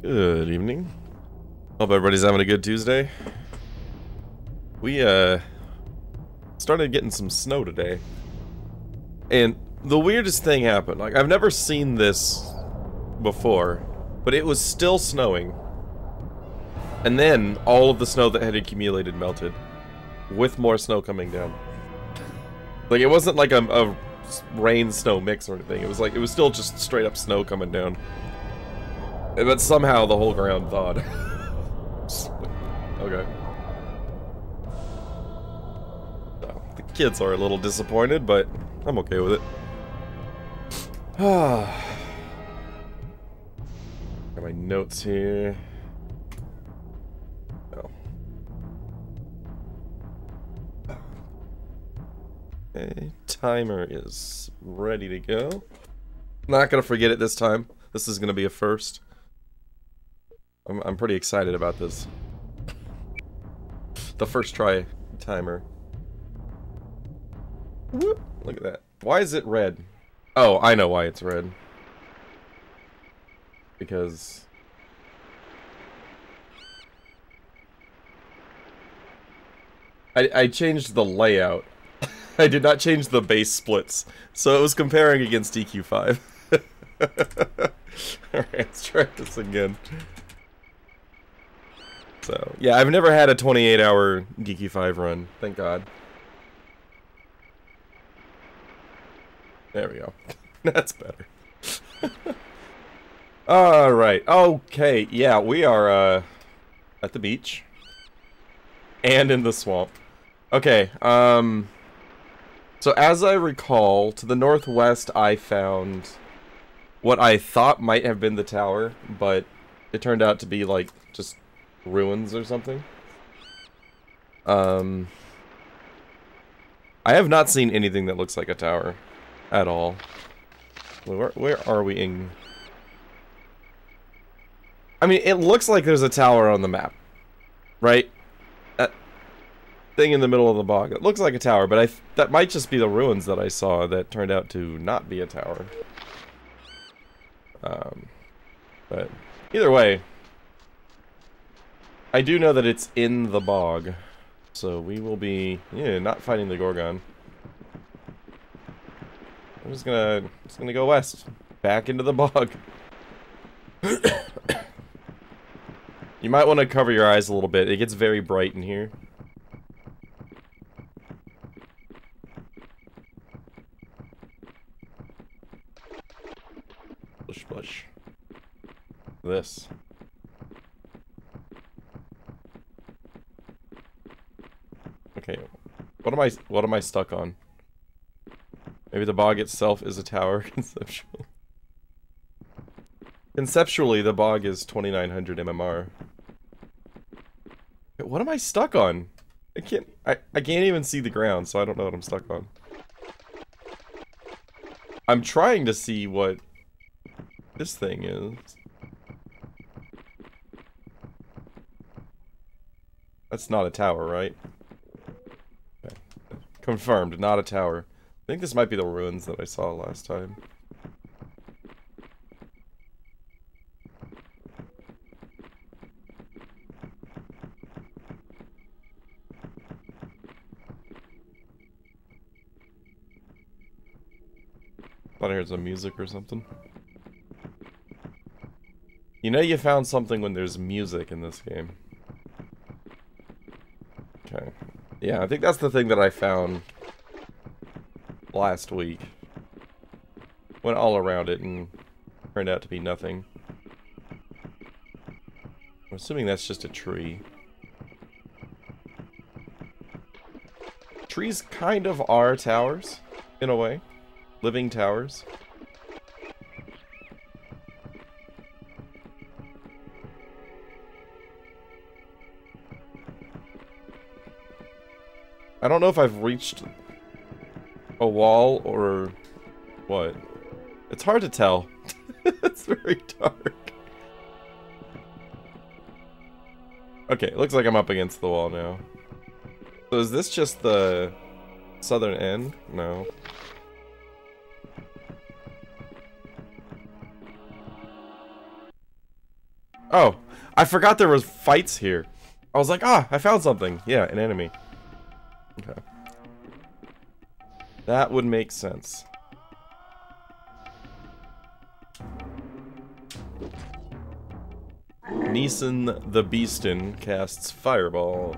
Good evening. Hope everybody's having a good Tuesday. We, started getting some snow today. And the weirdest thing happened. Like, I've never seen this before, but it was still snowing. And then, all of the snow that had accumulated melted, with more snow coming down. Like, it wasn't like a rain-snow mix or anything. It was like, it was still just straight-up snow coming down. But somehow the whole ground thawed. Okay. So, the kids are a little disappointed, but I'm okay with it. Got my notes here. Oh. Okay, timer is ready to go. Not gonna forget it this time. This is gonna be a first. I'm pretty excited about this. The first try timer. Whoop, look at that. Why is it red? Oh, I know why it's red. Because... I changed the layout. I did not change the base splits. So it was comparing against DQ5. Alright, let's try this again. So, yeah, I've never had a 28-hour DQ5 run. Thank God. There we go. That's better. Alright, okay, yeah, we are, at the beach. And in the swamp. Okay, so as I recall, to the northwest I found what I thought might have been the tower, but it turned out to be, like, just ruins or something. I have not seen anything that looks like a tower at all. Where are we in? I mean, it looks like there's a tower on the map, right? That thing in the middle of the bog. It looks like a tower, but that might just be the ruins that I saw that turned out to not be a tower. But either way, I do know that it's in the bog, so we will be, not fighting the Gorgon. I'm just gonna go west, back into the bog. You might want to cover your eyes a little bit. It gets very bright in here. Splish, splish. This. Okay, what am I stuck on? Maybe the bog itself is a tower, conceptually. Conceptually, the bog is 2900 MMR. Wait, what am I stuck on? I can't even see the ground, so I don't know what I'm stuck on. I'm trying to see what this thing is. That's not a tower, right? Okay. Confirmed, not a tower. I think this might be the ruins that I saw last time. Thought I heard some music or something. You know you found something when there's music in this game. Okay. Yeah, I think that's the thing that I found last week. Went all around it and turned out to be nothing. I'm assuming that's just a tree. Trees kind of are towers, in a way. Living towers. I don't know if I've reached a wall or what. It's hard to tell. It's very dark. Okay, it looks like I'm up against the wall now. So is this just the southern end? No. Oh, I forgot there was fights here. I was like, ah, I found something. Yeah, an enemy. Okay. That would make sense. Neeson the Beastin casts Fireball.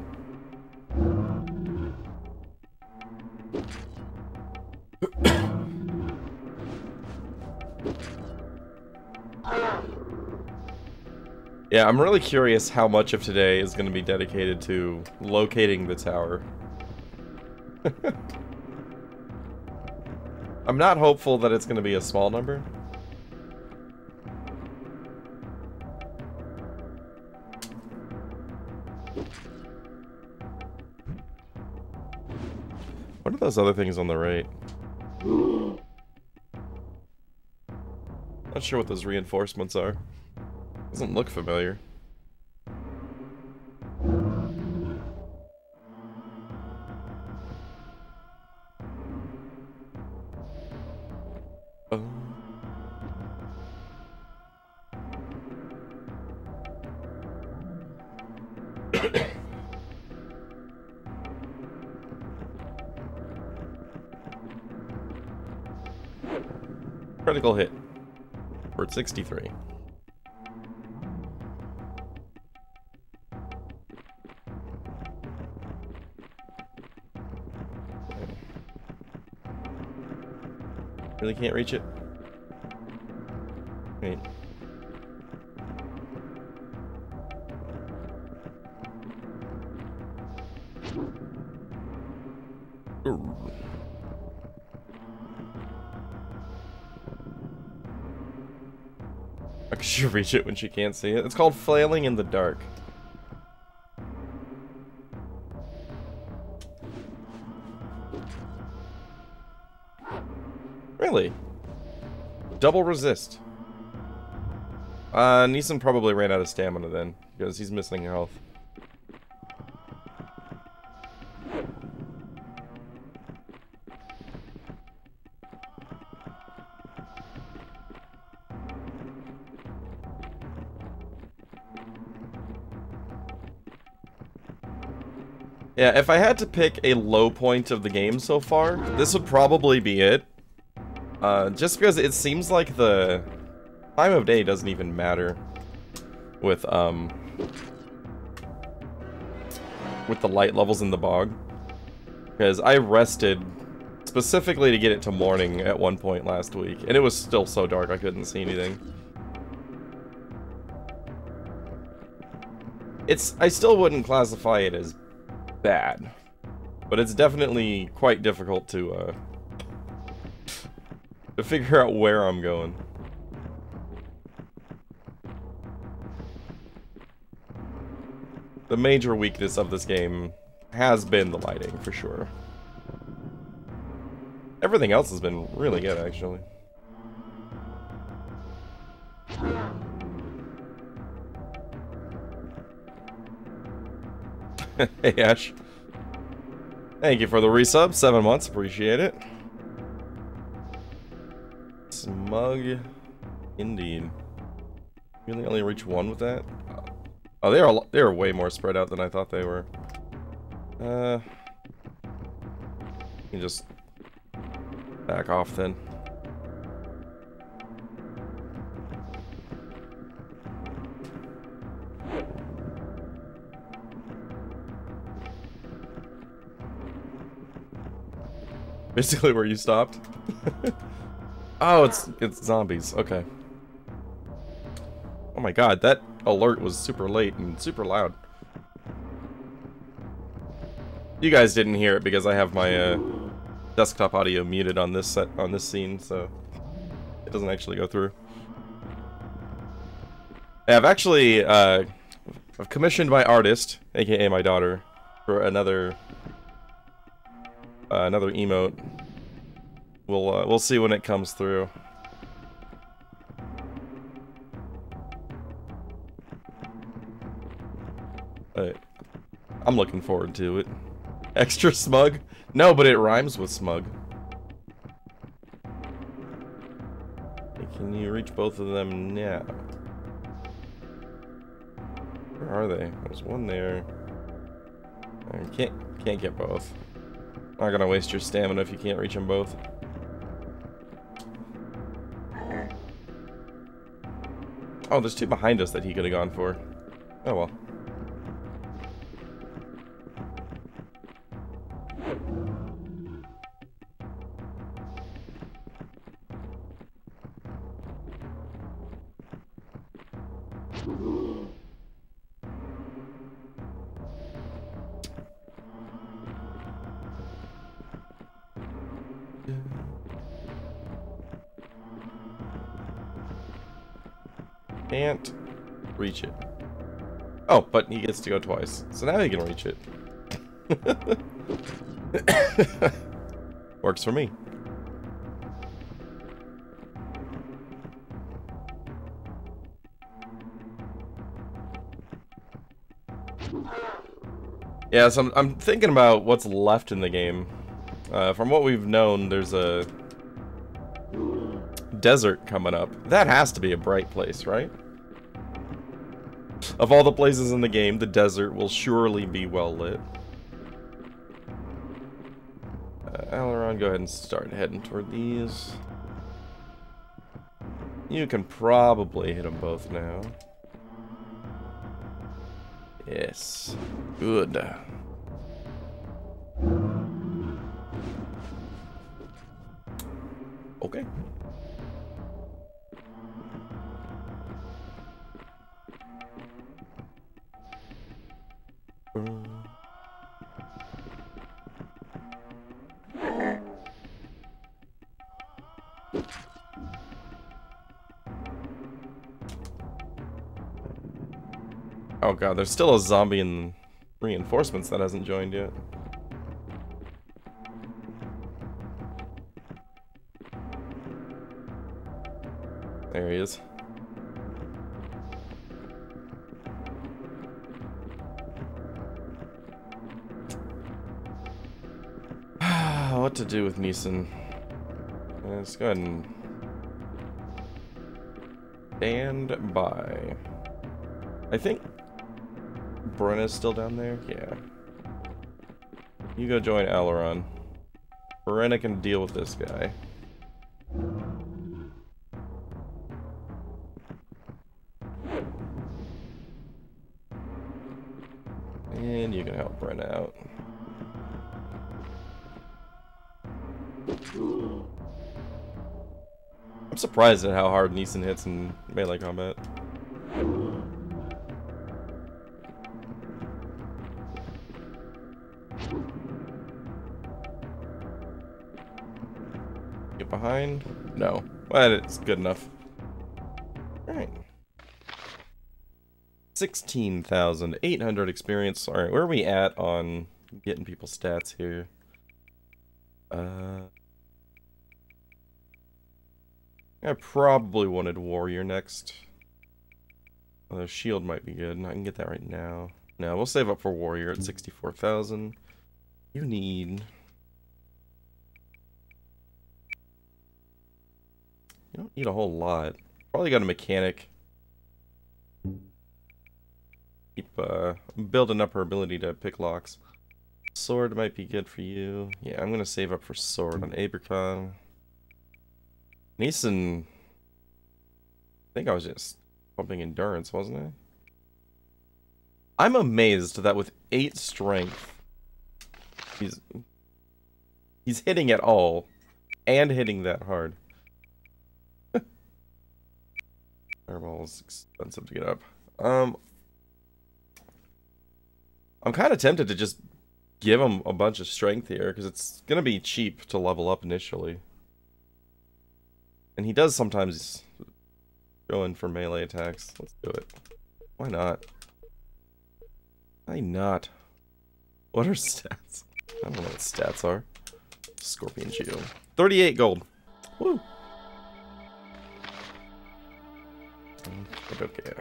Yeah, I'm really curious how much of today is going to be dedicated to locating the tower. I'm not hopeful that it's going to be a small number. What are those other things on the right? Not sure what those reinforcements are. Doesn't look familiar. Oh. Critical hit. We're at 63. Really can't reach it? Wait. Ooh. I should reach it when she can't see it. It's called flailing in the dark. Really? Double resist. Neeson probably ran out of stamina then, because he's missing health. Yeah, if I had to pick a low point of the game so far, this would probably be it. Just because it seems like the time of day doesn't even matter with the light levels in the bog. Because I rested specifically to get it to morning at one point last week, and it was still so dark I couldn't see anything. I still wouldn't classify it as bad, but it's definitely quite difficult to figure out where I'm going. The major weakness of this game has been the lighting, for sure. Everything else has been really good, actually. Hey, Ash. Thank you for the resub. 7 months. Appreciate it. Smug. Indeed. Really only reach one with that? Oh, they are way more spread out than I thought they were. You can just back off then. Basically where you stopped. Oh, it's zombies. Okay. Oh my god, that alert was super late and super loud. You guys didn't hear it because I have my desktop audio muted on this scene, so it doesn't actually go through. I've actually I've commissioned my artist, aka my daughter, for another emote. We'll see when it comes through. I'm looking forward to it. Extra smug? No, but it rhymes with smug. Can you reach both of them now? are they? There's one there. I can't get both. Not gonna waste your stamina if you can't reach them both. Oh, there's two behind us that he could have gone for. Oh well. Can't reach it. Oh, but he gets to go twice. So now he can reach it. Works for me. Yeah, so I'm thinking about what's left in the game. From what we've known, there's a desert coming up. That has to be a bright place, right? Of all the places in the game, the desert will surely be well lit. Aileron, go ahead and start heading toward these. You can probably hit them both now. Yes. Good. Okay. Oh god, there's still a zombie in reinforcements that hasn't joined yet. There he is. What to do with Neeson? Let's go ahead and stand by. I think Brenna's still down there? Yeah. You go join Aileron. Brenna can deal with this guy. And you can help Brenna out. I'm surprised at how hard Neeson hits in melee combat. Get behind? No. But it's good enough. Alright. 16,800 experience. Alright, where are we at on getting people's stats here? I probably wanted Warrior next. Although Shield might be good. I can get that right now. No, we'll save up for Warrior at 64,000. You need... You don't need a whole lot. Probably got a mechanic. Keep building up her ability to pick locks. Sword might be good for you. Yeah, I'm gonna save up for sword on Abercon. Neeson, I think I was just pumping endurance, wasn't I? I'm amazed that with 8 strength, he's hitting at all, and hitting that hard. Fireball is expensive to get up. I'm kind of tempted to just give him a bunch of strength here, because it's gonna be cheap to level up initially. And he does sometimes go in for melee attacks. Let's do it. Why not? Why not? What are stats? I don't know what stats are. Scorpion Shield. 38 gold. Woo! Okay.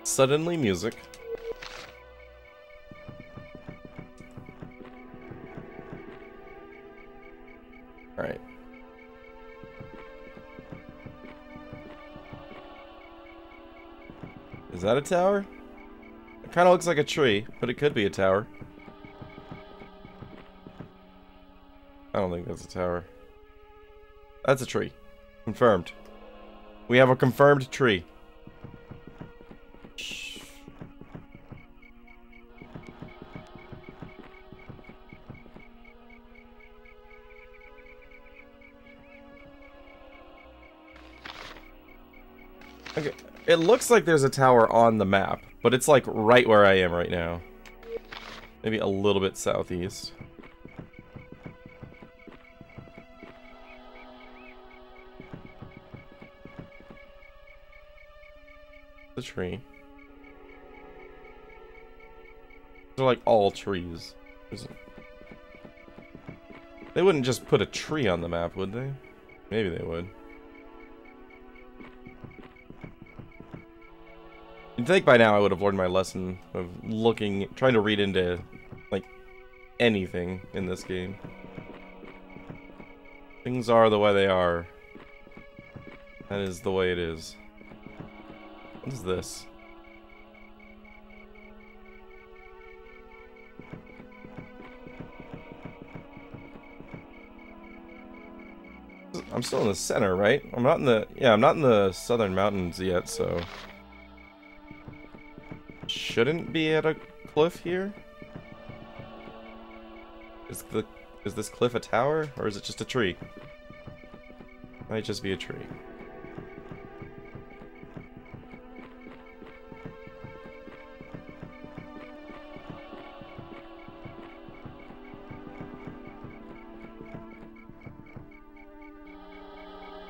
Suddenly music. Alright. that a tower? It kind of looks like a tree, but it could be a tower. I don't think that's a tower. That's a tree. Confirmed. We have a confirmed tree. Shh. Okay, it looks like there's a tower on the map, but it's like right where I am right now. Maybe a little bit southeast. The tree. They're like all trees. They wouldn't just put a tree on the map, would they? Maybe they would. You'd think by now I would have learned my lesson of trying to read into, like, anything in this game. Things are the way they are. That is the way it is. What is this? I'm still in the center, right? I'm not in the... Yeah, I'm not in the southern mountains yet, so... Shouldn't be at a cliff here? Is this cliff a tower, or is it just a tree? Might just be a tree.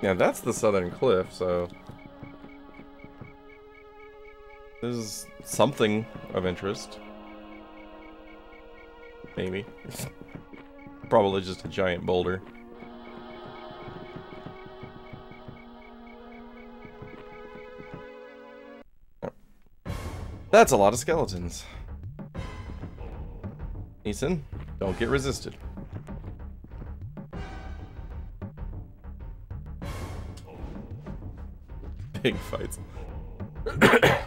Yeah, that's the southern cliff, so... This is something of interest. Maybe. Probably just a giant boulder. That's a lot of skeletons. Ethan, don't get resisted. Big fights.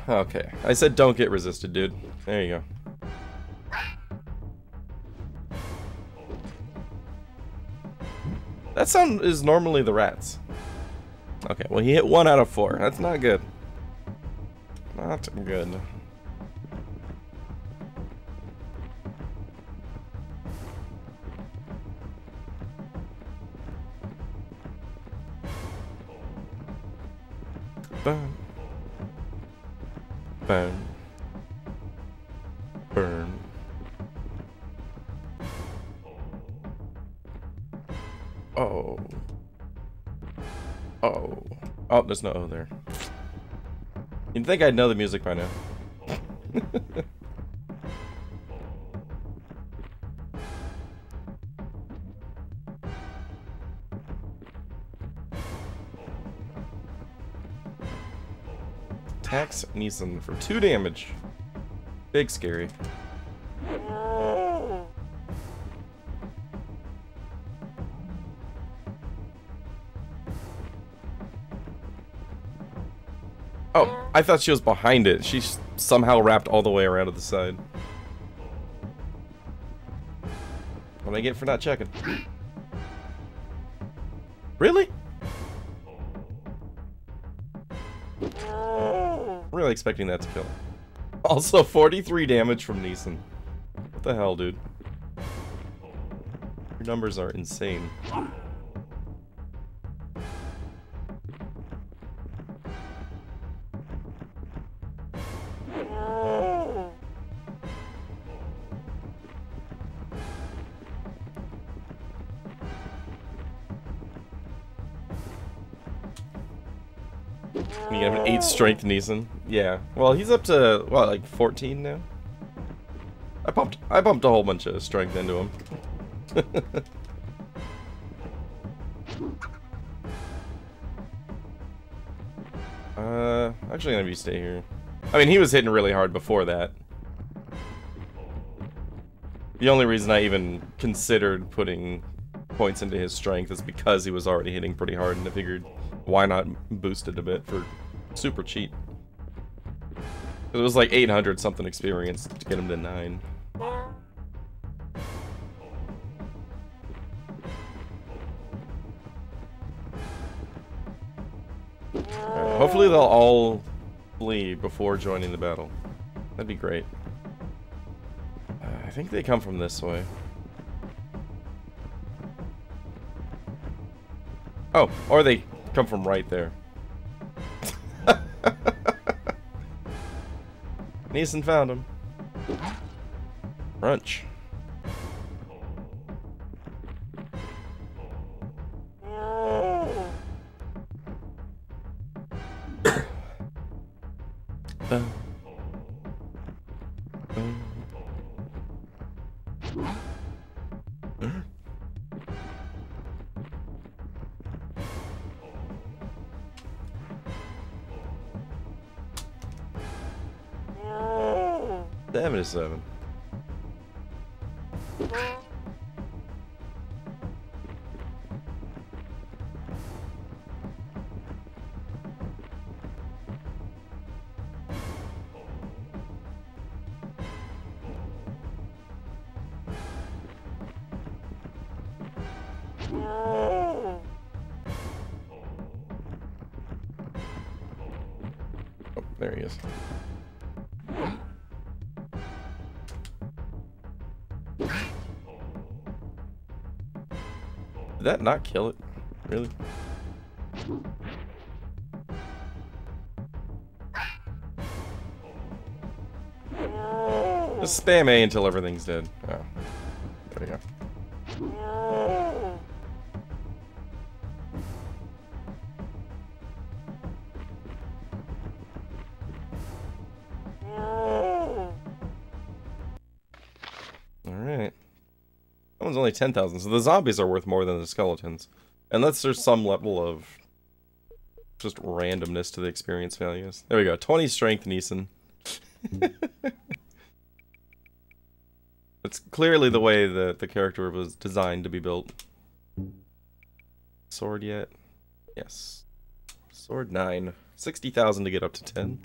Okay, I said don't get resisted, dude. There you go. That sound is normally the rats. Okay, well he hit 1 out of 4. That's not good. Not good. Burn. Burn. Burn. Oh. Oh. Oh, there's no O there. You'd think I'd know the music by now. Attacks Neeson for 2 damage. Big scary. Oh, I thought she was behind it. She somehow wrapped all the way around to the side. What do I get for not checking? Really? Really expecting that to kill. Also, 43 damage from Neeson. What the hell, dude? Your numbers are insane. You have an 8 strength Neeson. Yeah. Well, he's up to what, like 14 now? I pumped a whole bunch of strength into him. Actually gonna be stay here. I mean, he was hitting really hard before that. The only reason I even considered putting points into his strength is because he was already hitting pretty hard, and I figured, why not boost it a bit for super cheap? It was like 800 something experience to get him to 9. Hopefully they'll all flee before joining the battle. That'd be great. I think they come from this way. Oh, or they come from right there. Neeson found him. Crunch. Damn it, 7. Oh, there he is. Did that not kill it? Really? Just spam A until everything's dead. Oh. There we go. Alright. That one's only 10,000, so the zombies are worth more than the skeletons. Unless there's some level of just randomness to the experience values. There we go. 20 strength, Neeson. It's clearly the way that the character was designed to be built. Sword yet? Yes. Sword 9. 60,000 to get up to 10.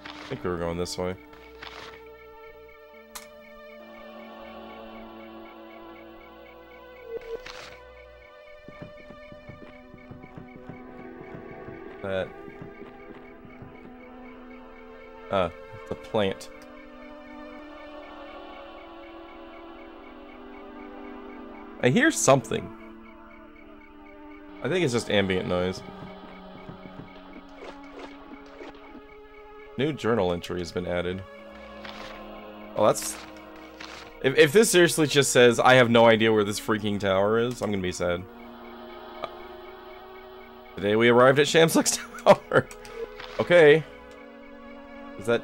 I think we were going this way. That. It's a plant. I hear something. I think it's just ambient noise. New journal entry has been added. Oh, that's... If this seriously just says, I have no idea where this freaking tower is, I'm gonna be sad. Today we arrived at Shamsuck's tower. Okay. Is that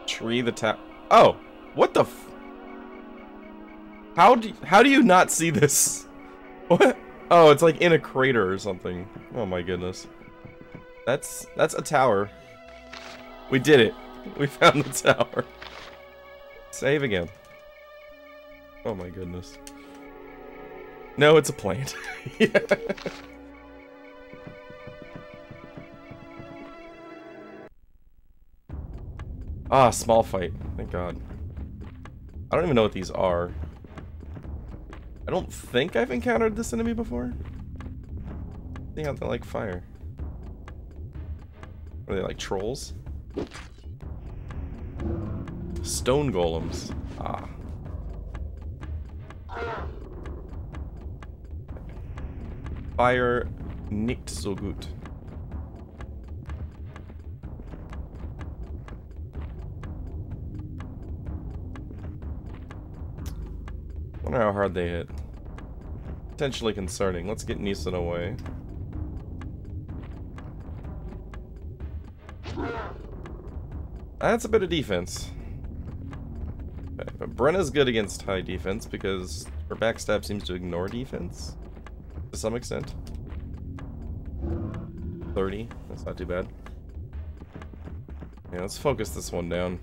tree the tower? Oh! What the f... How do you not see this? What? Oh, it's like in a crater or something. Oh my goodness. That's a tower. We did it. We found the tower. Save again. Oh my goodness. No, it's a plant. Yeah. Ah, small fight. Thank God. I don't even know what these are. I don't think I've encountered this enemy before. See how they like fire. Are they like trolls? Stone golems. Ah. Fire nicht so gut. Wonder how hard they hit. Potentially concerning. Let's get Neeson away. That's a bit of defense. Okay, but Brenna's good against high defense because her backstab seems to ignore defense to some extent. 30. That's not too bad. Yeah, let's focus this one down.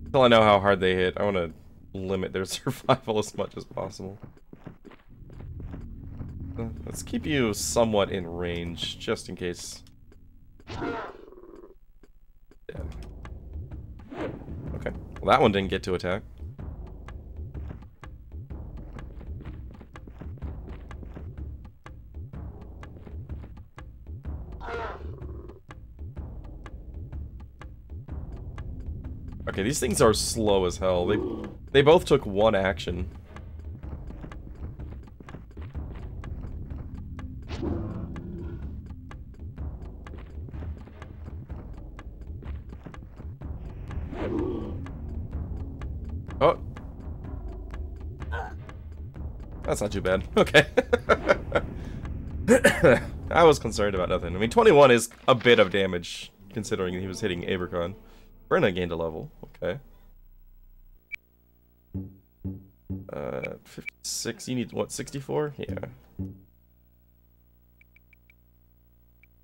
Until I know how hard they hit, I want to limit their survival as much as possible. Let's keep you somewhat in range, just in case. Yeah. Okay. Well, that one didn't get to attack. Okay, these things are slow as hell. They both took one action. Oh. That's not too bad. Okay. I was concerned about nothing. I mean, 21 is a bit of damage, considering he was hitting Abercon. Brenna gained a level. Okay. 56. You need, what, 64? Yeah.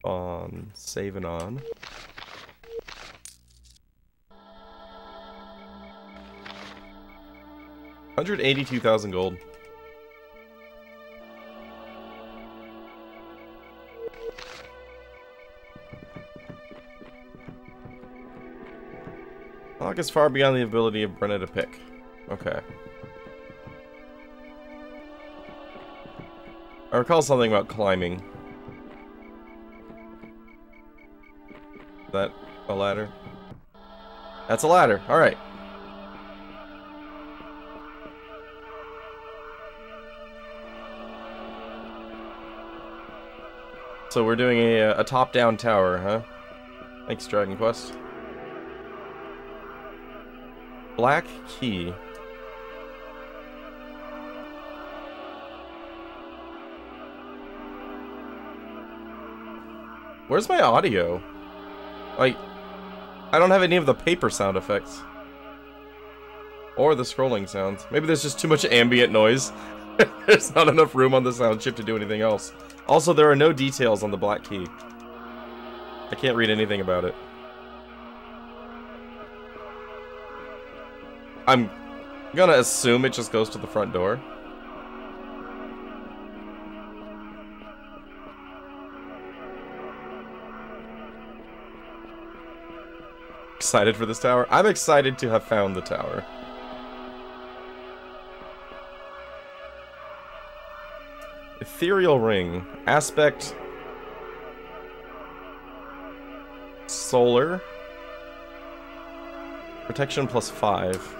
On. Saving on. $182,000 gold. Lock is far beyond the ability of Brenna to pick. Okay. I recall something about climbing. Is that a ladder? That's a ladder. Alright. So we're doing a top-down tower, huh? Thanks, Dragon Quest. Black key. Where's my audio? Like, I don't have any of the paper sound effects. Or the scrolling sounds. Maybe there's just too much ambient noise. There's not enough room on the sound chip to do anything else. Also, there are no details on the black key. I can't read anything about it. I'm gonna assume it just goes to the front door. Excited for this tower? I'm excited to have found the tower. Ethereal ring. Aspect. Solar. Protection +5.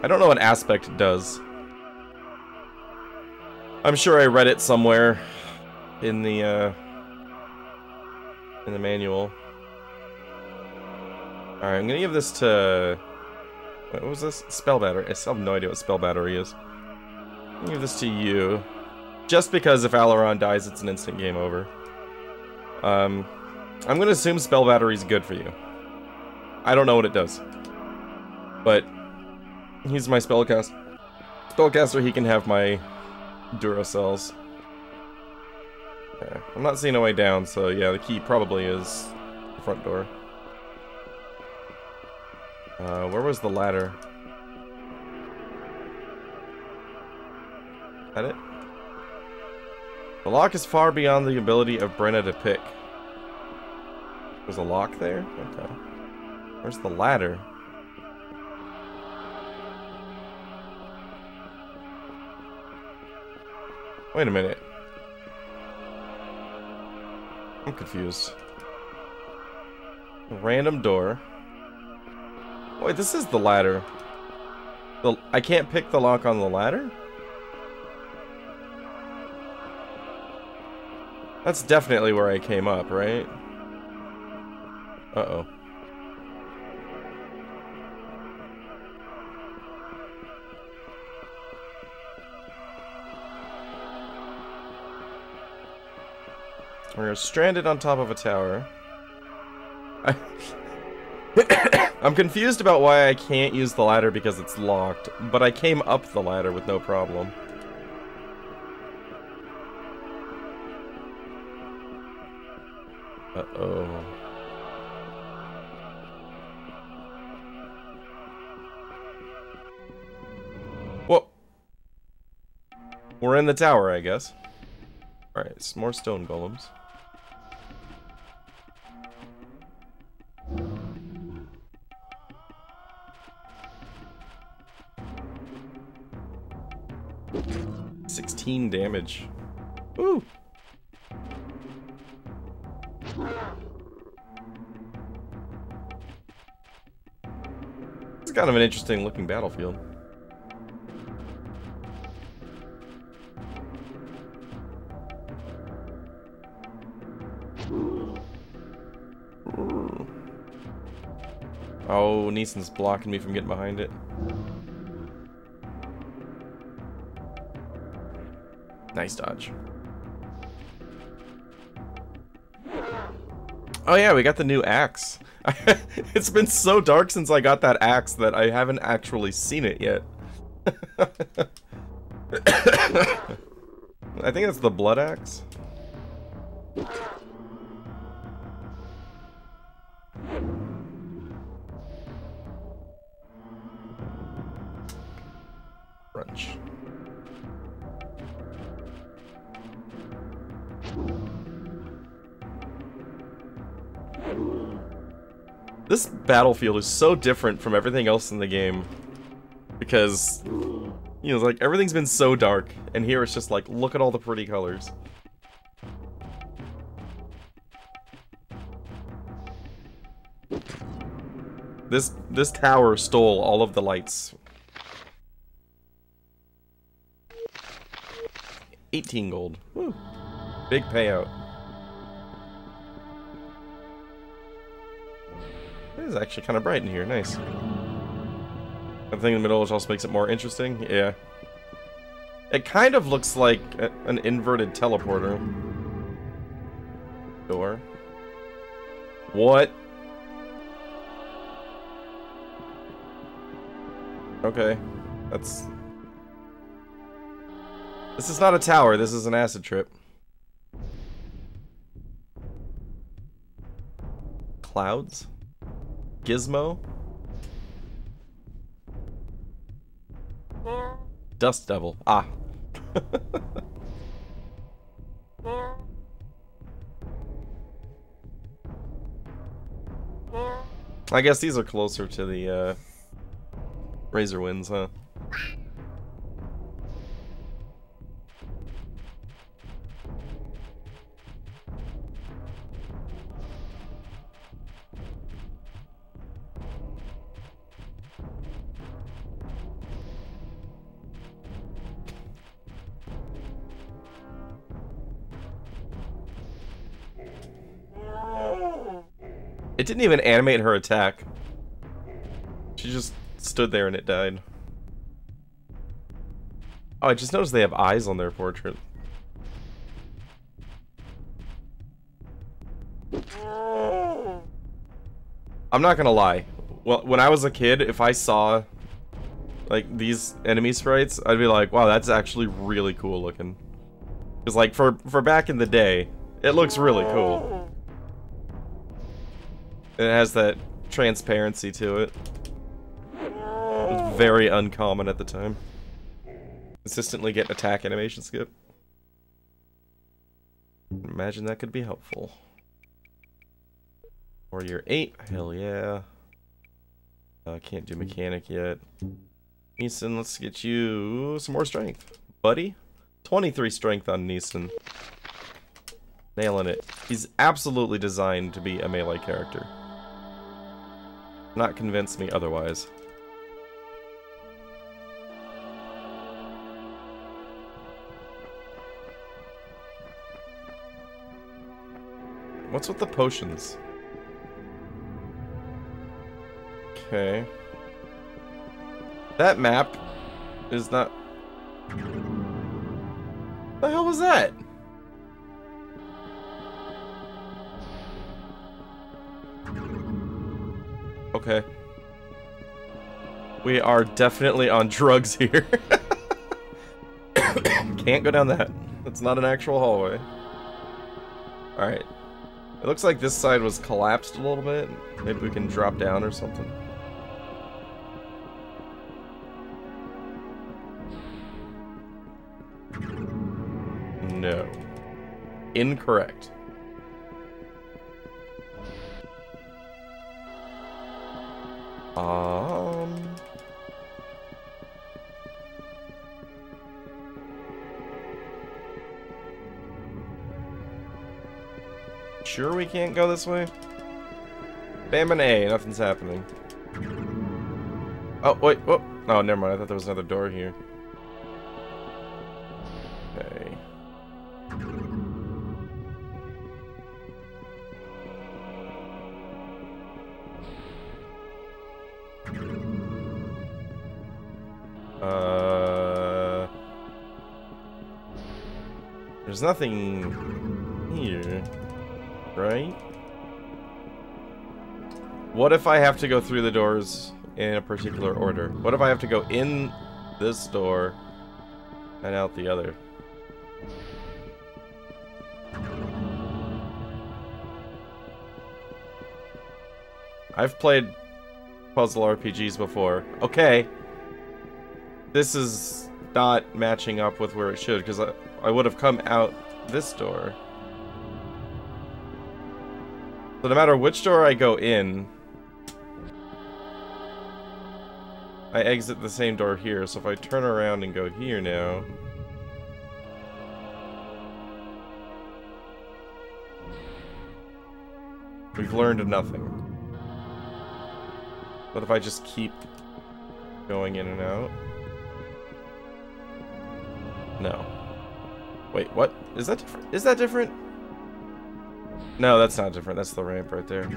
I don't know what aspect does. I'm sure I read it somewhere in the manual. Alright, I'm gonna give this to... What was this? Spell battery. I still have no idea what spell battery is. I'm gonna give this to you. Just because if Alaron dies, it's an instant game over. I'm gonna assume spell battery's good for you. I don't know what it does. But he's my spellcaster, he can have my Duracells. Okay. I'm not seeing a way down, so yeah, the key probably is the front door. Where was the ladder? Is that it? The lock is far beyond the ability of Brenna to pick. There's a lock there? Okay. Where's the ladder? Wait a minute. I'm confused. A random door. Wait, this is the ladder. I can't pick the lock on the ladder? That's definitely where I came up, right? Uh-oh. We're stranded on top of a tower. I'm confused about why I can't use the ladder because it's locked, but I came up the ladder with no problem. Uh-oh. Whoa. we're in the tower, I guess. Alright, some more stone golems. $16 damage. Woo! It's kind of an interesting looking battlefield. Oh, Neeson's blocking me from getting behind it. Nice dodge. Oh yeah, we got the new axe. It's been so dark since I got that axe that I haven't actually seen it yet. I think it's the blood axe. Crunch. This battlefield is so different from everything else in the game. Because, you know, like, everything's been so dark, and here it's just like, look at all the pretty colors. This tower stole all of the lights. 18 gold. Woo. Big payout. It is actually kind of bright in here. Nice. Everything in the middle, which also makes it more interesting. Yeah. It kind of looks like an inverted teleporter. Door. What? Okay. That's... This is not a tower, this is an acid trip. Clouds? Gizmo? Dust Devil. Ah. I guess these are closer to the Razor Winds, huh? It didn't even animate her attack. She just stood there and it died. Oh, I just noticed they have eyes on their portrait. I'm not gonna lie. Well, when I was a kid, if I saw like these enemy sprites, I'd be like, wow, that's actually really cool looking. Because like for back in the day, it looks really cool. And it has that transparency to it. It was very uncommon at the time. Consistently get attack animation skip. Imagine that could be helpful. Warrior 8, hell yeah. Can't do mechanic yet. Neeson, let's get you some more strength. Buddy? 23 strength on Neeson. Nailing it. He's absolutely designed to be a melee character. Not convince me otherwise. What's with the potions? Okay. That map is not... The hell was that? Okay. We are definitely on drugs here. Can't go down that. That's not an actual hallway. Alright. It looks like this side was collapsed a little bit. Maybe we can drop down or something. No. Incorrect. Sure we can't go this way? Bam and A, nothing's happening. Oh, wait, oh, oh, never mind, I thought there was another door here. Okay. There's nothing here, right? What if I have to go through the doors in a particular order? What if I have to go in this door and out the other? I've played puzzle RPGs before. Okay. This is not matching up with where it should, because I would have come out this door. So no matter which door I go in, I exit the same door here. So if I turn around and go here now, we've learned nothing. What if I just keep going in and out? No. Wait, what? Is that different? Is that different? No, that's not different. That's the ramp right there.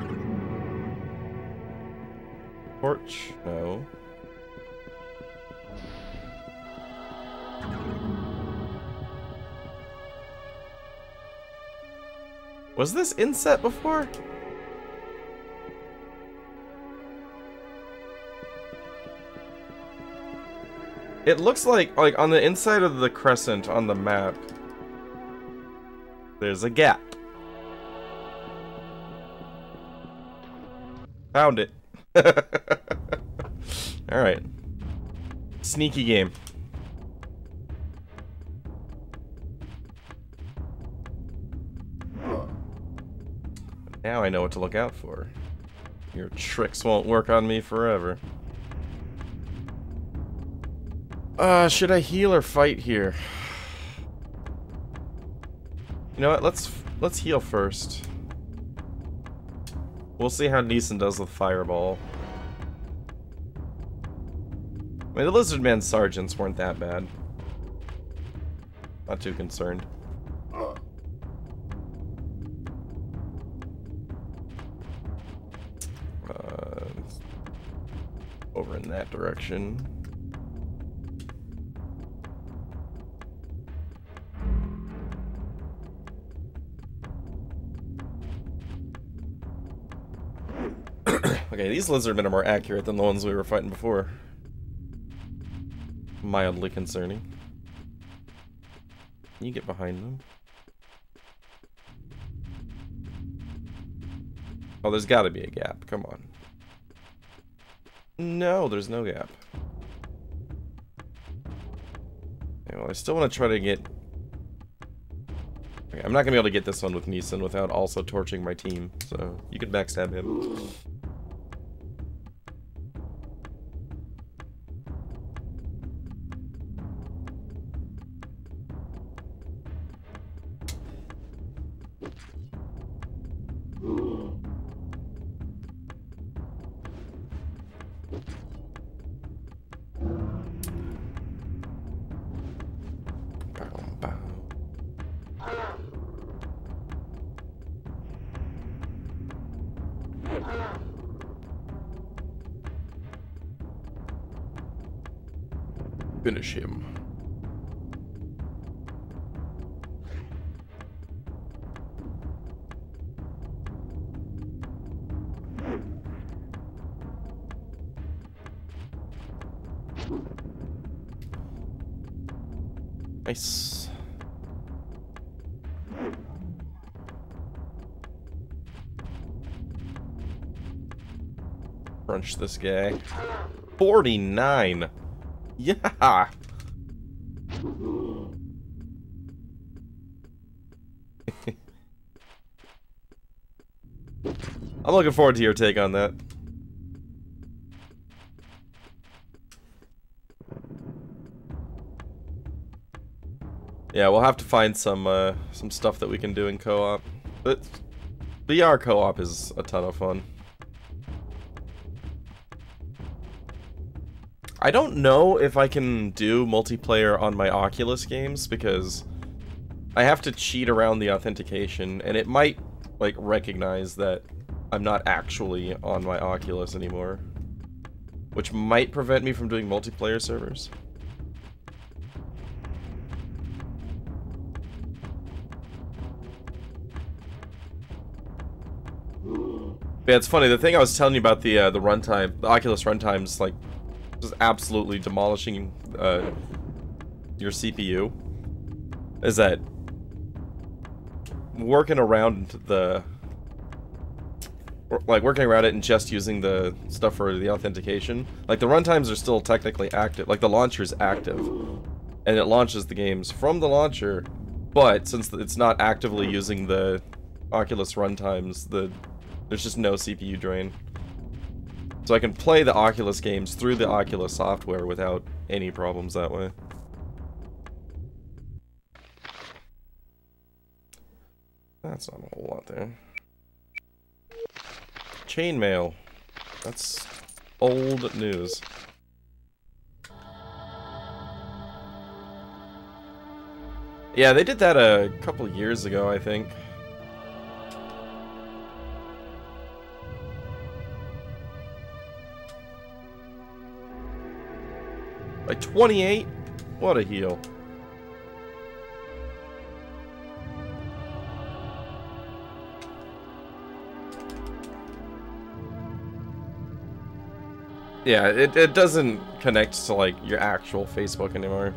Porch? No. Was this inset before? It looks like on the inside of the crescent on the map, there's a gap. Found it. Alright. Sneaky game. Now I know what to look out for. Your tricks won't work on me forever. Should I heal or fight here? You know what? Let's heal first. We'll see how Neeson does with Fireball. I mean, the Lizard Man sergeants weren't that bad. Not too concerned. Over in that direction. Okay, these lizardmen are more accurate than the ones we were fighting before. Mildly concerning. Can you get behind them? Oh, there's gotta be a gap. Come on. No, there's no gap. Okay, well, I still want to try to get... Okay, I'm not gonna be able to get this one with Neeson without also torching my team, so you could backstab him. Finish him. Nice. Crunch this guy. 49. Yeah. I'm looking forward to your take on that. Yeah, we'll have to find some stuff that we can do in co-op. But VR co-op is a ton of fun. I don't know if I can do multiplayer on my Oculus games because I have to cheat around the authentication, and it might, like, recognize that I'm not actually on my Oculus anymore, which might prevent me from doing multiplayer servers. Yeah, it's funny. The thing I was telling you about the runtime, the Oculus runtime's like just absolutely demolishing your CPU. Is that working around it and just using the stuff for the authentication? Like the runtimes are still technically active. Like the launcher's active, and it launches the games from the launcher. But since it's not actively using the Oculus runtimes, there's just no CPU drain. So I can play the Oculus games through the Oculus software without any problems that way. That's not a whole lot there. Chainmail. That's old news. Yeah, they did that a couple years ago, I think. Like 28? What a heal. Yeah, it doesn't connect to like your actual Facebook anymore.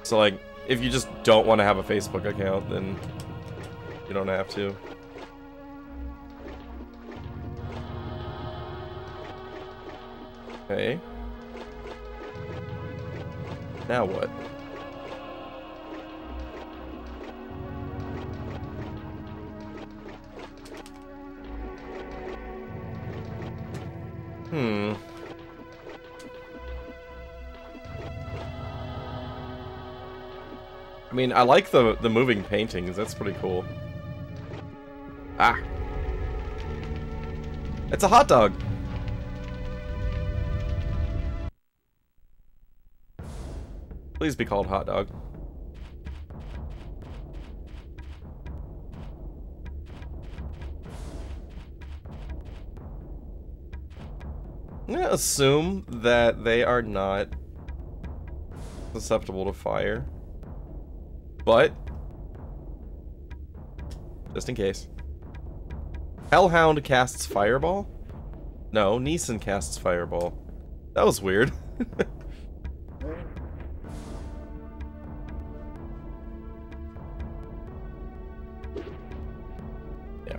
So like, if you just don't want to have a Facebook account, then you don't have to. Okay. Now what? I mean, I like the moving paintings. That's pretty cool. Ah. It's a hot dog. Please be called hot dog. I'm gonna assume that they are not susceptible to fire. But just in case. Hellhound casts Fireball? No, Neeson casts Fireball. That was weird. Yeah.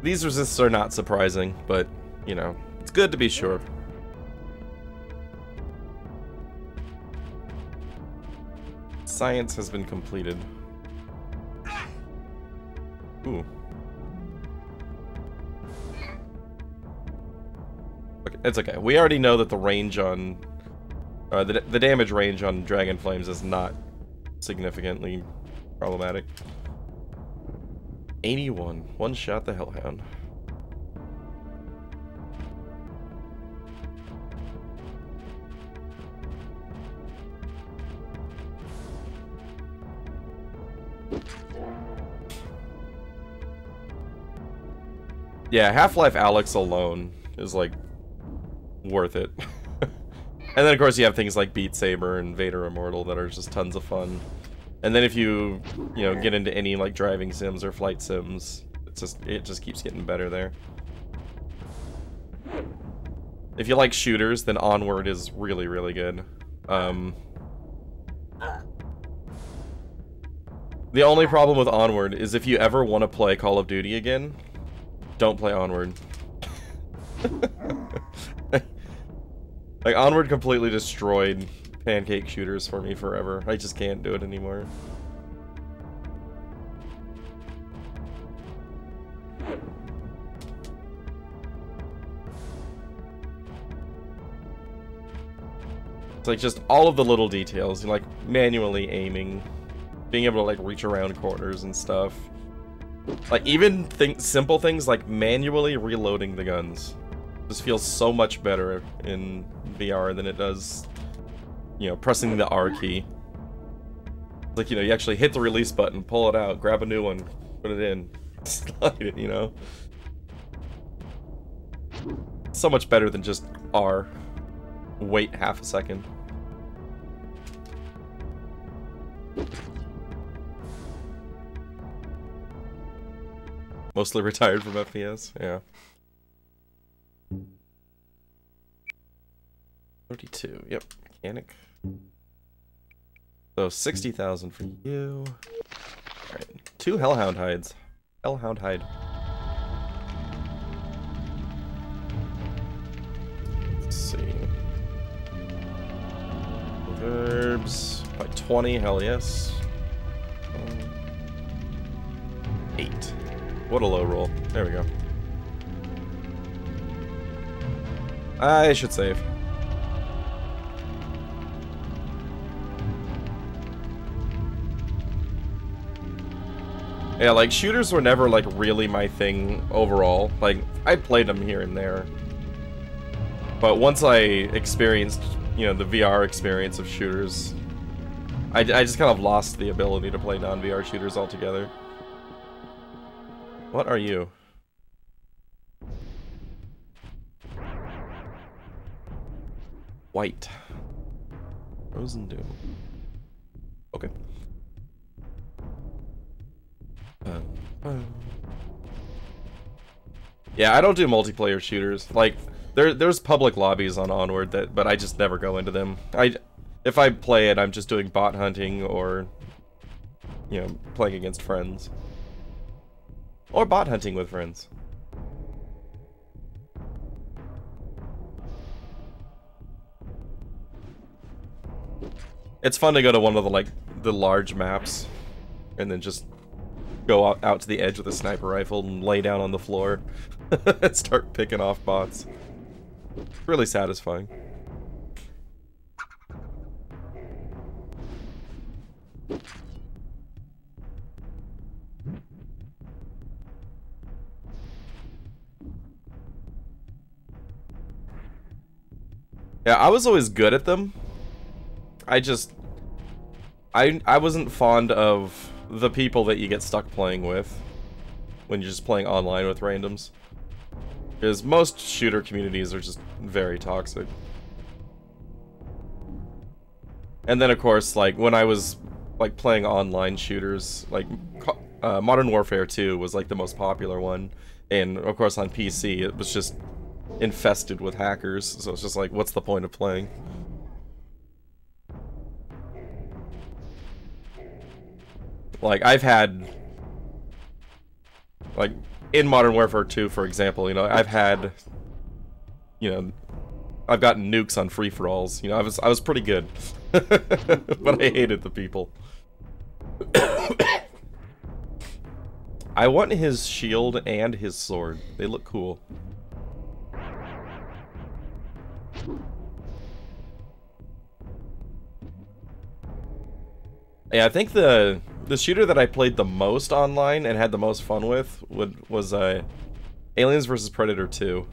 These resists are not surprising, but, you know, it's good to be sure. Science has been completed. Ooh. Okay, it's okay. We already know that the range on... the damage range on Dragon Flames is not significantly problematic. 81. One shot the Hellhound. Yeah, Half-Life Alyx alone is, like, worth it. And then, of course, you have things like Beat Saber and Vader Immortal that are just tons of fun. And then if you know, get into any, like, driving sims or flight sims, it just keeps getting better there. If you like shooters, then Onward is really, really good. The only problem with Onward is if you ever want to play Call of Duty again, don't play Onward. Like, Onward completely destroyed pancake shooters for me forever. I just can't do it anymore. It's like just all of the little details, like manually aiming, being able to like reach around corners and stuff. Like even simple things like manually reloading the guns just feels so much better in VR than it does, you know, pressing the R key. Like, you know, you actually hit the release button, pull it out, grab a new one, put it in, slide it, you know? So much better than just R. Wait half a second. Mostly retired from FPS, yeah. 32, yep, mechanic. So 60,000 for you. Alright, 2 Hellhound hides. Hellhound hide. Let's see. Verbs by 20, hell yes. 8. What a low roll. There we go. I should save. Yeah, like, shooters were never, like, really my thing overall. Like, I played them here and there. But once I experienced, you know, the VR experience of shooters, I just kind of lost the ability to play non-VR shooters altogether. What are you? White. Frozen Doom. Okay. Yeah, I don't do multiplayer shooters. Like, there's public lobbies on Onward but I just never go into them. If I play it, I'm just doing bot hunting or, you know, playing against friends. Or bot hunting with friends. It's fun to go to one of the large maps and then just go out to the edge with a sniper rifle and lay down on the floor and start picking off bots. Really satisfying. Yeah, I was always good at them. I wasn't fond of the people that you get stuck playing with when you're just playing online with randoms. Because most shooter communities are just very toxic. And then of course, like, when I was like playing online shooters, like Modern Warfare 2 was like the most popular one, and of course on PC it was just infested with hackers, so it's just like, what's the point of playing? Like, I've had, like, in Modern Warfare 2, for example, you know, I've had, you know, I've gotten nukes on free-for-alls. You know, I was pretty good. But I hated the people. I want his shield and his sword. They look cool. Yeah, I think the shooter that I played the most online and had the most fun with was Aliens vs. Predator 2.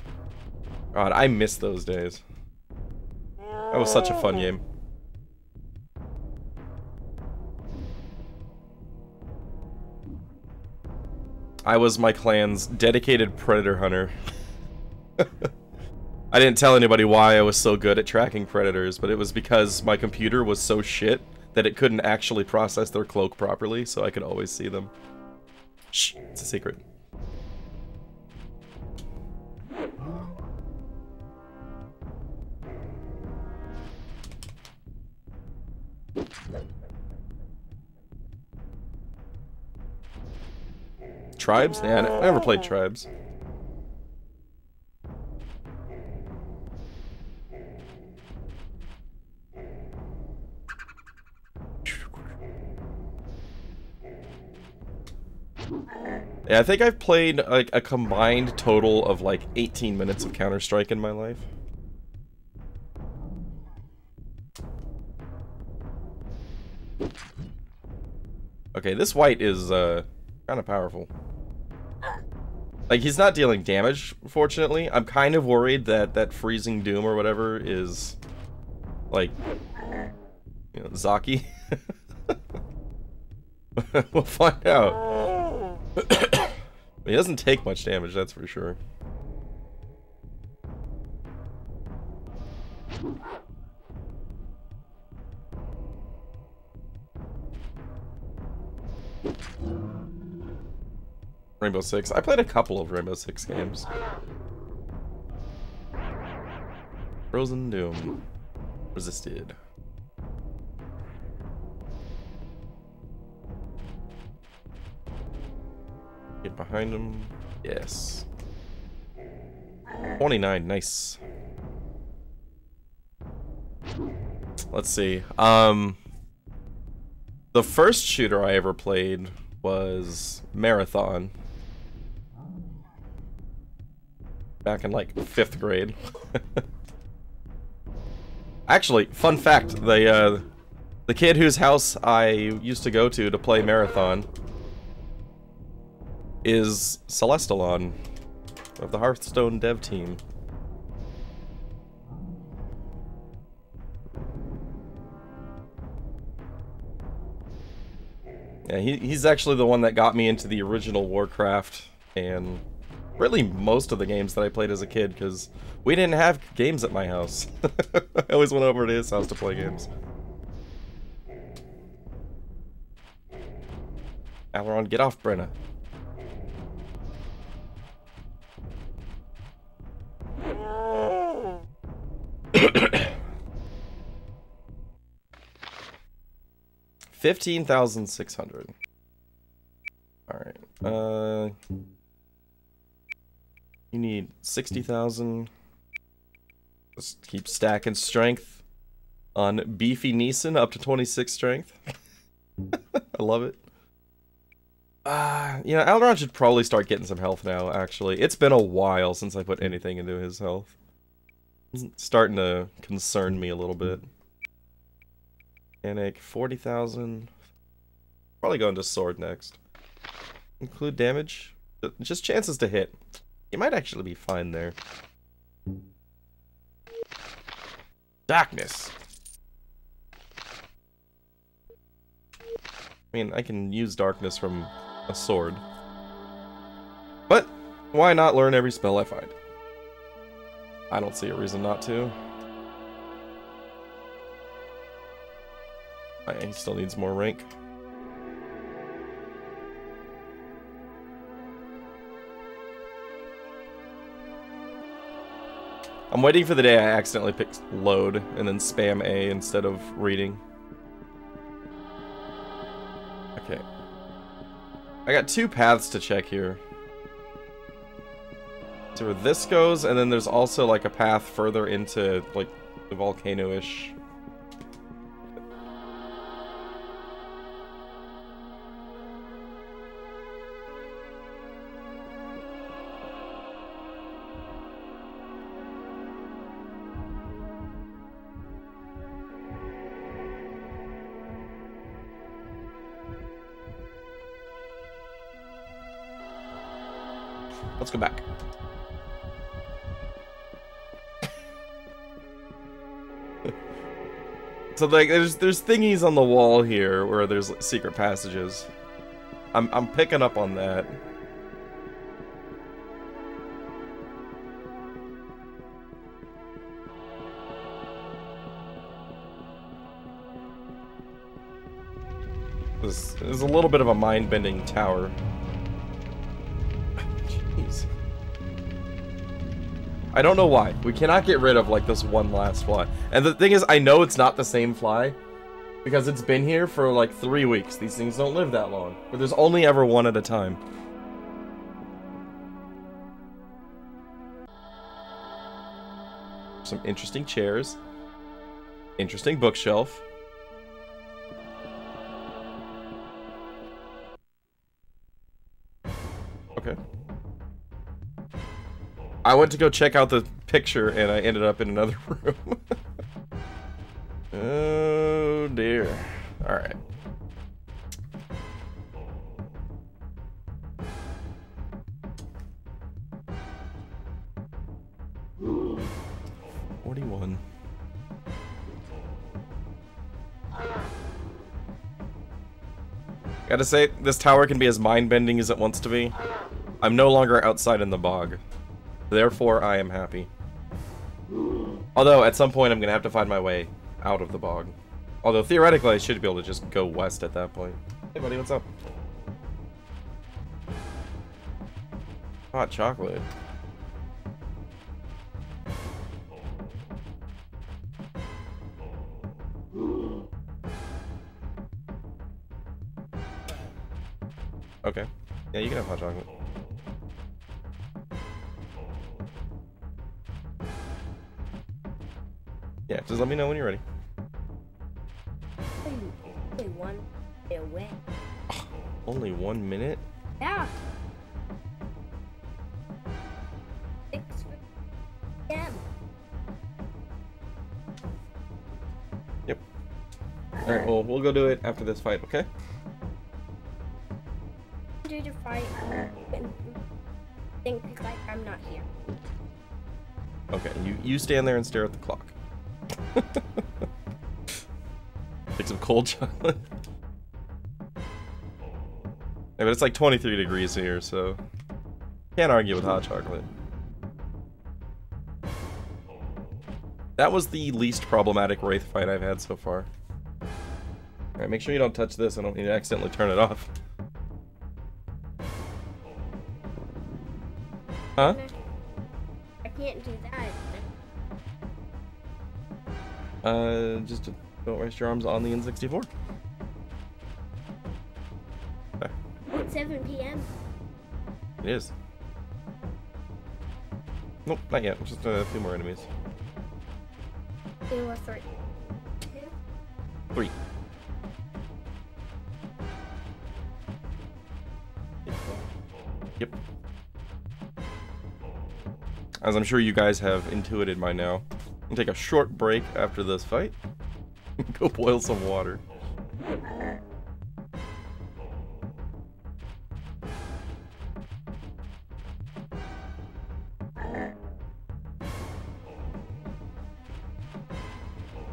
God, I miss those days. That was such a fun game. I was my clan's dedicated predator hunter. I didn't tell anybody why I was so good at tracking predators, but it was because my computer was so shit that it couldn't actually process their cloak properly, so I could always see them. Shh, it's a secret. Tribes? Yeah, I never played Tribes. Yeah, I think I've played like a combined total of like 18 minutes of Counter-Strike in my life. Okay, this white is kind of powerful. Like, he's not dealing damage, fortunately. I'm kind of worried that that freezing doom or whatever is like, you know, Zaki. We'll find out. He doesn't take much damage, that's for sure. Rainbow Six. I played a couple of Rainbow Six games. Frozen Doom. Resisted. Get behind him. Yes. 29, nice. Let's see. The first shooter I ever played was Marathon. Back in like 5th grade. Actually, fun fact, the kid whose house I used to go to play Marathon is Celestalon of the Hearthstone dev team. Yeah, he's actually the one that got me into the original Warcraft and really most of the games that I played as a kid, because we didn't have games at my house. I always went over to his house to play games. Aileron, get off, Brenna. $15,600. Alright, you need 60,000. Just keep stacking strength on Beefy Neeson up to 26 strength. I love it. You know, Aileron should probably start getting some health now, actually. It's been a while since I put anything into his health. It's starting to concern me a little bit. Panic, 40,000. Probably going to sword next. Include damage. Just chances to hit. You might actually be fine there. Darkness. I mean, I can use darkness from a sword. But why not learn every spell I find? I don't see a reason not to. He still needs more rank. I'm waiting for the day I accidentally pick load and then spam A instead of reading. Okay. I got 2 paths to check here. So where this goes, and then there's also like a path further into like the volcano-ish. Let's go back. So like there's thingies on the wall here where there's secret passages. I'm picking up on that. This is a little bit of a mind-bending tower. Jeez. I don't know why. We cannot get rid of, like, this one last fly. And the thing is, I know it's not the same fly, because it's been here for, like, 3 weeks. These things don't live that long. But there's only ever one at a time. Some interesting chairs. Interesting bookshelf. Okay. I went to go check out the picture and I ended up in another room. Oh dear. Alright. $41. Gotta say, this tower can be as mind-bending as it wants to be. I'm no longer outside in the bog. Therefore, I am happy. Although, at some point, I'm gonna have to find my way out of the bog. Although, theoretically, I should be able to just go west at that point. Hey, buddy, what's up? Hot chocolate. Okay. Yeah, you can have hot chocolate. Yeah, just let me know when you're ready. Only 1 minute away. Only 1 minute? Yeah. 6 p.m. Yep. Alright, well, we'll go do it after this fight, okay? Do the fight and think like I'm not here. Okay, you stand there and stare at the clock. Take some cold chocolate. Yeah, but it's like 23 degrees here, so can't argue with hot chocolate. That was the least problematic Wraith fight I've had so far. Alright, make sure you don't touch this. I don't need to accidentally turn it off. Huh? I can't do that. Just don't rest your arms on the N64. Okay. It's 7 p.m. It is. Nope, not yet. Just a few more enemies. 2 or 3. 3. Yep. As I'm sure you guys have intuited by now, I'll take a short break after this fight. Go boil some water.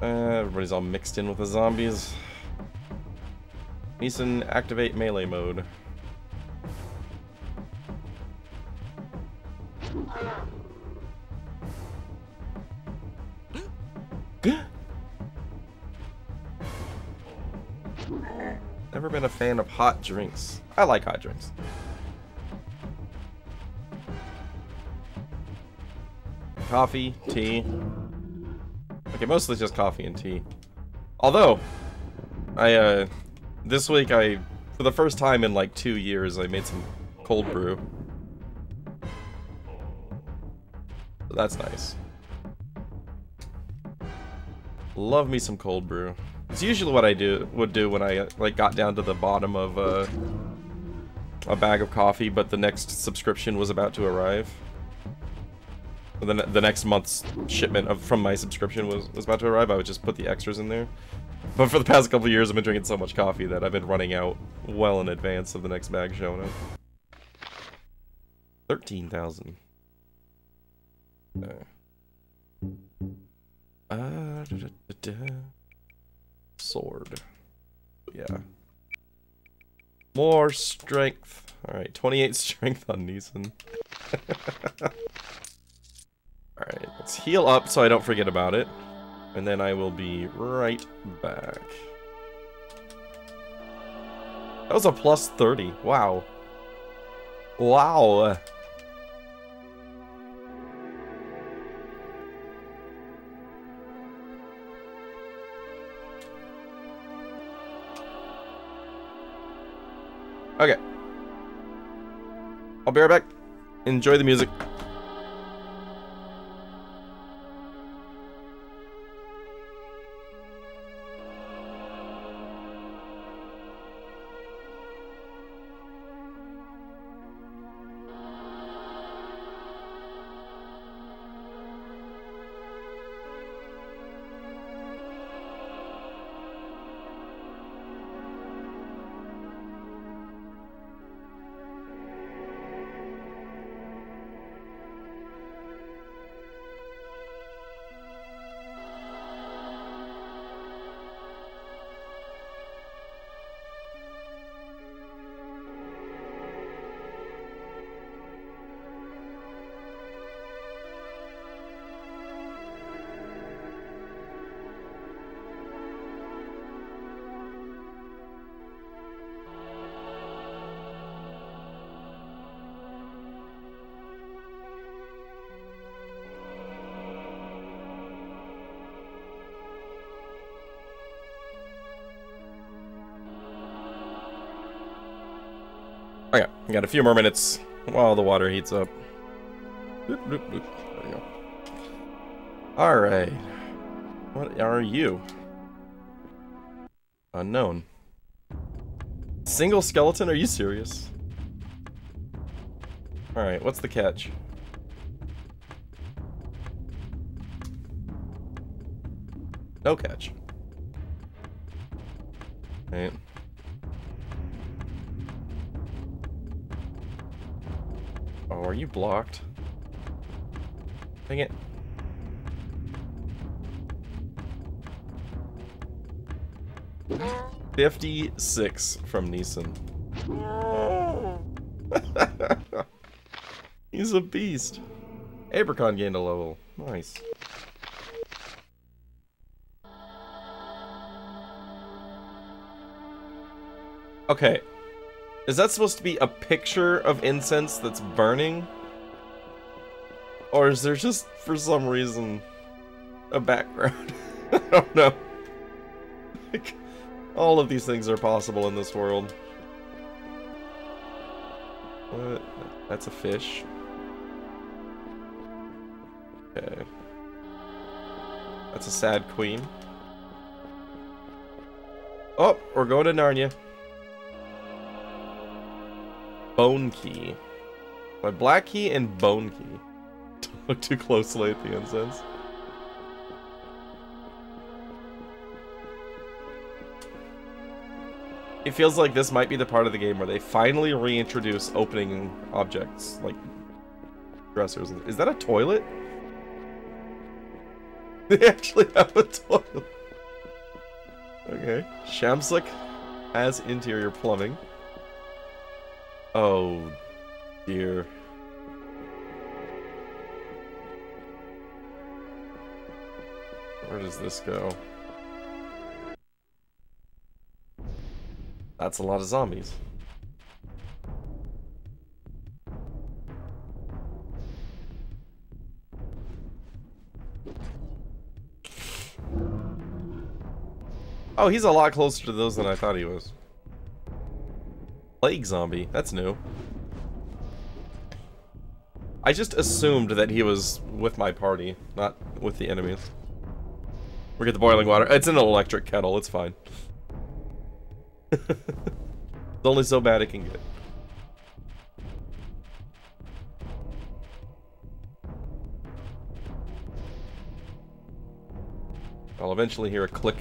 Everybody's all mixed in with the zombies. Neeson, activate melee mode. Never been a fan of hot drinks. I like hot drinks. Coffee, tea. Okay, mostly just coffee and tea. Although, this week for the first time in like 2 years, I made some cold brew. So that's nice. Love me some cold brew. It's usually what I would do when I like got down to the bottom of a bag of coffee, but the next subscription was about to arrive. The next month's shipment from my subscription was about to arrive. I would just put the extras in there. But for the past couple of years, I've been drinking so much coffee that I've been running out well in advance of the next bag showing up. 13,000. Sword. Yeah. More strength. Alright, 28 strength on Neeson. Alright, let's heal up so I don't forget about it. And then I will be right back. That was a plus 30. Wow. Wow. Okay. I'll be right back. Enjoy the music. Okay, we got a few more minutes while the water heats up. Boop, boop, boop. There we go. Alright. What are you? Unknown. Single skeleton? Are you serious? Alright, what's the catch? No catch. Right. Oh, are you blocked? Dang it. $56 from Neeson. He's a beast. Abricon gained a level. Nice. Okay. Is that supposed to be a picture of incense that's burning? Or is there just, for some reason, a background? I don't know. Like, all of these things are possible in this world. What? That's a fish. Okay. That's a sad queen. Oh, we're going to Narnia. Bone key. My black key and bone key. Don't look too closely at the incense. It feels like this might be the part of the game where they finally reintroduce opening objects, like dressers. Is that a toilet? They actually have a toilet. Okay. Shamslick has interior plumbing. Oh, dear. Where does this go? That's a lot of zombies. Oh, he's a lot closer to those than I thought he was. Plague zombie. That's new. I just assumed that he was with my party, not with the enemies. We get the boiling water. It's an electric kettle. It's fine. It's only so bad it can get. I'll eventually hear a click.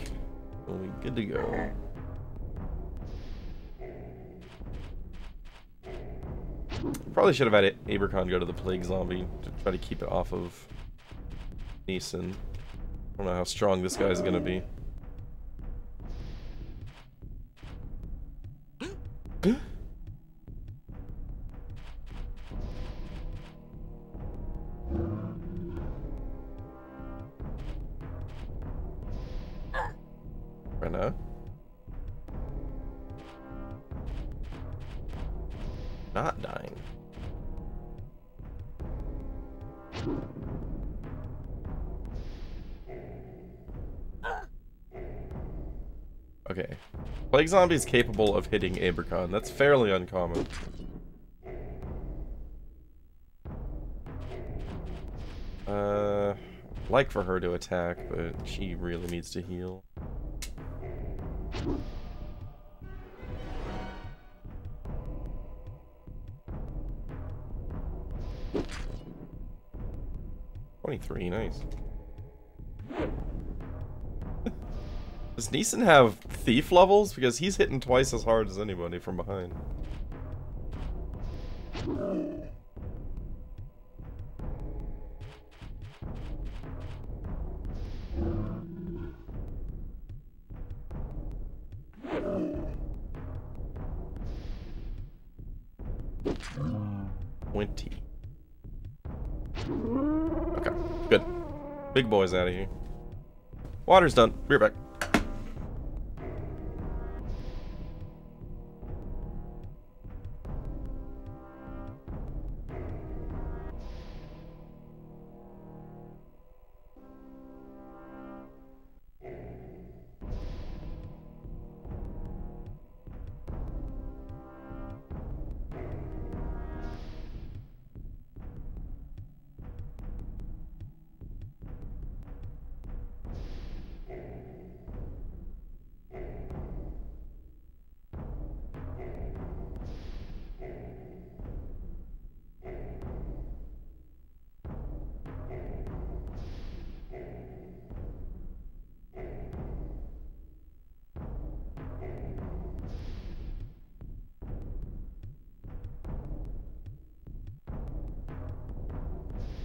We'll be good to go. Probably should have had Abercon go to the plague zombie to try to keep it off of Neeson. I don't know how strong this guy's gonna be. Brenna? Not dying. Okay. Plague Zombie is capable of hitting Abercon. That's fairly uncommon. Like for her to attack, but she really needs to heal. $23, nice. Does Neeson have thief levels? Because he's hitting twice as hard as anybody from behind. $20. Okay, good. Big boy's out of here. Water's done. Be right back.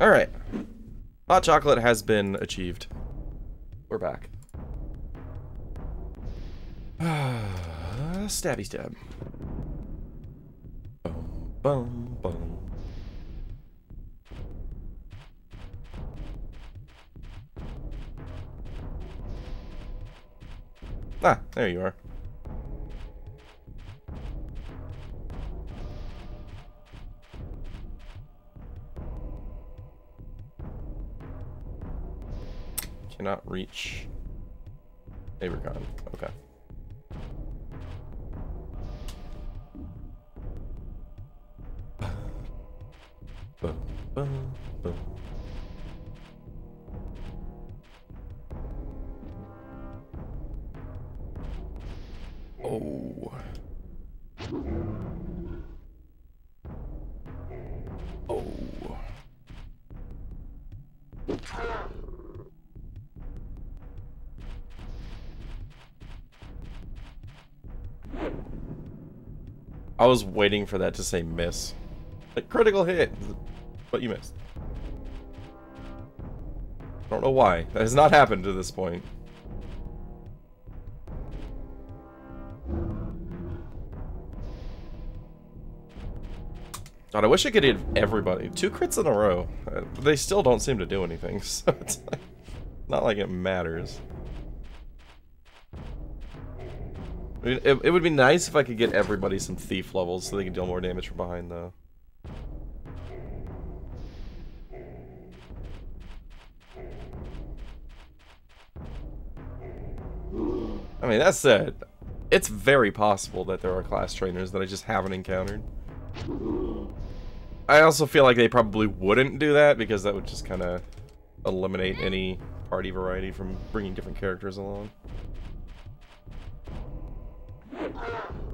Alright. Hot chocolate has been achieved. We're back. Stabby stab. Boom, boom, boom. Ah, there you are. Cannot reach. Abercon. Okay. Boom, boom, boom. Oh. Oh. I was waiting for that to say miss. Like, critical hit, but you missed. I don't know why. That has not happened to this point. God, I wish I could hit everybody. 2 crits in a row. They still don't seem to do anything, so it's like, not like it matters. I mean, it would be nice if I could get everybody some thief levels so they can deal more damage from behind, though. I mean, that said, it's very possible that there are class trainers that I just haven't encountered. I also feel like they probably wouldn't do that because that would just kind of eliminate any party variety from bringing different characters along.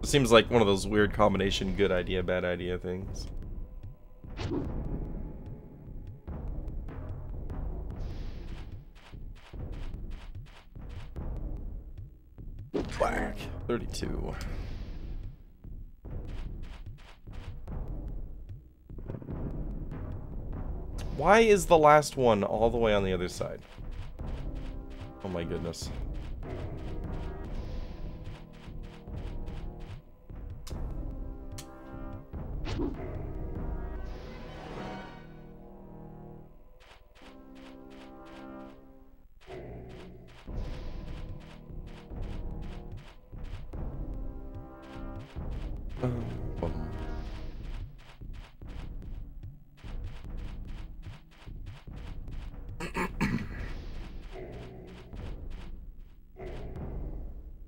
It seems like one of those weird combination good idea, bad idea things. Whack. 32. Why is the last one all the way on the other side? Oh my goodness.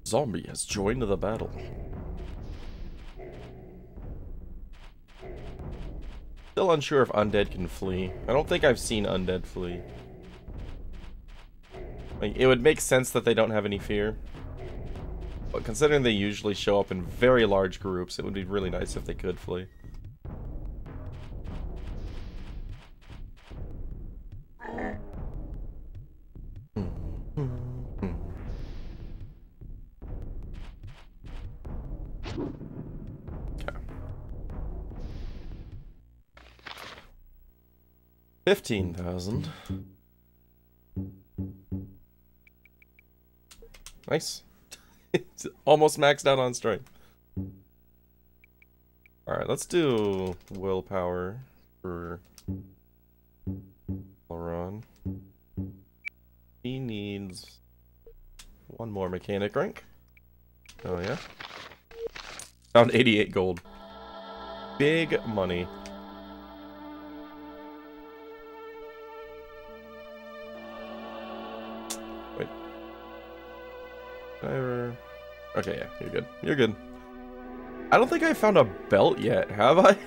Zombie has joined the battle. Still unsure if undead can flee. I don't think I've seen undead flee. Like, it would make sense that they don't have any fear. But considering they usually show up in very large groups, it would be really nice if they could flee. Okay. 15,000. Nice. It's almost maxed out on strength. Alright, let's do willpower for Laron. He needs one more mechanic rank. Oh yeah. Found 88 gold. Big money. Wait. Okay, yeah, you're good. You're good. I don't think I found a belt yet, have I?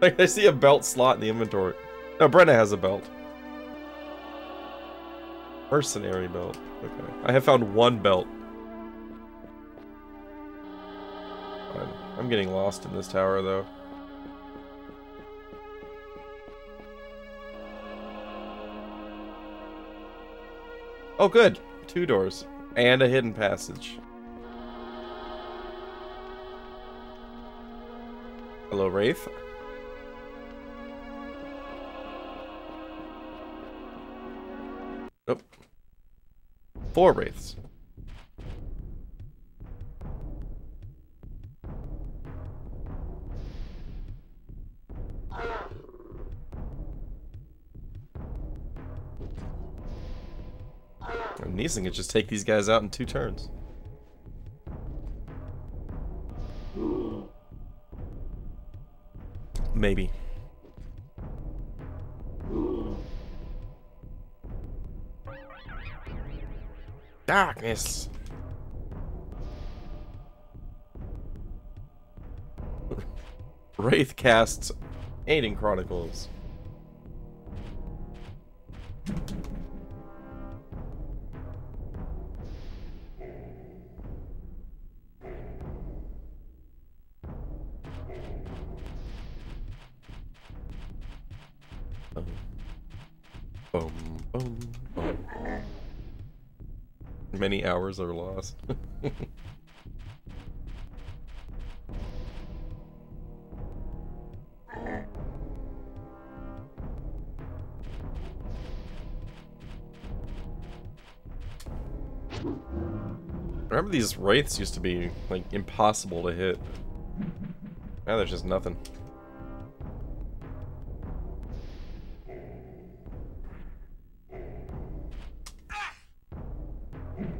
Like, I see a belt slot in the inventory. No, Brenna has a belt. Mercenary belt. Okay. I have found one belt. I'm getting lost in this tower, though. Oh, good. 2 doors. And a hidden passage. Hello, Wraith. 4 wraiths. And Neeson could just take these guys out in 2 turns. Maybe. Darkness. Wraith casts Aidyn Chronicles. Boom, boom, boom. Many hours are lost. Remember these wraiths used to be like impossible to hit. Now there's just nothing.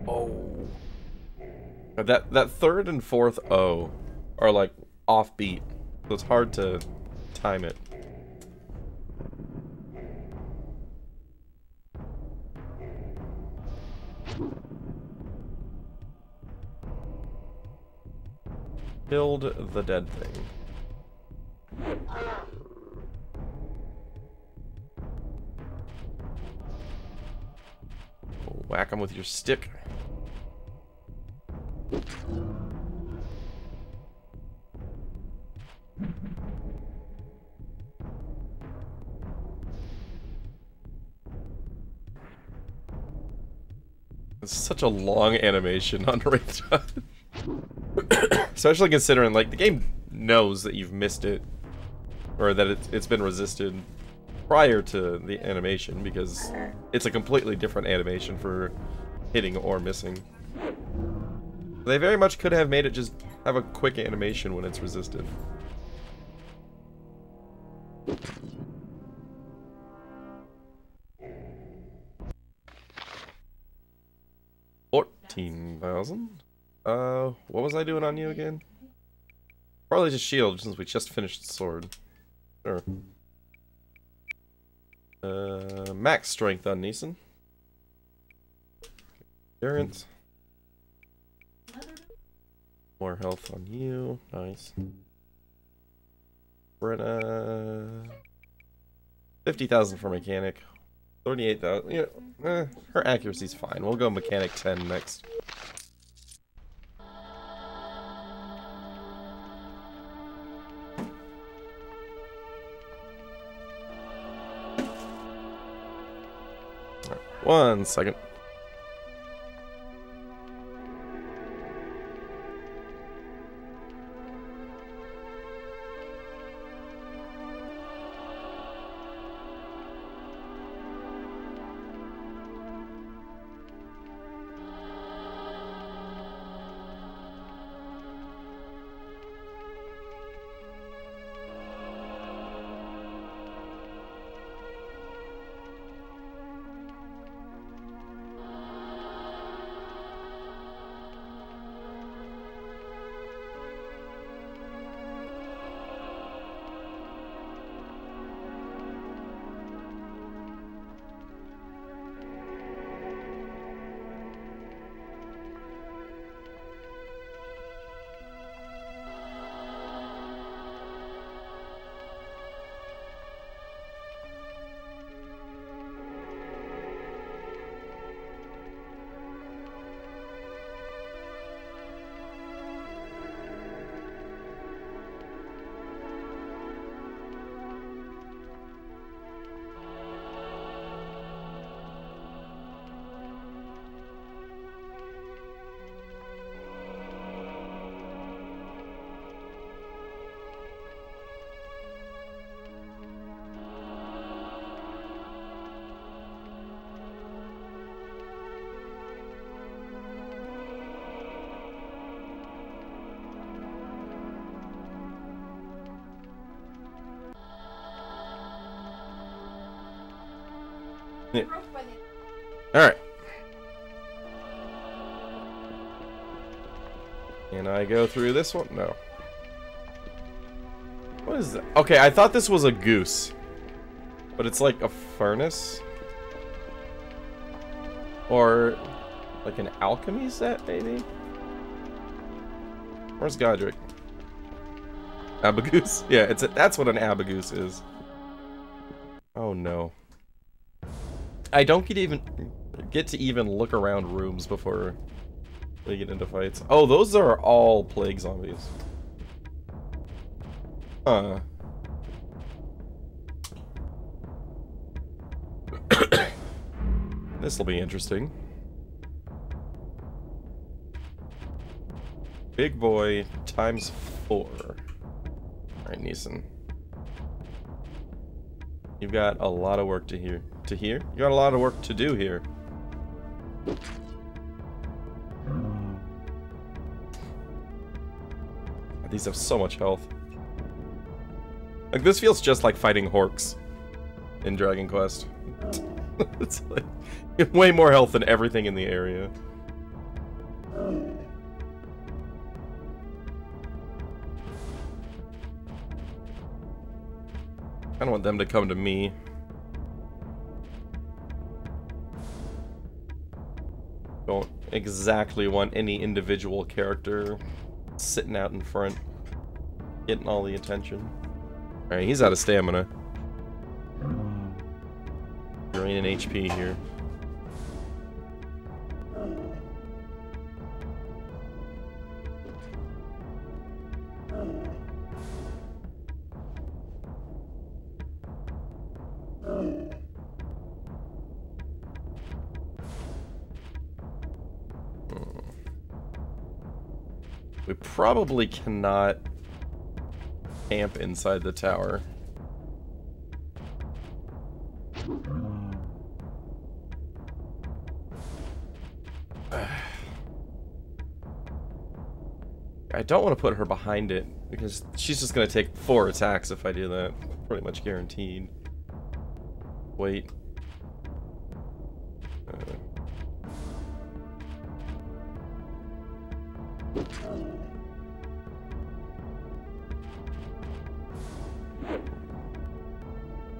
Oh. That third and fourth O are like offbeat, so it's hard to time it. Build the dead thing. Whack him with your stick. It's such a long animation on Wraith Dodge. Especially considering, like, the game knows that you've missed it. Or that it's been resisted prior to the animation, because it's a completely different animation for hitting or missing. They very much could have made it just have a quick animation when it's resisted. $14,000. What was I doing on you again? Probably just shield, since we just finished the sword. Sure. Max strength on Neeson. Endurance. More health on you. Nice. Brenna. 50,000 for mechanic. 38,000. Yeah, her accuracy's fine. We'll go mechanic 10 next. Right, 1 second. Yeah. Alright. Can I go through this one? No. What is that? Okay, I thought this was a goose. But it's like a furnace? Or like an alchemy set, maybe? Where's Godric? Abagoose? Yeah, that's what an abagoose is. Oh no. I don't get to even look around rooms before we get into fights. Oh, those are all plague zombies. Huh. This'll be interesting. Big boy times 4. Alright, Neeson. You've got a lot of work You got a lot of work to do here. These have so much health. Like, this feels just like fighting Horks in Dragon Quest. It's like way more health than everything in the area. I don't want them to come to me. Don't exactly want any individual character sitting out in front, getting all the attention. Alright, he's out of stamina. Draining HP here. We probably cannot camp inside the tower. I don't want to put her behind it, because she's just going to take 4 attacks if I do that. Pretty much guaranteed. Wait.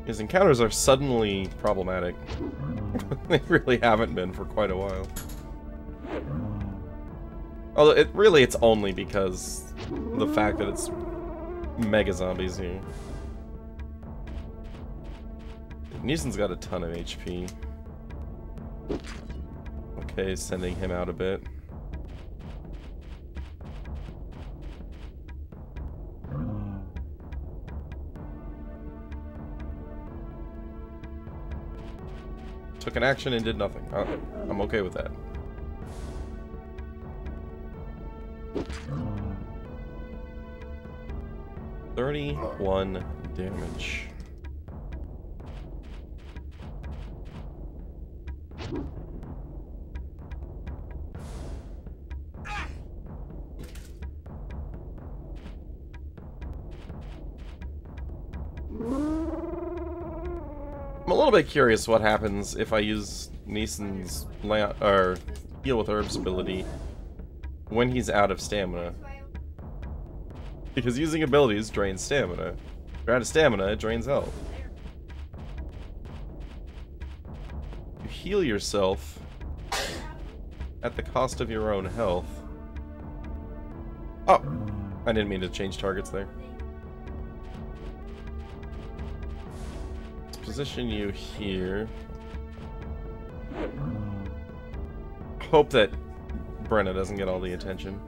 His encounters are suddenly problematic. They really haven't been for quite a while. Although, it's only because the fact that it's mega zombies here. Neeson's got a ton of HP. Okay, sending him out a bit. Took an action and did nothing. I'm okay with that. $31 damage. I'm a little bit curious what happens if I use Neeson's heal with herbs ability when he's out of stamina. Because using abilities drains stamina. If you're out of stamina, it drains health. You heal yourself at the cost of your own health. Oh! I didn't mean to change targets there. Let's position you here. Hope that Brenna doesn't get all the attention.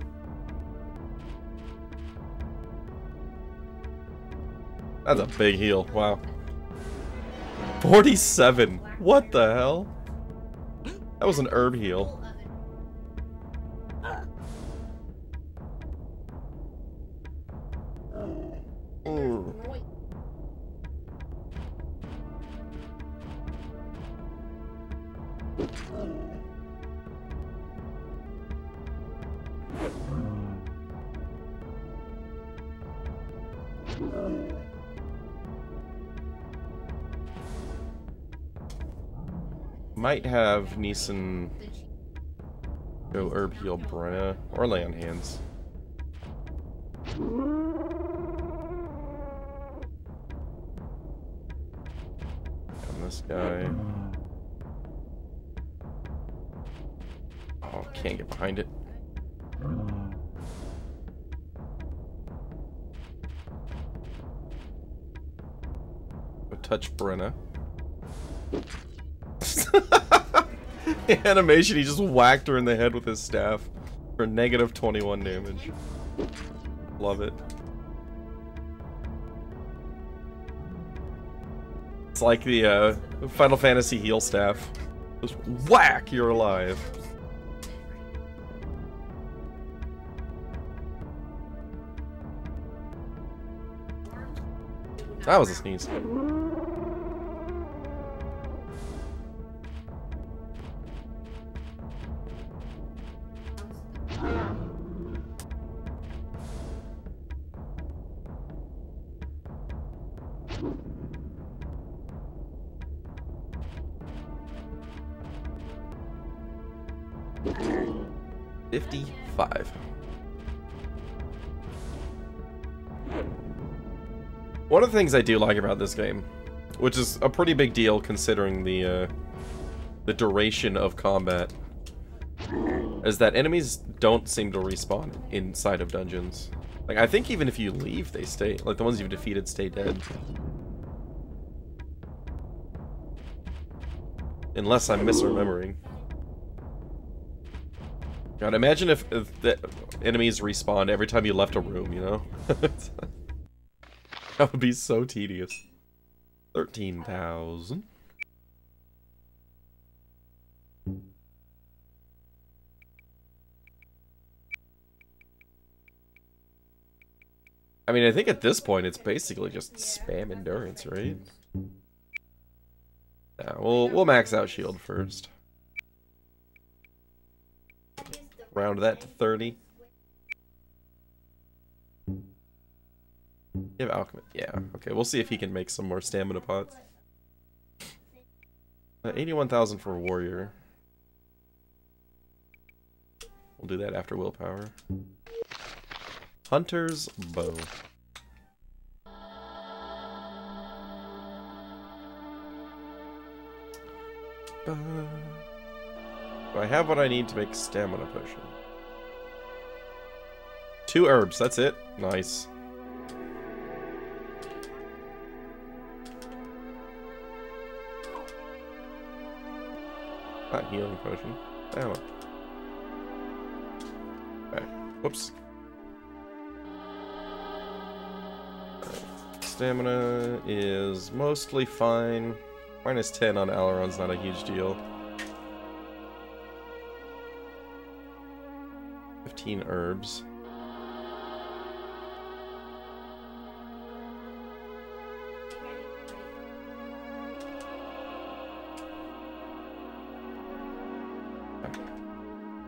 That's a big heal. Wow. 47. What the hell? That was an herb heal. Ooh. might have Neeson go herb heal Brenna or lay on hands. And this guy. Oh, can't get behind it. Touch Brenna. Animation, he just whacked her in the head with his staff for negative 21 damage. Love it. It's like the Final Fantasy heal staff. Just whack, you're alive. That was a sneeze. $55. One of the things I do like about this game, which is a pretty big deal considering the duration of combat, is that enemies don't seem to respawn inside of dungeons. Like, I think even if you leave, they stay. Like, the ones you've defeated stay dead. Unless I'm misremembering. God, imagine if the enemies respawned every time you left a room, you know? That would be so tedious. 13,000. I mean, I think at this point it's basically just spam endurance, right? Yeah, we'll max out shield first. Round that to 30. You have alchemy. Yeah, okay, we'll see if he can make some more stamina pots. 81,000 for warrior. We'll do that after willpower. Hunter's bow. Do I have what I need to make stamina potion? 2 herbs, that's it. Nice. Not healing potion. Damn it. Okay. Whoops. Stamina is mostly fine. Minus 10 on Aileron's not a huge deal. 15 herbs.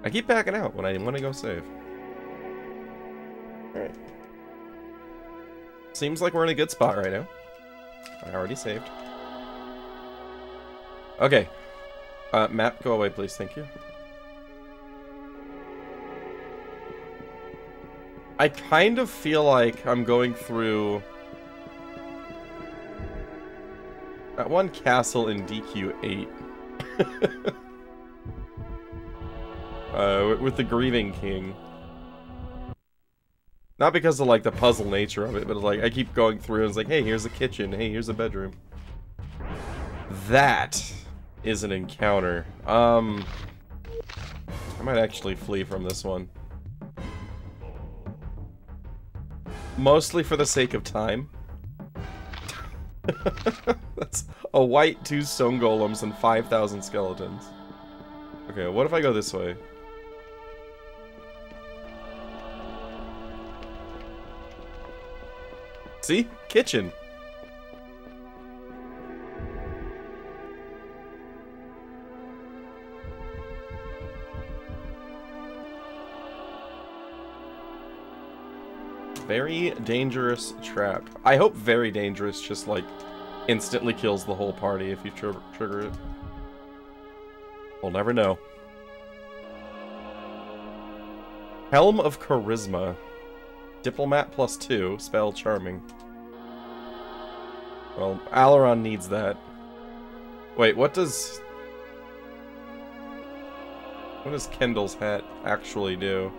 I keep backing out when I want to go save. Alright. Seems like we're in a good spot right now. I already saved. Okay. Map, go away, please. Thank you. I kind of feel like I'm going through that one castle in DQ8. With the Grieving King. Not because of, like, the puzzle nature of it, but, like, I keep going through and it's like, hey, here's a kitchen, hey, here's a bedroom. That is an encounter. I might actually flee from this one. Mostly for the sake of time. That's a white, 2 stone golems, and 5,000 skeletons. Okay, what if I go this way? See? Kitchen. Very dangerous trap. I hope very dangerous just, like, instantly kills the whole party if you trigger it. We'll never know. Helm of Charisma. Diplomat +2, spell Charming. Well, Aileron needs that. Wait, what does Kendall's hat actually do?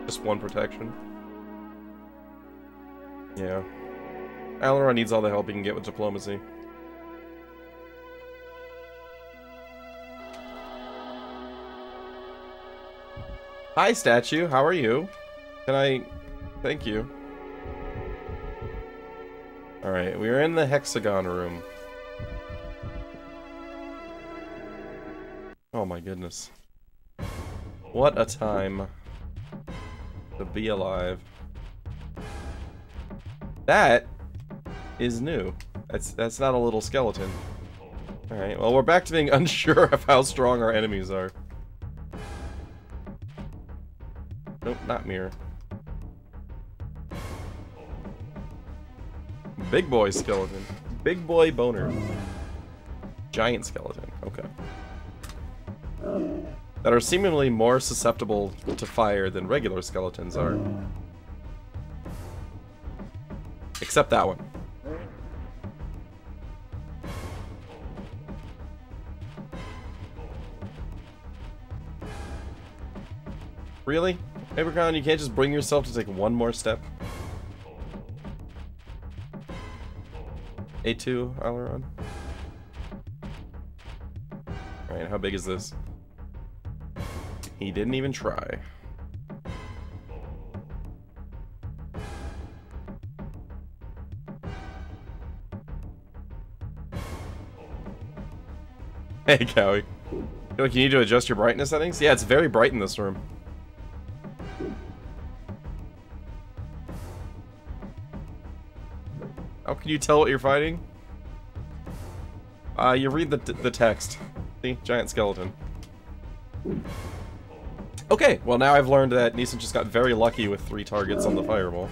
Just one protection? Yeah. Aileron needs all the help he can get with diplomacy. Hi, statue. How are you? Can I... Thank you. Alright, we're in the hexagon room. Oh my goodness. What a time to be alive. That is new. That's not a little skeleton. Alright, well we're back to being unsure of how strong our enemies are. Nope, not mirror. Big boy skeleton. Big boy boner. Giant skeleton. Okay. That are seemingly more susceptible to fire than regular skeletons are. Except that one. Really? Abercon, you can't just bring yourself to take one more step? A2, Aileron. Alright, how big is this? He didn't even try. Hey, Cowie. Feel like you need to adjust your brightness settings? Yeah, it's very bright in this room. How can you tell what you're fighting? You read the text. See? Giant skeleton. Okay, well now I've learned that Neeson just got very lucky with 3 targets on the fireball.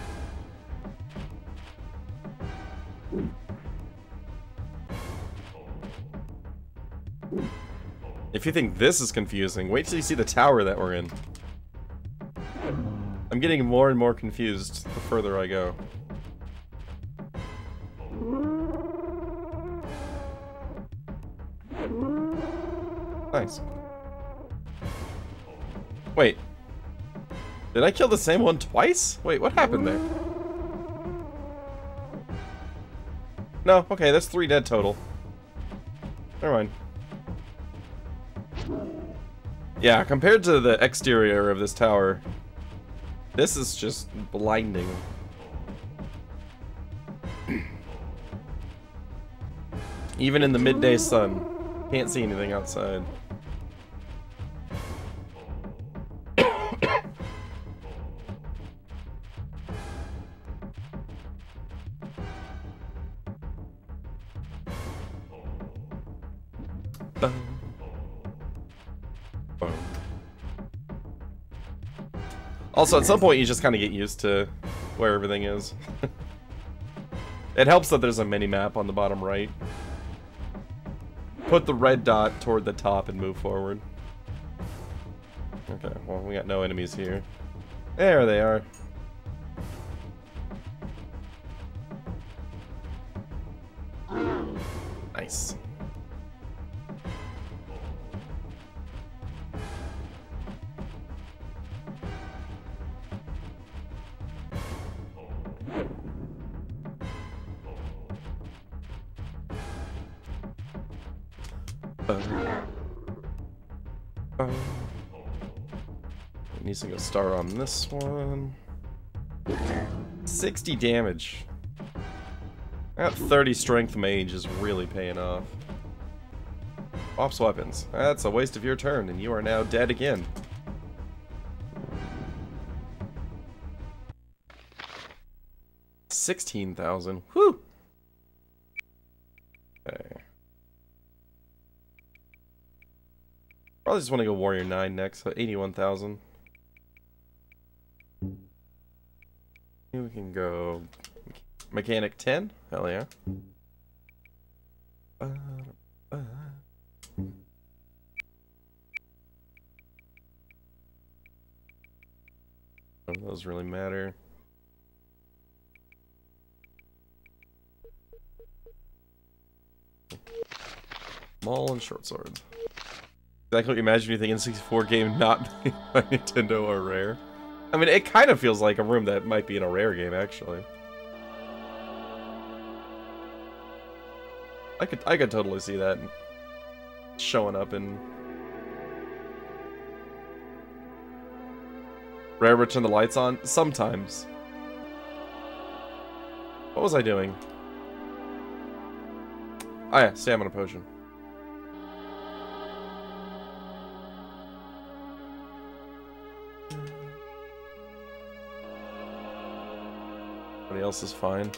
If you think this is confusing, wait till you see the tower that we're in. I'm getting more and more confused the further I go. Nice. Wait. Did I kill the same one twice? Wait, what happened there? No, okay, that's 3 dead total. Never mind. Yeah, compared to the exterior of this tower, this is just blinding. Even in the midday sun, can't see anything outside. Also, at some point, you just kind of get used to where everything is. It helps that there's a mini-map on the bottom right. Put the red dot toward the top and move forward. Okay, well, we got no enemies here. There they are. Nice. Needs to go star on this one. 60 damage. That 30 strength mage is really paying off. Ops weapons. That's a waste of your turn, and you are now dead again. $16,000. Whew! Okay. Probably just want to go Warrior 9 next, so 81,000. We can go Mechanic 10. Hell yeah. None of those really matter. Maul and short swords. Exactly what you imagine you think N64 game not made by Nintendo or Rare. I mean, it kind of feels like a room that might be in a Rare game, actually. I could totally see that showing up in Rare. Turn the lights on sometimes. What was I doing? Oh yeah, stamina potion. Everybody else is fine.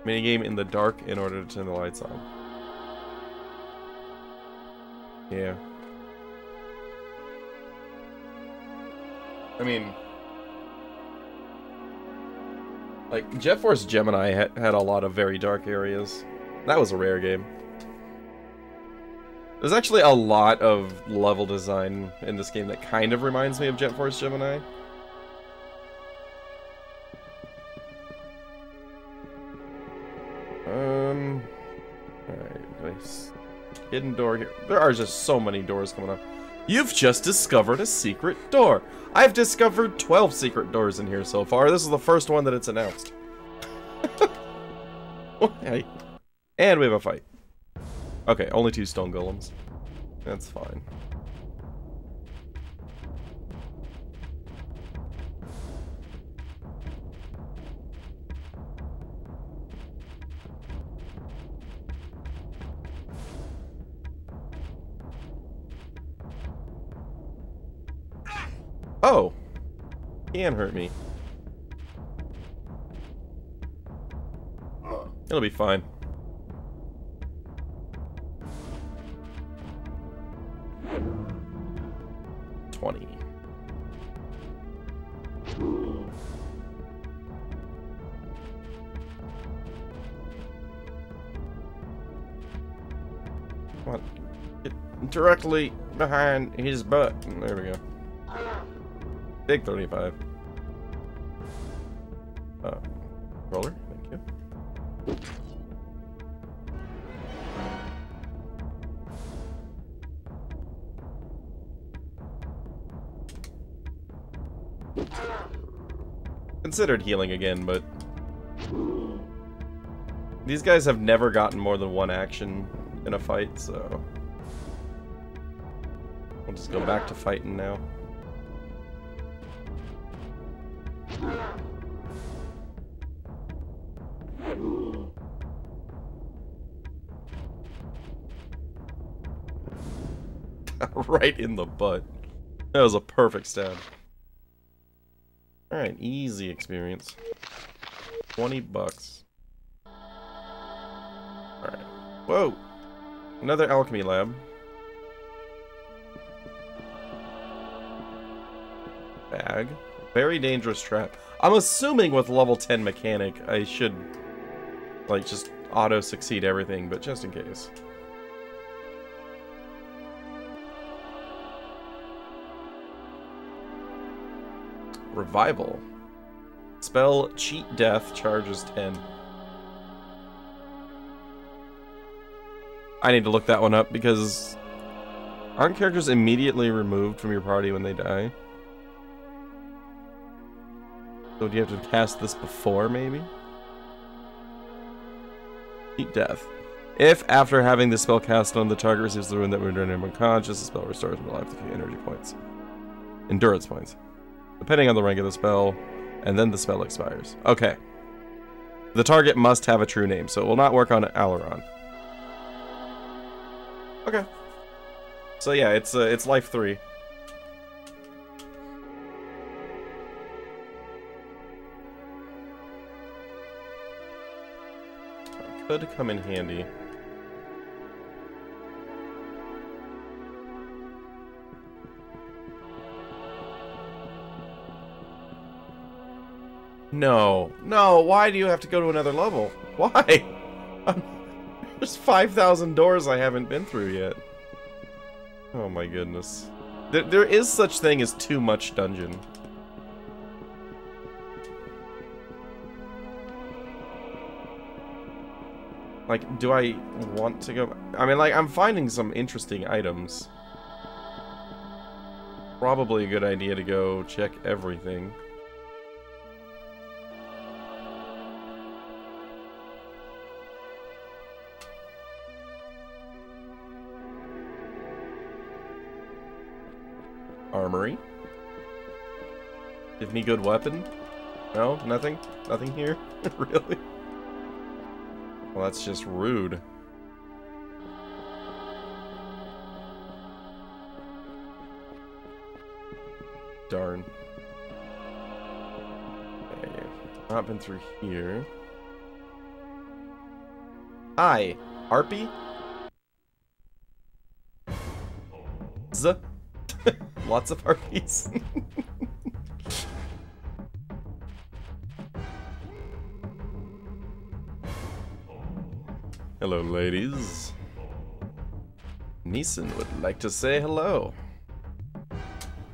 Minigame in the dark in order to turn the lights on. Yeah. I mean, like, Jet Force Gemini had a lot of very dark areas. That was a Rare game. There's actually a lot of level design in this game that kind of reminds me of Jet Force Gemini. Alright, nice. Hidden door here. There are just so many doors coming up. You've just discovered a secret door. I've discovered 12 secret doors in here so far. This is the first one that it's announced. Okay. And we have a fight. Okay, only 2 stone golems. That's fine. Oh! He can hurt me. It'll be fine. Come on. Get directly behind his butt. There we go. Big 35. Roller, thank you. Considered healing again, but these guys have never gotten more than 1 action in a fight, so we'll just go back to fighting now. Right in the butt. That was a perfect stab. Alright, easy experience. 20 bucks. Alright. Whoa! Another alchemy lab. Bag. Very dangerous trap. I'm assuming with level 10 mechanic, I should, like, just auto-succeed everything, but just in case. Revival. Spell Cheat Death charges 10. I need to look that one up because aren't characters immediately removed from your party when they die? So do you have to cast this before, maybe? Cheat Death. If, after having the spell cast on the target receives the wound that would render him unconscious, the spell restores him to life with a few energy points. Endurance points. Depending on the rank of the spell, and then the spell expires. Okay. The target must have a true name, so it will not work on Aileron. Okay. So yeah, it's life 3. Could come in handy. No. No, why do you have to go to another level? Why? There's 5,000 doors I haven't been through yet. Oh my goodness. There is such thing as too much dungeon. Like, do I want to go... I mean, like, I'm finding some interesting items. Probably a good idea to go check everything. Armory. Give me good weapon? No? Nothing? Nothing here? Really? Well, that's just rude. Darn. Okay. Not been through here. Hi, Harpy? Z? Lots of harpies. Hello, ladies. Neeson would like to say hello.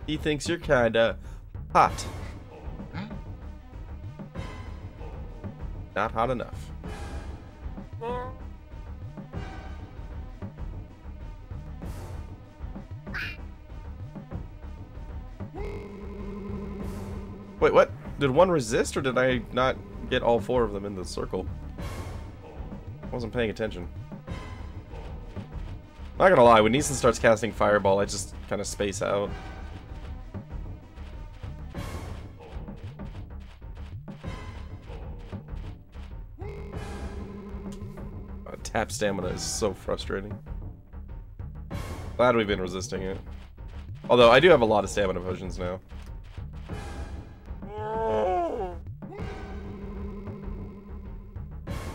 He thinks you're kinda hot. Not hot enough. Wait, what? Did one resist, or did I not get all 4 of them in the circle? I wasn't paying attention. Not gonna lie, when Neeson starts casting Fireball, I just kind of space out. Tap stamina is so frustrating. Glad we've been resisting it. Although, I do have a lot of stamina potions now.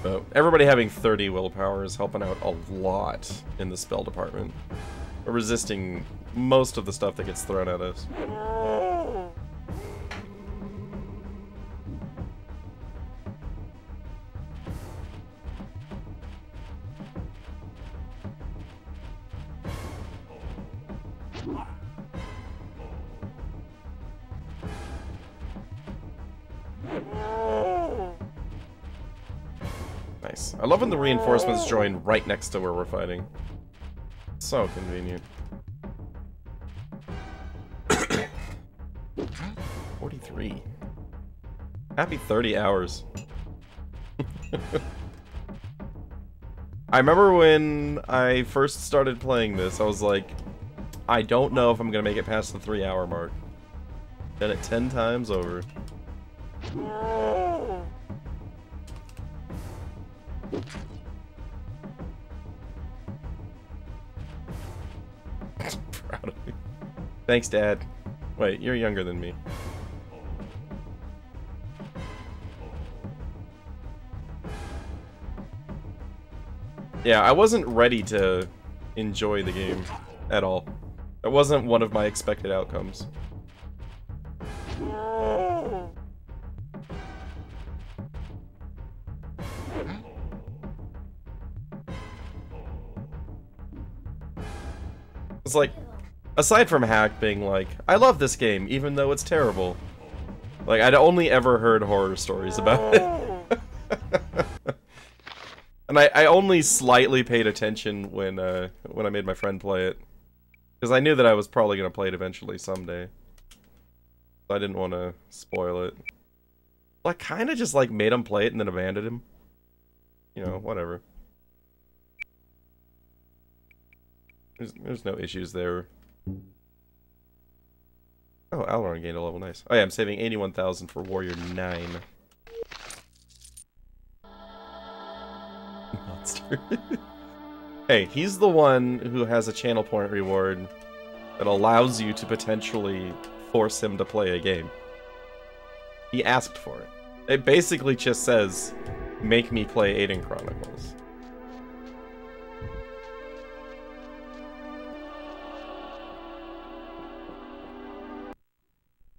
But everybody having 30 willpower is helping out a lot in the spell department. We're resisting most of the stuff that gets thrown at us. Nice. I love when the reinforcements join right next to where we're fighting. So convenient. 43. Happy 30 hours. I remember when I first started playing this, I was like, I don't know if I'm gonna make it past the 3-hour mark. Done it 10 times over. Proud of me. Thanks, Dad. Wait, you're younger than me. Yeah, I wasn't ready to enjoy the game at all. It wasn't one of my expected outcomes. It's like, aside from Hack being like, I love this game, even though it's terrible. Like, I'd only ever heard horror stories about it. And I only slightly paid attention when I made my friend play it. Because I knew that I was probably going to play it eventually someday. So I didn't want to spoil it. I kind of just, like, made him play it and then abandoned him. You know, whatever. There's no issues there. Oh, Alaron gained a level, nice. Oh yeah, I'm saving 81,000 for Warrior 9. Monster. Hey, he's the one who has a channel point reward that allows you to potentially force him to play a game. He asked for it. It basically just says, make me play Aidyn Chronicles.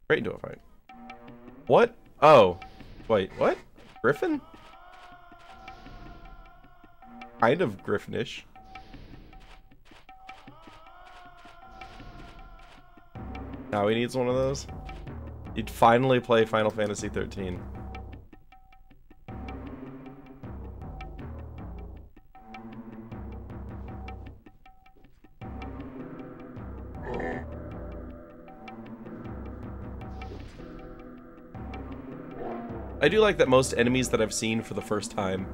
Straight into a fight. What? Oh. Wait, what? Griffin? Kind of Griffinish. Now he needs one of those. He'd finally play Final Fantasy 13. I do like that most enemies that I've seen for the first time,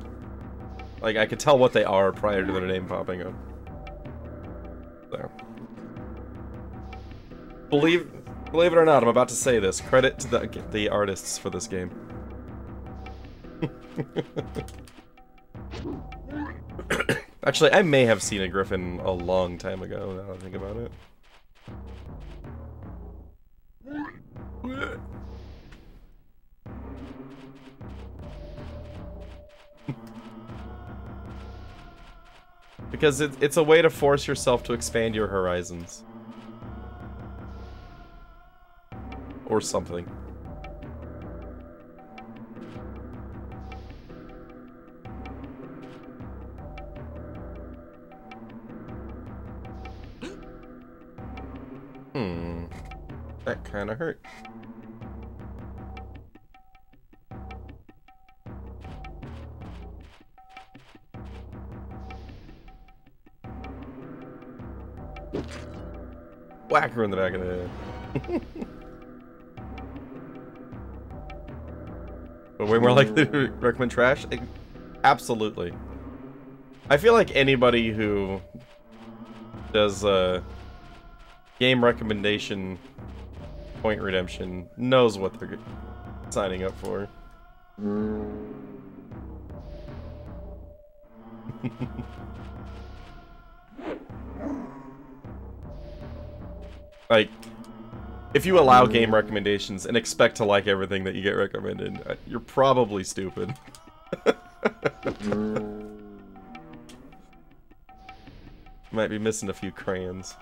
like, I could tell what they are prior to their name popping up. So. Believe it or not, I'm about to say this. Credit to the artists for this game. Actually, I may have seen a griffin a long time ago, now that I think about it. Because it's a way to force yourself to expand your horizons. Or something. That kind of hurt. Whack her in the back of the head. But way more likely to recommend trash? Absolutely. I feel like anybody who does game recommendation point redemption knows what they're signing up for. Like, if you allow game recommendations and expect to like everything that you get recommended, you're probably stupid. Might be missing a few crayons.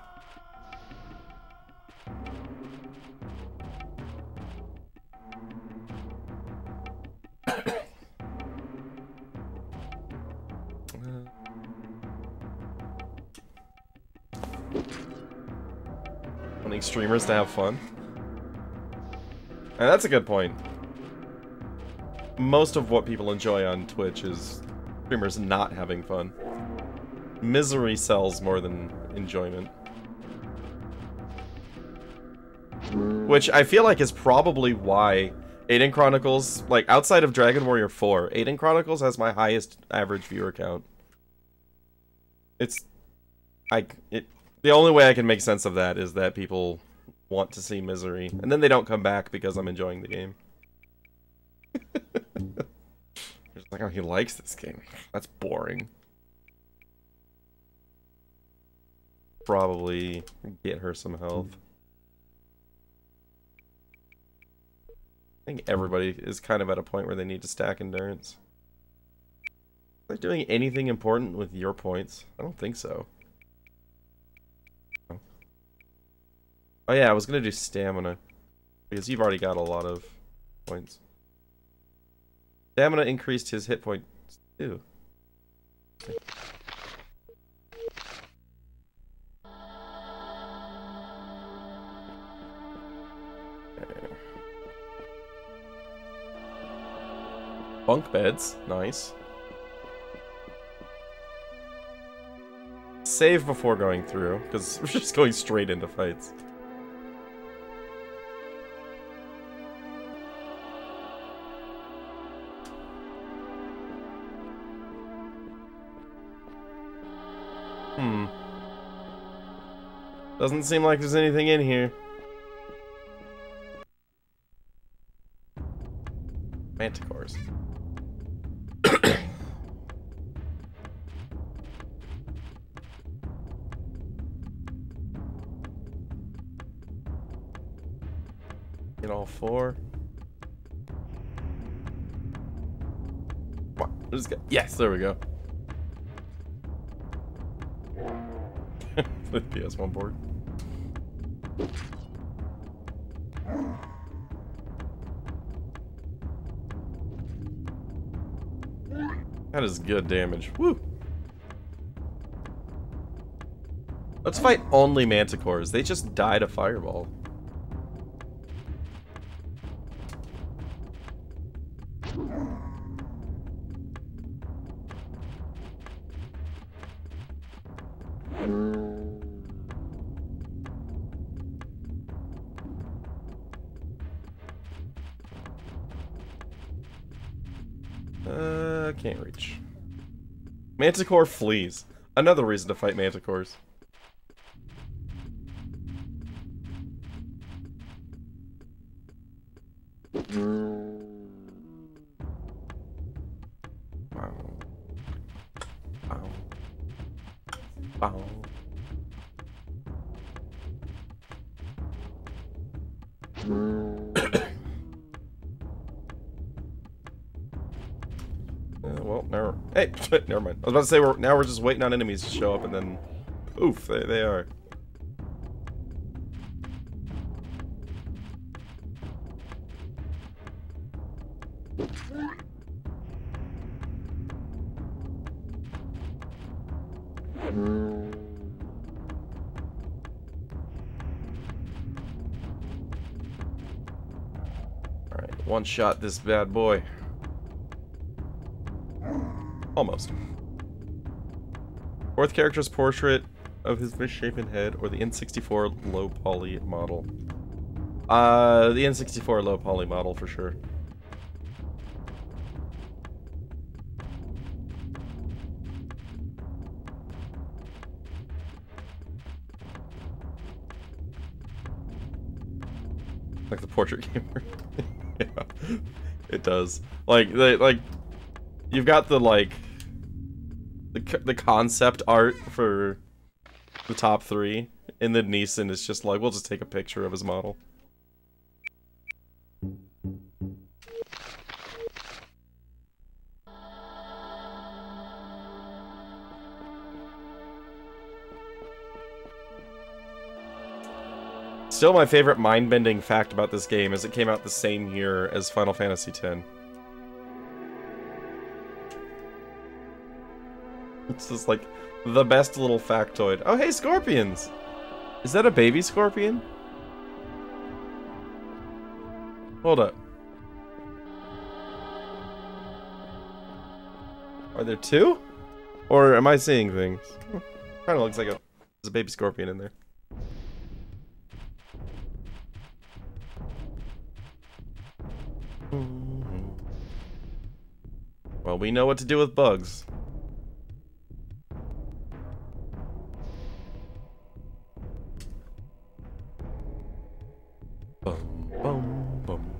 Wanting streamers to have fun. And that's a good point. Most of what people enjoy on Twitch is streamers not having fun. Misery sells more than enjoyment. Which I feel like is probably why Aidyn Chronicles, like outside of Dragon Warrior 4, Aidyn Chronicles has my highest average viewer count. The only way I can make sense of that is that people want to see misery, and then they don't come back because I'm enjoying the game. It's like, oh, he likes this game. That's boring. Probably get her some health. I think everybody is kind of at a point where they need to stack endurance. Are they doing anything important with your points? I don't think so. Oh yeah, I was gonna do stamina. Because you've already got a lot of points. Stamina increased his hit points too. Okay. Bunk beds, nice. Save before going through, because we're just going straight into fights. Doesn't seem like there's anything in here. Manticores. Get all four. Come on, let's go. Yes, there we go. The PS1 board. That is good damage. Woo! Let's fight only manticores. They just die to fireball. Can't reach. Manticore flees. Another reason to fight manticores. Wow. Wow. Wow. Well, never. Hey, never mind. I was about to say now we're just waiting on enemies to show up, and then, oof, they are. All right, one shot this bad boy. Almost. Fourth character's portrait of his misshapen head, or the N64 low poly model. The N64 low poly model for sure. Like the portrait gamer. Yeah, it does. Like you've got the the concept art for the top three, and then Neeson is just like, we'll just take a picture of his model. Still, my favorite mind-bending fact about this game is it came out the same year as Final Fantasy X. It's just like the best little factoid. Oh, hey, scorpions! Is that a baby scorpion? Hold up. Are there two? Or am I seeing things? Kind of looks like there's a baby scorpion in there. Well, we know what to do with bugs. Boom, boom, boom.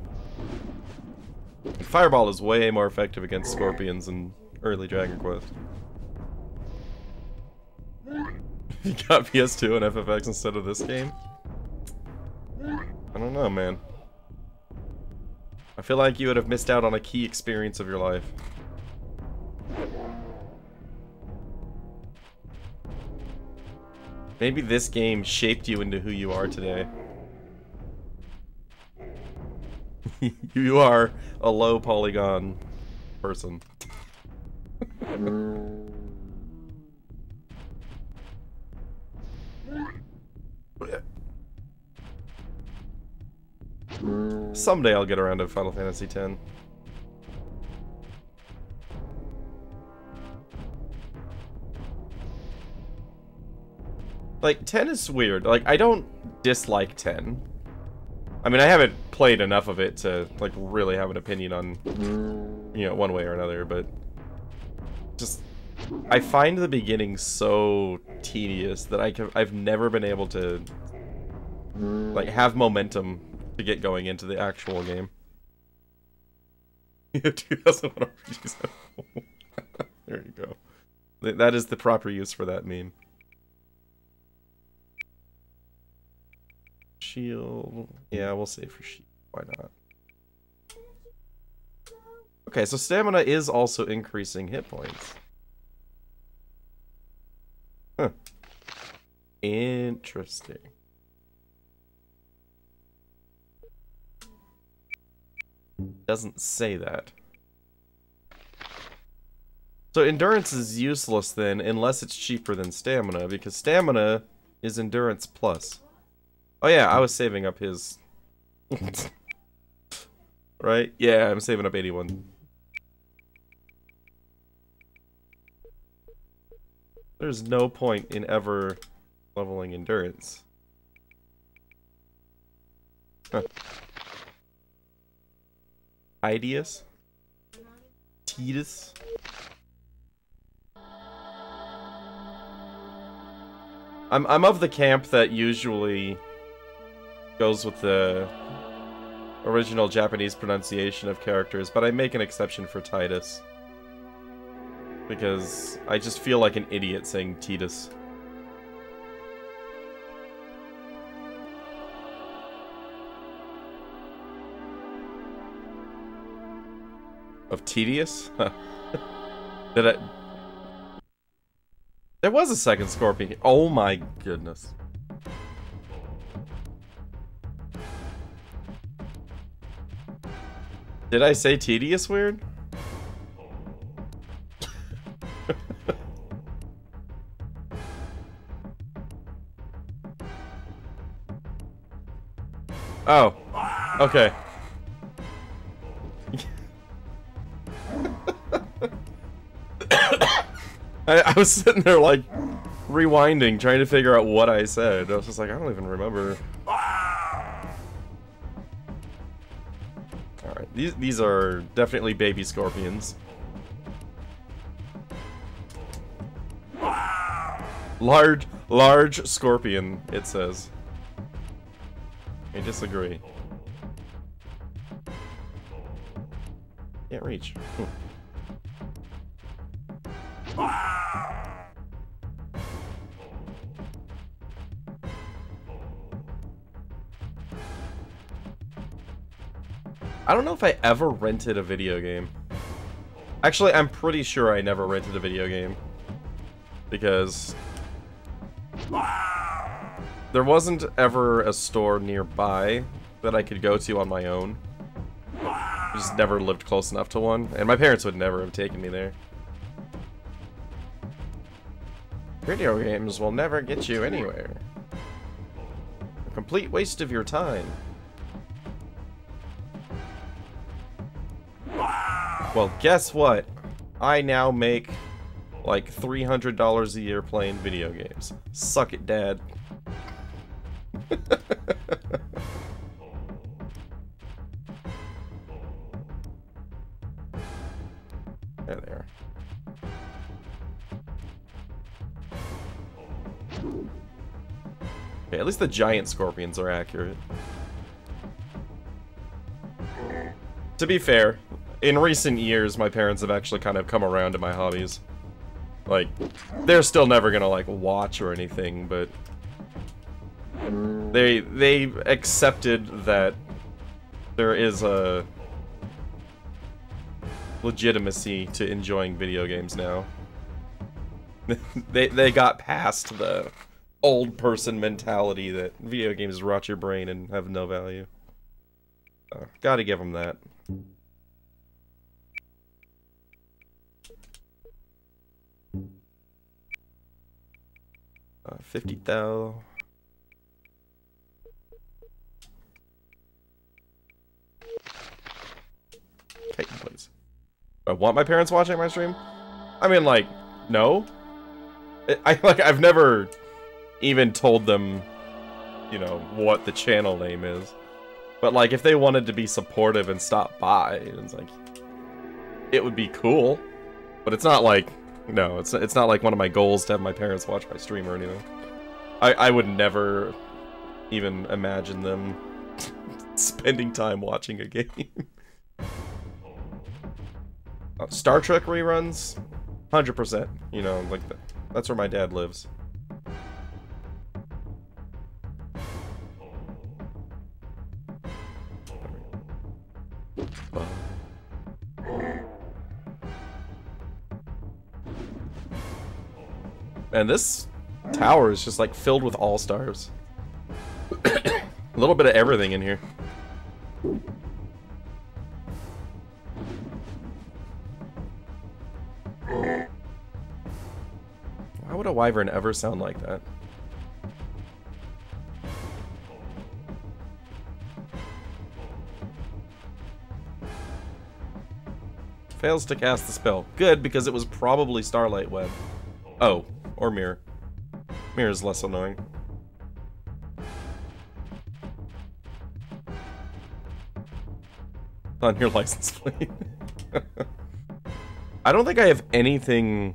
Fireball is way more effective against scorpions in early Dragon Quest. You got PS2 and FFX instead of this game? I don't know, man. I feel like you would have missed out on a key experience of your life. Maybe this game shaped you into who you are today. You are a low polygon person. Someday I'll get around to Final Fantasy X. Like, 10 is weird. Like, I don't dislike 10. I mean, I haven't played enough of it to, like, really have an opinion on, you know, one way or another, but just, I find the beginning so tedious that I've never been able to, like, have momentum to get going into the actual game. 2001 RPGs. There you go. That is the proper use for that meme. Shield. Yeah, we'll save for shield. Why not? Okay, so stamina is also increasing hit points. Huh. Interesting. Doesn't say that. So endurance is useless then, unless it's cheaper than stamina, because stamina is endurance plus. Oh yeah, I was saving up his... Right? Yeah, I'm saving up 81. There's no point in ever leveling endurance. Huh. Ideas? Tidus? I'm of the camp that usually goes with the original Japanese pronunciation of characters, but I make an exception for Titus. Because I just feel like an idiot saying Titus. Of tedious? Did I... There was a second scorpion. Oh my goodness. Did I say tedious weird? Oh. Okay. I was sitting there, like, rewinding, trying to figure out what I said. I was just like, I don't even remember. Alright, these are definitely baby scorpions. Large scorpion, it says. I disagree. Can't reach. I don't know if I ever rented a video game. Actually, I'm pretty sure I never rented a video game. Because there wasn't ever a store nearby that I could go to on my own. I just never lived close enough to one, and my parents would never have taken me there. Video games will never get you anywhere. A complete waste of your time. Well, guess what? I now make like $300 a year playing video games. Suck it, Dad. There they are. Okay, at least the giant scorpions are accurate. To be fair, in recent years, my parents have actually kind of come around to my hobbies. Like, they're still never gonna, like, watch or anything, but they accepted that there is a legitimacy to enjoying video games now. they got past the old person mentality that video games rot your brain and have no value. Gotta give them that. 50,000. Titan, please. I want my parents watching my stream? I mean, like, no. I've never even told them, you know, what the channel name is. But like, if they wanted to be supportive and stop by, it's like, it would be cool. But it's not like, no, it's not like one of my goals to have my parents watch my stream or anything. I would never even imagine them spending time watching a game. Star Trek reruns, 100%. You know, like that's where my dad lives. And this tower is just like filled with all-stars. A little bit of everything in here. Why would a wyvern ever sound like that? Fails to cast the spell. Good, because it was probably Starlight Web. Oh, or Mirror. Mirror is less annoying. On your license plate. I don't think I have anything,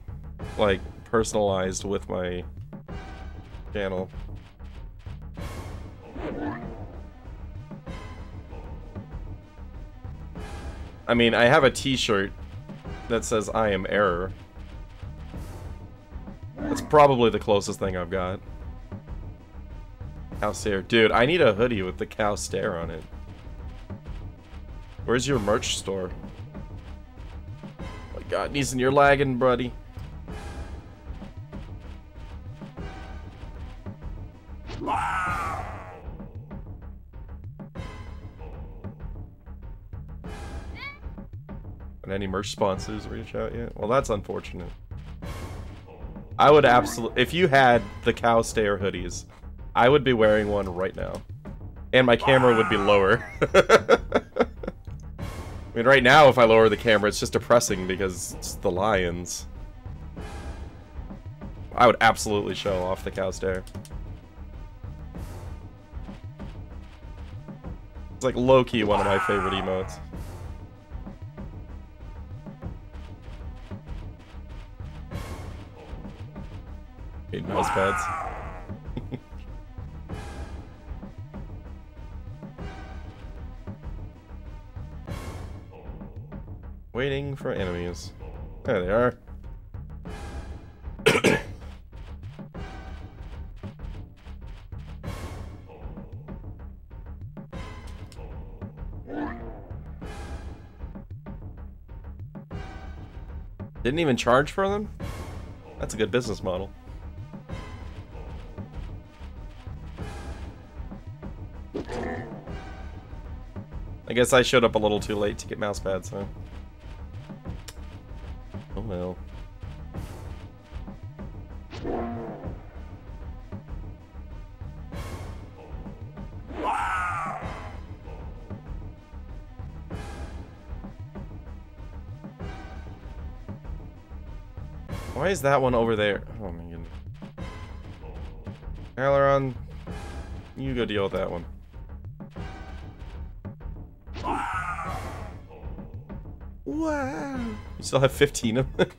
like, personalized with my channel. I mean, I have a t-shirt that says I am error. That's probably the closest thing I've got. Cow stare. Dude, I need a hoodie with the cow stare on it. Where's your merch store? Oh my god, Neeson, you're lagging, buddy. And any merch sponsors reach out yet? Well, that's unfortunate. I would absolutely... If you had the cow stare hoodies, I would be wearing one right now. And my camera would be lower. I mean, right now, if I lower the camera, it's just depressing because it's the lions. I would absolutely show off the cow stare. It's like low-key one of my favorite emotes. Hate mouse pads. Waiting for enemies. There they are. Didn't even charge for them? That's a good business model. I guess I showed up a little too late to get mouse pads, huh? Oh well. Why is that one over there? Oh my goodness. Aileron, you go deal with that one. Wow. You still have 15 of them?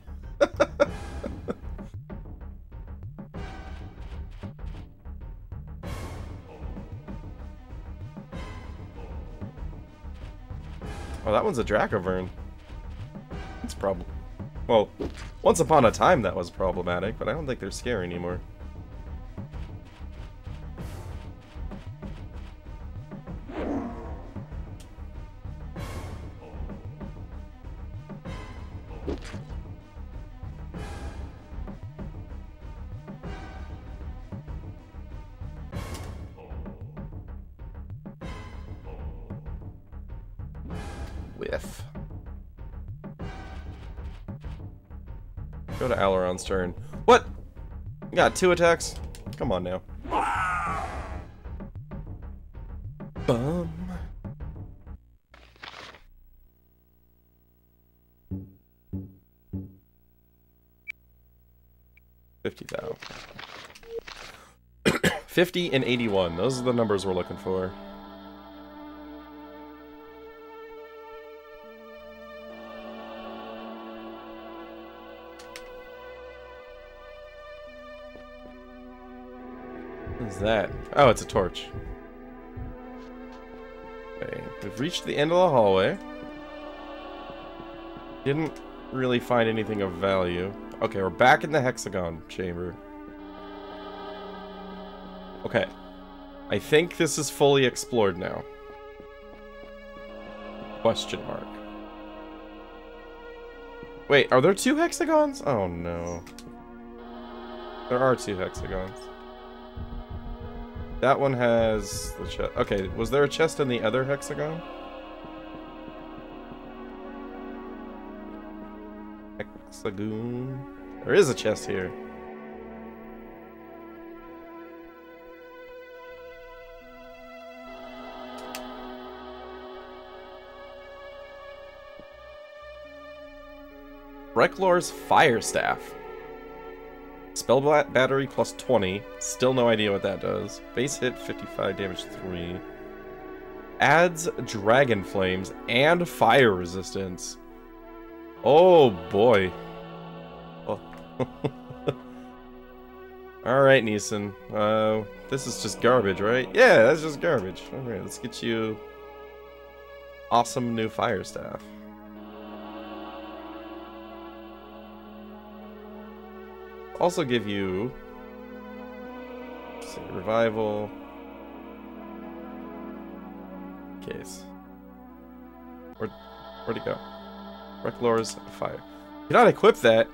Oh, that one's a Dracovern. It's problem. Well, once upon a time that was problematic, but I don't think they're scary anymore. Whiff. Go to Aileron's turn. What? You got 2 attacks? Come on now. Bum. $50,000. 50 and 81. Those are the numbers we're looking for. What is that? Oh, it's a torch. Okay, we've reached the end of the hallway. Didn't really find anything of value. Okay, we're back in the hexagon chamber. Okay. I think this is fully explored now. Question mark. Wait, are there 2 hexagons? Oh no. There are 2 hexagons. That one has the chest. Okay, was there a chest in the other hexagon? Hexagon. There is a chest here. Brecklor's Fire Staff. Spell battery plus 20. Still no idea what that does. Base hit 55, damage 3. Adds dragon flames and fire resistance. Oh boy. Oh. Alright, Neeson. This is just garbage, right? Yeah, that's just garbage. Alright, let's get you awesome new fire staff. Also give you, let's see, revival. Case. Where'd it go? Recklor's fire. Cannot equip that.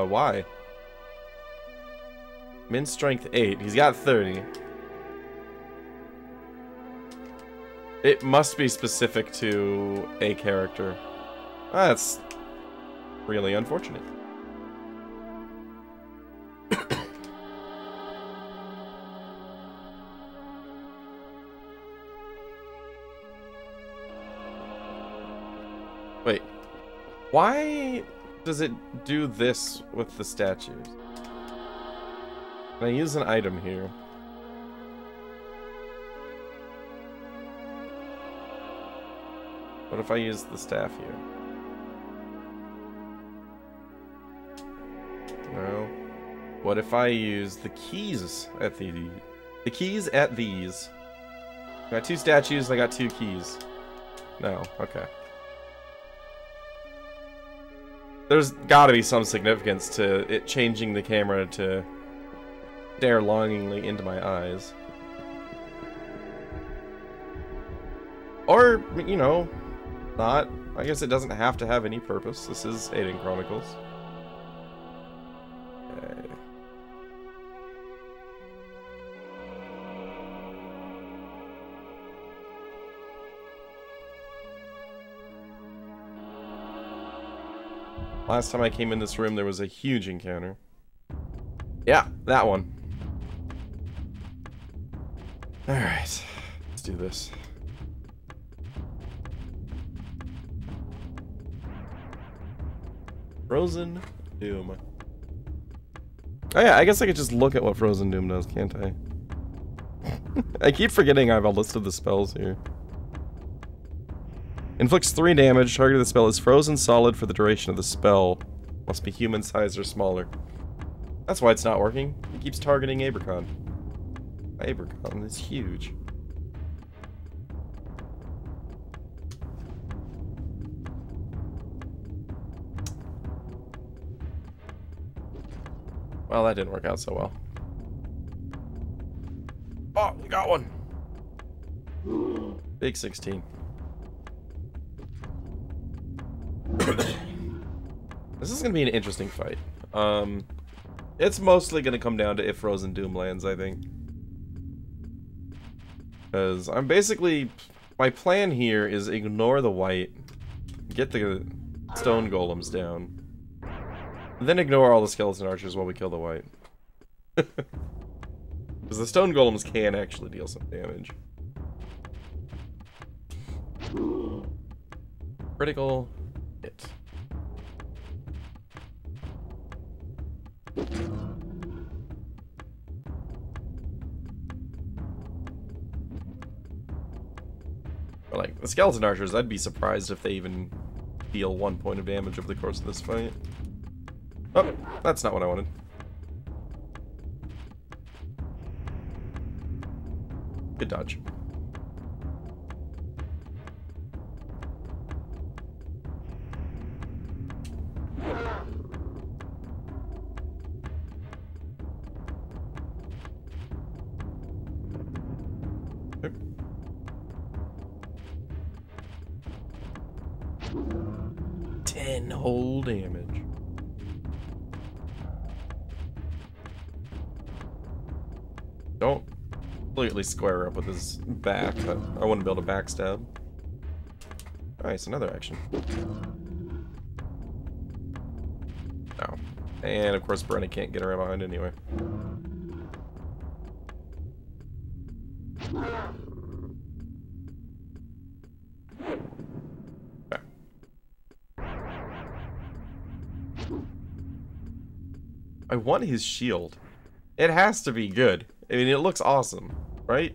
Why? Min strength 8. He's got 30. It must be specific to a character. That's really unfortunate. Wait. Why does it do this with the statues? Can I use an item here? What if I use the staff here? No. What if I use the keys at the keys at these? I got 2 statues, I got 2 keys. No, okay. There's gotta be some significance to it changing the camera to stare longingly into my eyes. Or, you know, not. I guess it doesn't have to have any purpose. This is Aidyn Chronicles. Okay. Last time I came in this room, there was a huge encounter. Yeah, that one. Alright, let's do this. Frozen Doom. Oh yeah, I guess I could just look at what Frozen Doom does, can't I? I keep forgetting I have a list of the spells here. Inflicts 3 damage. Target of the spell is frozen solid for the duration of the spell. Must be human size or smaller. That's why it's not working. It keeps targeting Abercon. Abercon is huge. Well, that didn't work out so well. Oh, we got one. Big 16. This is gonna be an interesting fight. It's mostly gonna come down to if Frozen Doom lands, I think. Because I'm basically... My plan here is ignore the white, get the stone golems down, then ignore all the skeleton archers while we kill the white. Because the stone golems can actually deal some damage. Critical hit. But like, the skeleton archers, I'd be surprised if they even deal 1 point of damage over the course of this fight. Oh, that's not what I wanted. Good dodge. Okay. 10 whole damage. Don't completely square up with his back, but I wouldn't be able to backstab. Nice, another action. Oh. And of course Brenna can't get around behind anyway. Okay. I want his shield. It has to be good. I mean, it looks awesome, right?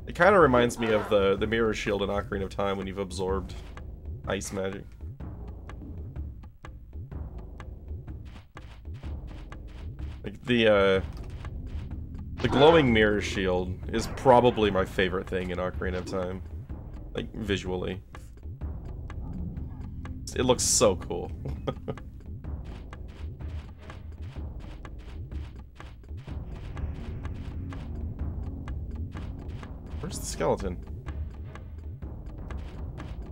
It kind of reminds me of the mirror shield in Ocarina of Time when you've absorbed ice magic. Like the glowing mirror shield is probably my favorite thing in Ocarina of Time. Like, visually. It looks so cool. Where's the skeleton?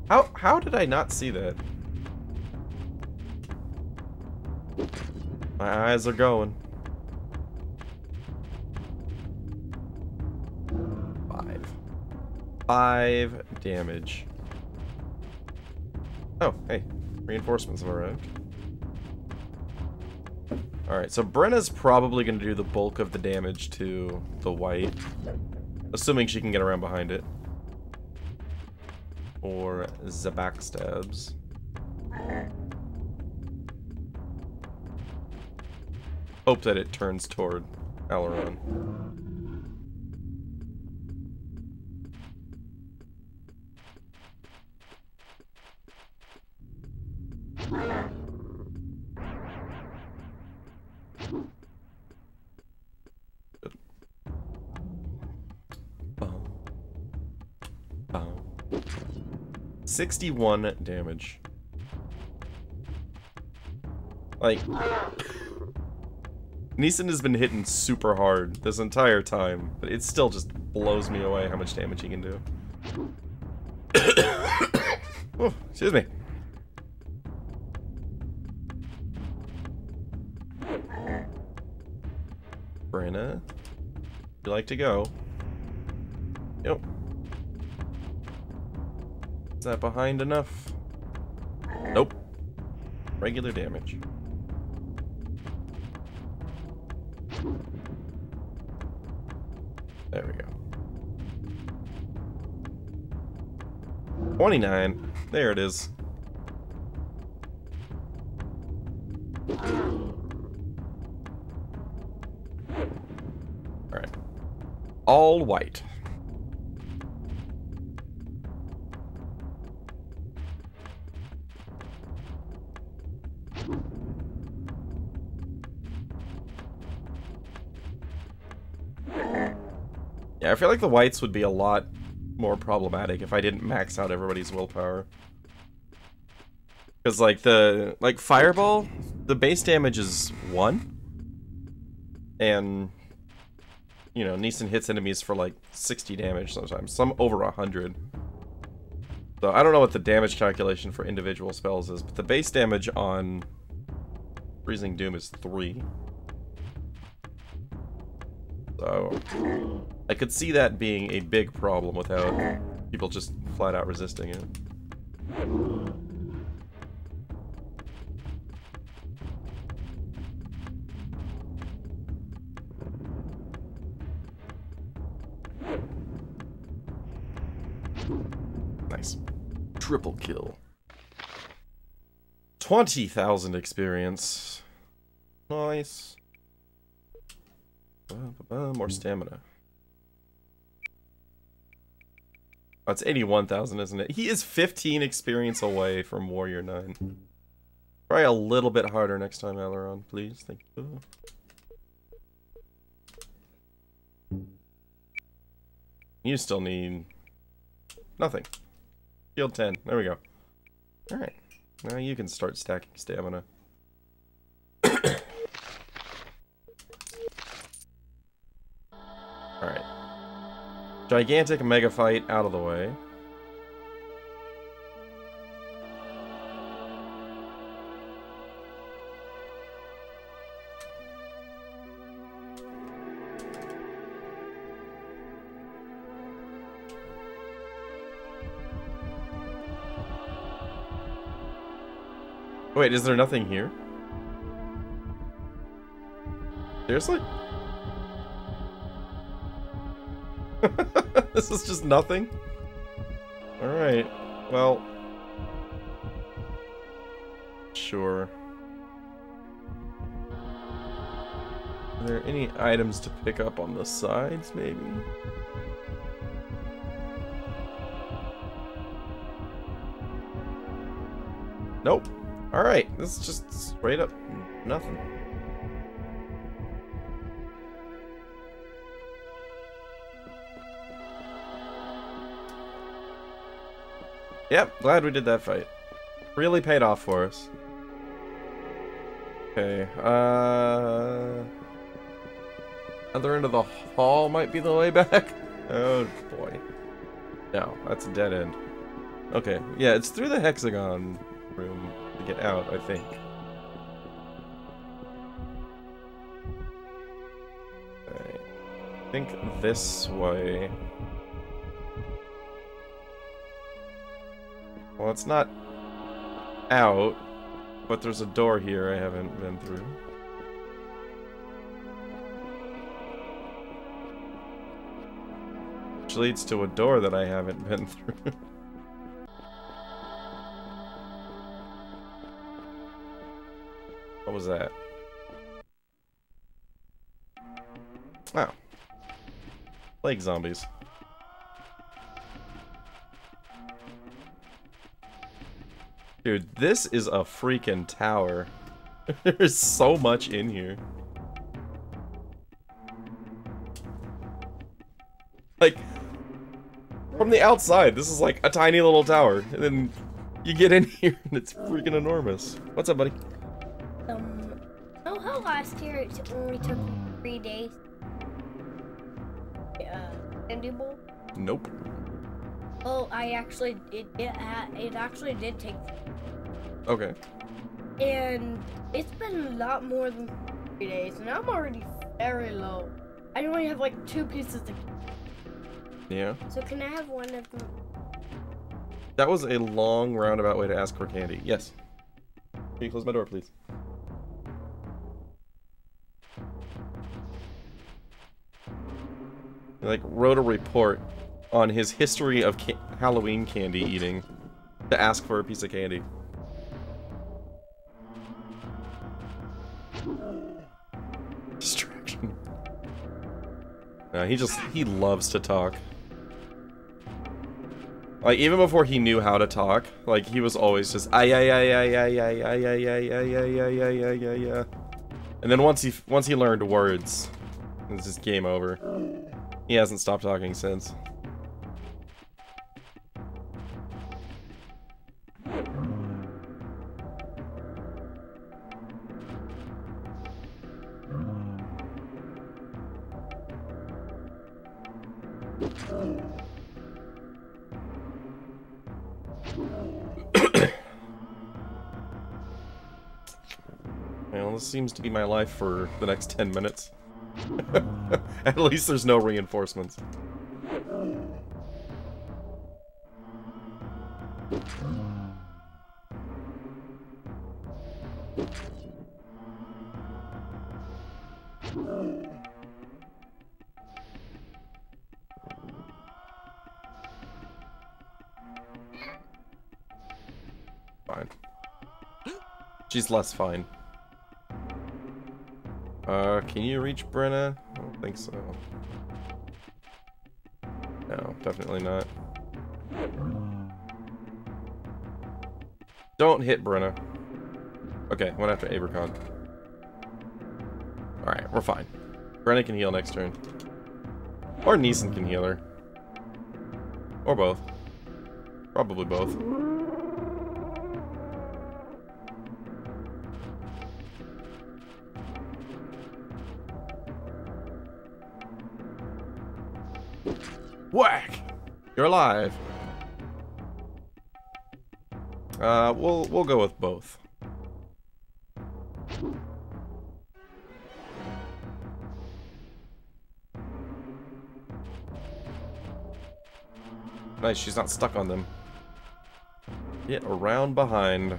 How did I not see that? My eyes are going. 5 damage. Oh, hey. Reinforcements have arrived. Alright, so Brenna's probably going to do the bulk of the damage to the white. Assuming she can get around behind it. Or the backstabs. Hope that it turns toward Aileron. Boom. Boom. 61 damage. Like, Neeson has been hitting super hard this entire time, but it still just blows me away how much damage he can do. Oh, excuse me. Brenna, you like to go? Yep. Is that behind enough? Nope. Regular damage. There we go. 29. There it is. Alright. All white. Yeah, I feel like the whites would be a lot more problematic if I didn't max out everybody's willpower. Because, like, Fireball, the base damage is 1. And, you know, Neeson hits enemies for, like, 60 damage sometimes. Some over 100. So, I don't know what the damage calculation for individual spells is, but the base damage on Freezing Doom is 3. So, I could see that being a big problem without people just flat out resisting it. Nice. Triple kill. 20,000 experience. Nice. More stamina. Oh, it's 81,000, isn't it? He is 15 experience away from Warrior 9. Try a little bit harder next time, Aileron, please. Thank you. You still need nothing. Shield 10. There we go. Alright. Now you can start stacking stamina. Alright. Gigantic mega fight out of the way. Wait, is there nothing here? Seriously? This is just nothing? Alright, well... Sure. Are there any items to pick up on the sides, maybe? Nope. Alright, this is just straight up nothing. Yep, glad we did that fight. Really paid off for us. Okay, other end of the hall might be the way back. Oh boy. No, that's a dead end. Okay, yeah, it's through the hexagon room to get out, I think. Okay. I think this way. Well, it's not out, but there's a door here I haven't been through. Which leads to a door that I haven't been through. What was that? Oh. Plague zombies. Dude, this is a freaking tower. There's so much in here. Like, from the outside, this is like a tiny little tower. And then you get in here and it's freaking enormous. What's up, buddy? Oh, how last year it only took 3 days? Candy bowl? Nope. Oh, it actually did take. Okay. And it's been a lot more than 3 days, and I'm already very low. I only have like 2 pieces of. Yeah. So can I have one of them? That was a long roundabout way to ask for candy. Yes. Can you close my door, please? He, like, wrote a report on his history of Halloween candy eating to ask for a piece of candy. Distraction. He loves to talk. Like, even before he knew how to talk, like, he was always just, and then once he learned words, it was just game over. He hasn't stopped talking since. Well, this seems to be my life for the next 10 minutes. At least there's no reinforcements. Fine. She's less fine. Can you reach Brenna? I don't think so. No, definitely not. Don't hit Brenna. Okay, went after Abercon. Alright, we're fine. Brenna can heal next turn. Or Neeson can heal her. Or both. Probably both. Whack! You're alive. We'll go with both. Nice, she's not stuck on them. Get around behind.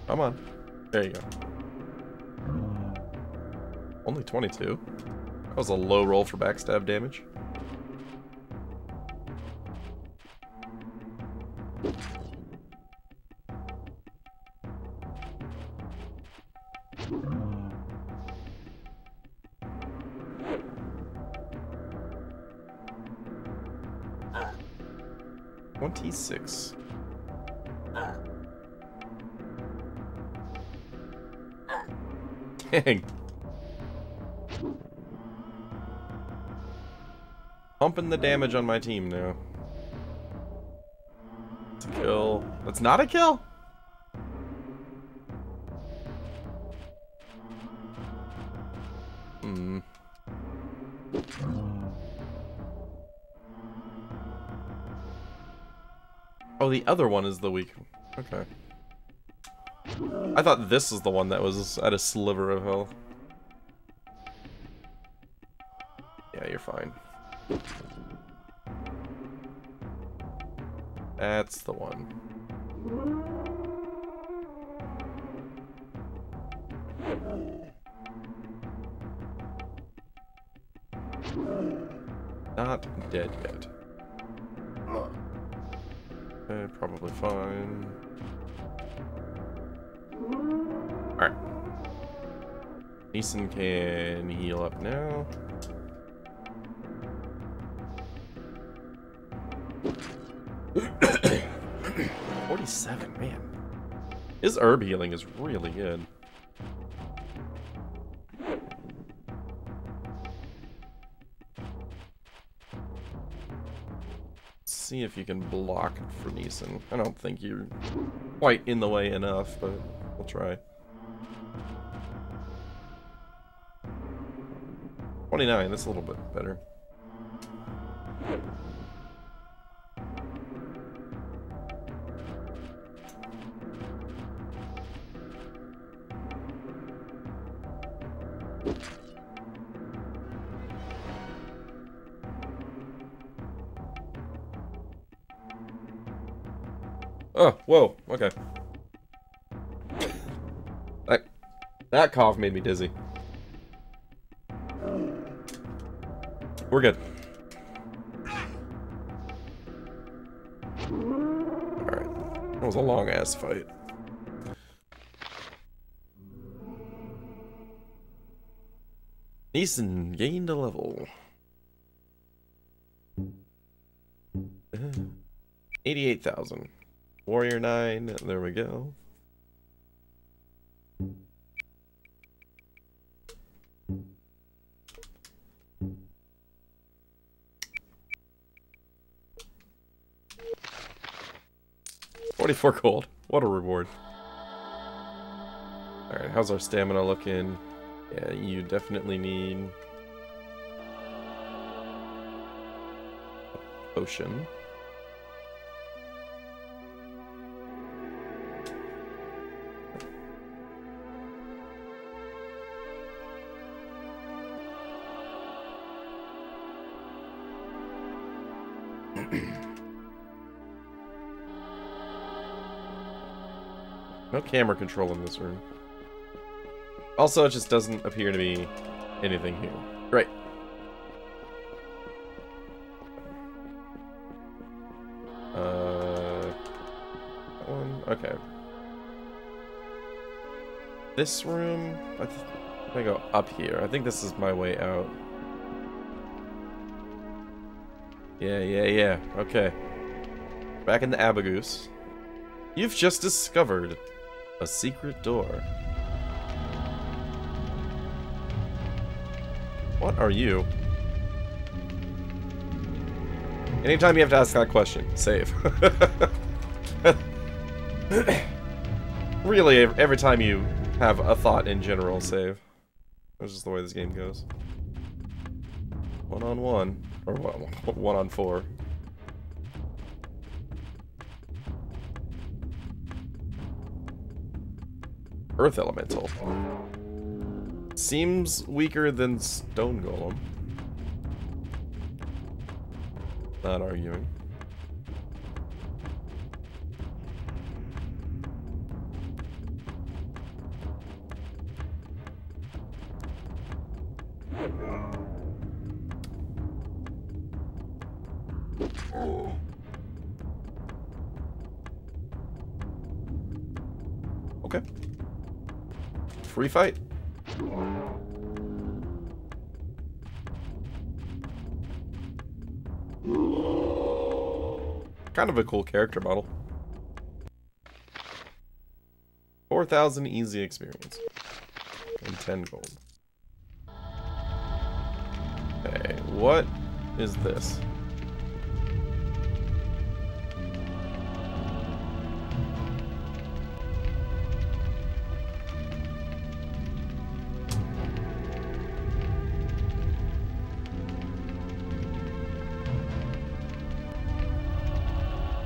Come on. There you go. Only 22? That was a low roll for backstab damage. 26. Dang. Pumping the damage on my team now. It's a kill. That's not a kill? Hmm. Oh, the other one is the weak. Okay. I thought this was the one that was at a sliver of health. Yeah, you're fine. That's the one. Not dead yet. Okay, probably fine. Alright. Neeson can heal up now. $47, man. His herb healing is really good. See if you can block for Neeson. I don't think you're quite in the way enough, but we'll try. 29, that's a little bit better. Oh, whoa, okay. That cough made me dizzy. We're good. Alright. That was a long-ass fight. Neeson gained a level. 88,000. Warrior 9, there we go. $44 gold. What a reward. Alright, how's our stamina looking? Yeah, you definitely need a potion. No camera control in this room. Also, it just doesn't appear to be anything here. Great. That one? Okay. This room? I go up here. I think this is my way out. Yeah. Okay. Back in the Abagoose. You've just discovered a secret door. What are you? Anytime you have to ask that question, save. Really, every time you have a thought in general, save. That's just the way this game goes. 1-on-1. Or 1-on-4. Earth Elemental. Seems weaker than Stone Golem. Not arguing. Okay. Free fight. kind of a cool character model. 4,000 easy experience. And 10 gold. Okay, what is this?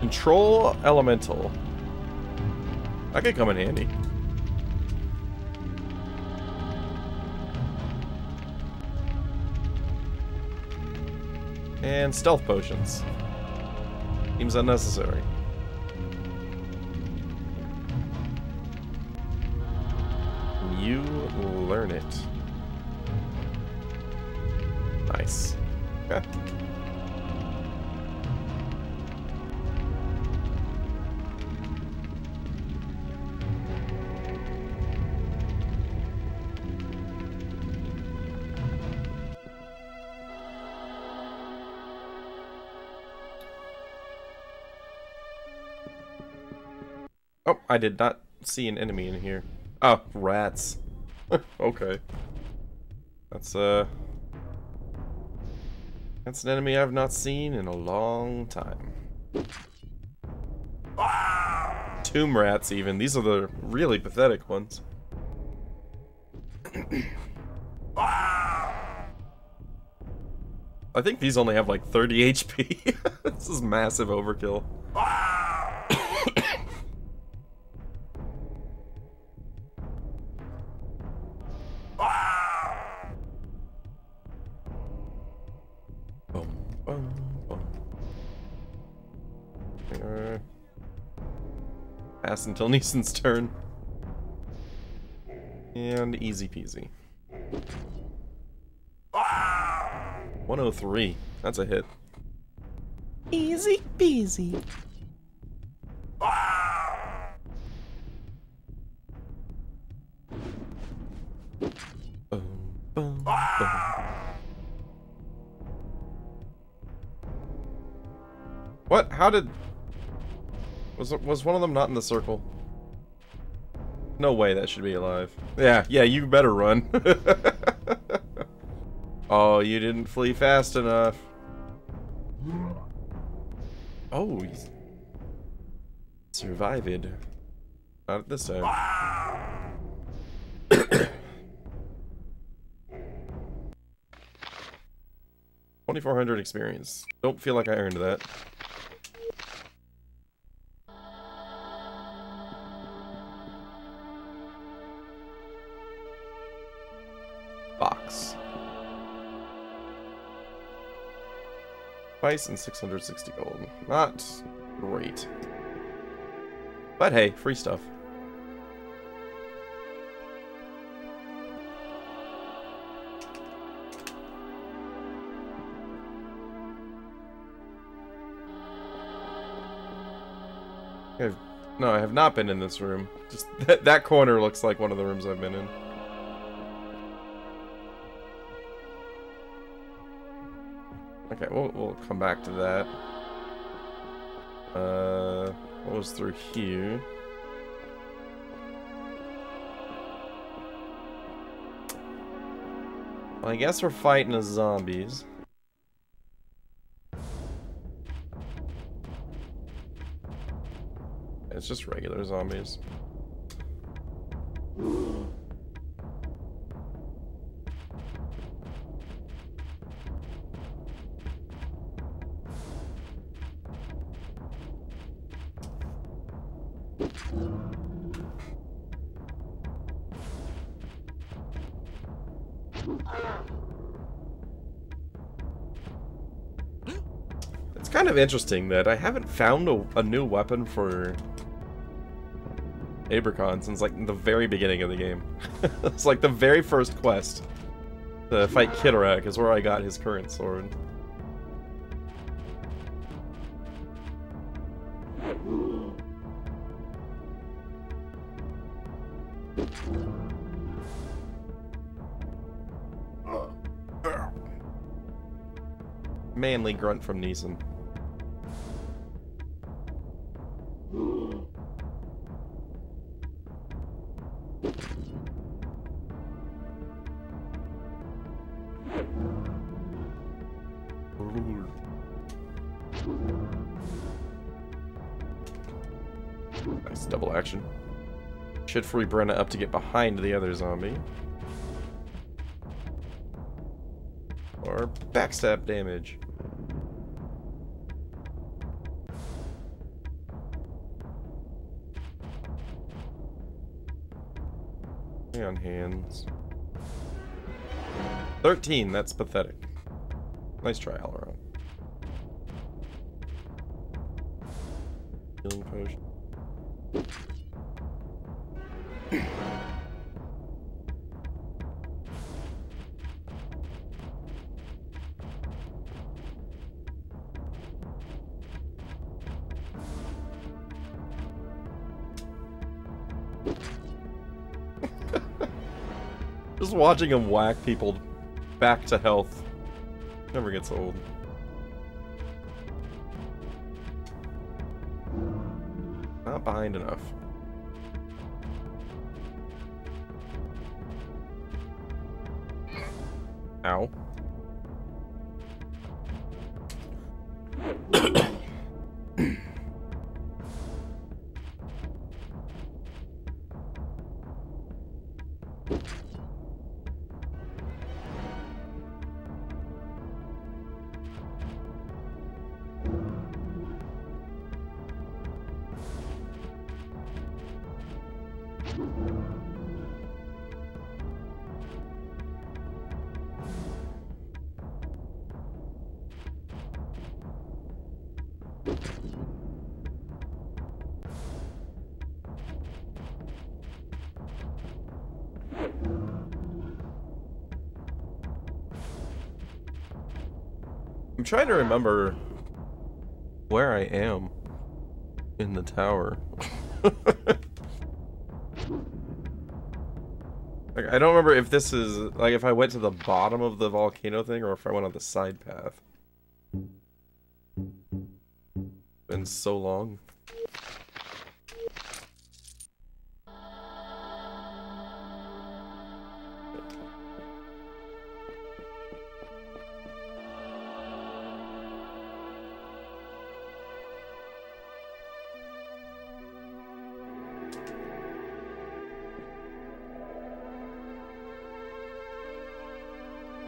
Control elemental. That could come in handy. And stealth potions. Seems unnecessary. You learn it. Nice. Okay. Oh, I did not see an enemy in here. Oh, rats. Okay. That's an enemy I've not seen in a long time. Tomb rats, even. These are the really pathetic ones. I think these only have like 30 HP. This is massive overkill. Pass until Neeson's turn. And easy peasy. 103. That's a hit. Easy peasy. Boom, boom, boom. What? How did... Was one of them not in the circle? No way that should be alive. Yeah, you better run. Oh, you didn't flee fast enough. Oh, he's survived. Not this time. 2,400 experience. Don't feel like I earned that. Box. Spice and 660 gold. Not great. But hey, free stuff. No, I have not been in this room. Just that corner looks like one of the rooms I've been in. Okay, we'll come back to that. What was through here? Well, I guess we're fighting as zombies. It's just regular zombies. It's kind of interesting that I haven't found a new weapon for Abercon since like the very beginning of the game. It's like the very first quest to fight Kidorak is where I got his current sword. Manly grunt from Neeson. double action. Should free Brenna up to get behind the other zombie. Or backstab damage. Hang on hands. 13, that's pathetic. Nice try all around. Healing potion. Just watching him whack people back to health never gets old. Not behind enough. Ow. I'm trying to remember where I am in the tower. Like, I don't remember if this is, like, if I went to the bottom of the volcano thing or if I went on the side path. Been so long.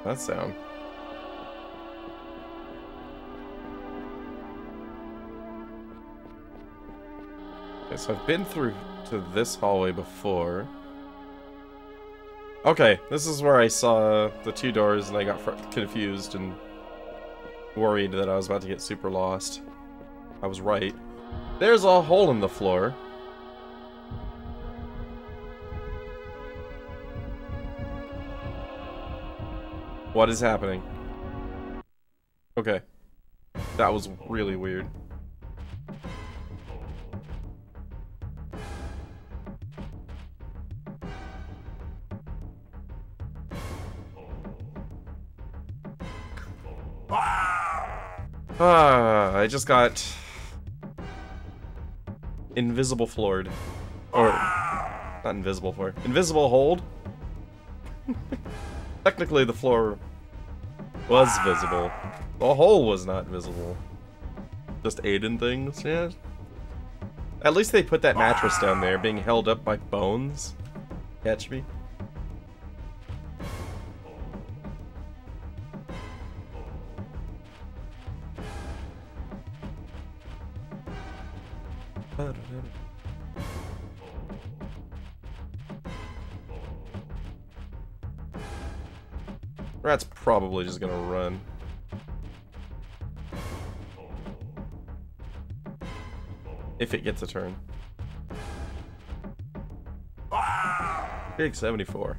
That sound. Okay, so I've been through to this hallway before. Okay, this is where I saw the two doors and I got confused and worried that I was about to get super lost. I was right. There's a hole in the floor. What is happening? Okay. That was really weird. I just got invisible floored. Or not invisible floored. Invisible hold. Technically, the floor was visible. The hole was not visible. Just Aidyn things, yeah. At least they put that mattress down there, being held up by bones. Catch me. Rat's probably just gonna run. If it gets a turn. Big 74.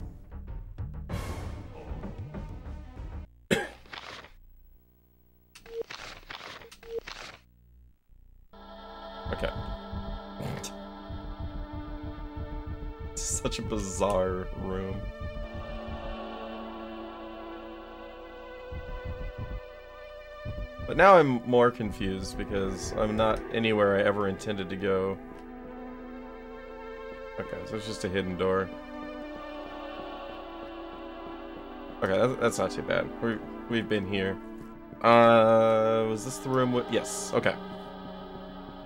Okay. It's such a bizarre room. But now I'm more confused because I'm not anywhere I ever intended to go. Okay, so it's just a hidden door. Okay, that's not too bad. We've been here. Was this the room with... Yes, okay.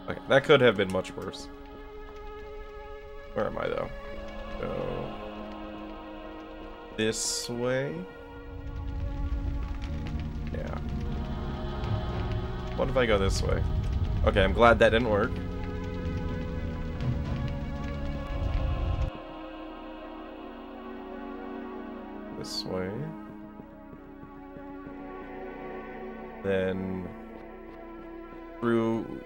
Okay, that could have been much worse. Where am I though? Go this way. Yeah. What if I go this way? Okay, I'm glad that didn't work. This way. Then through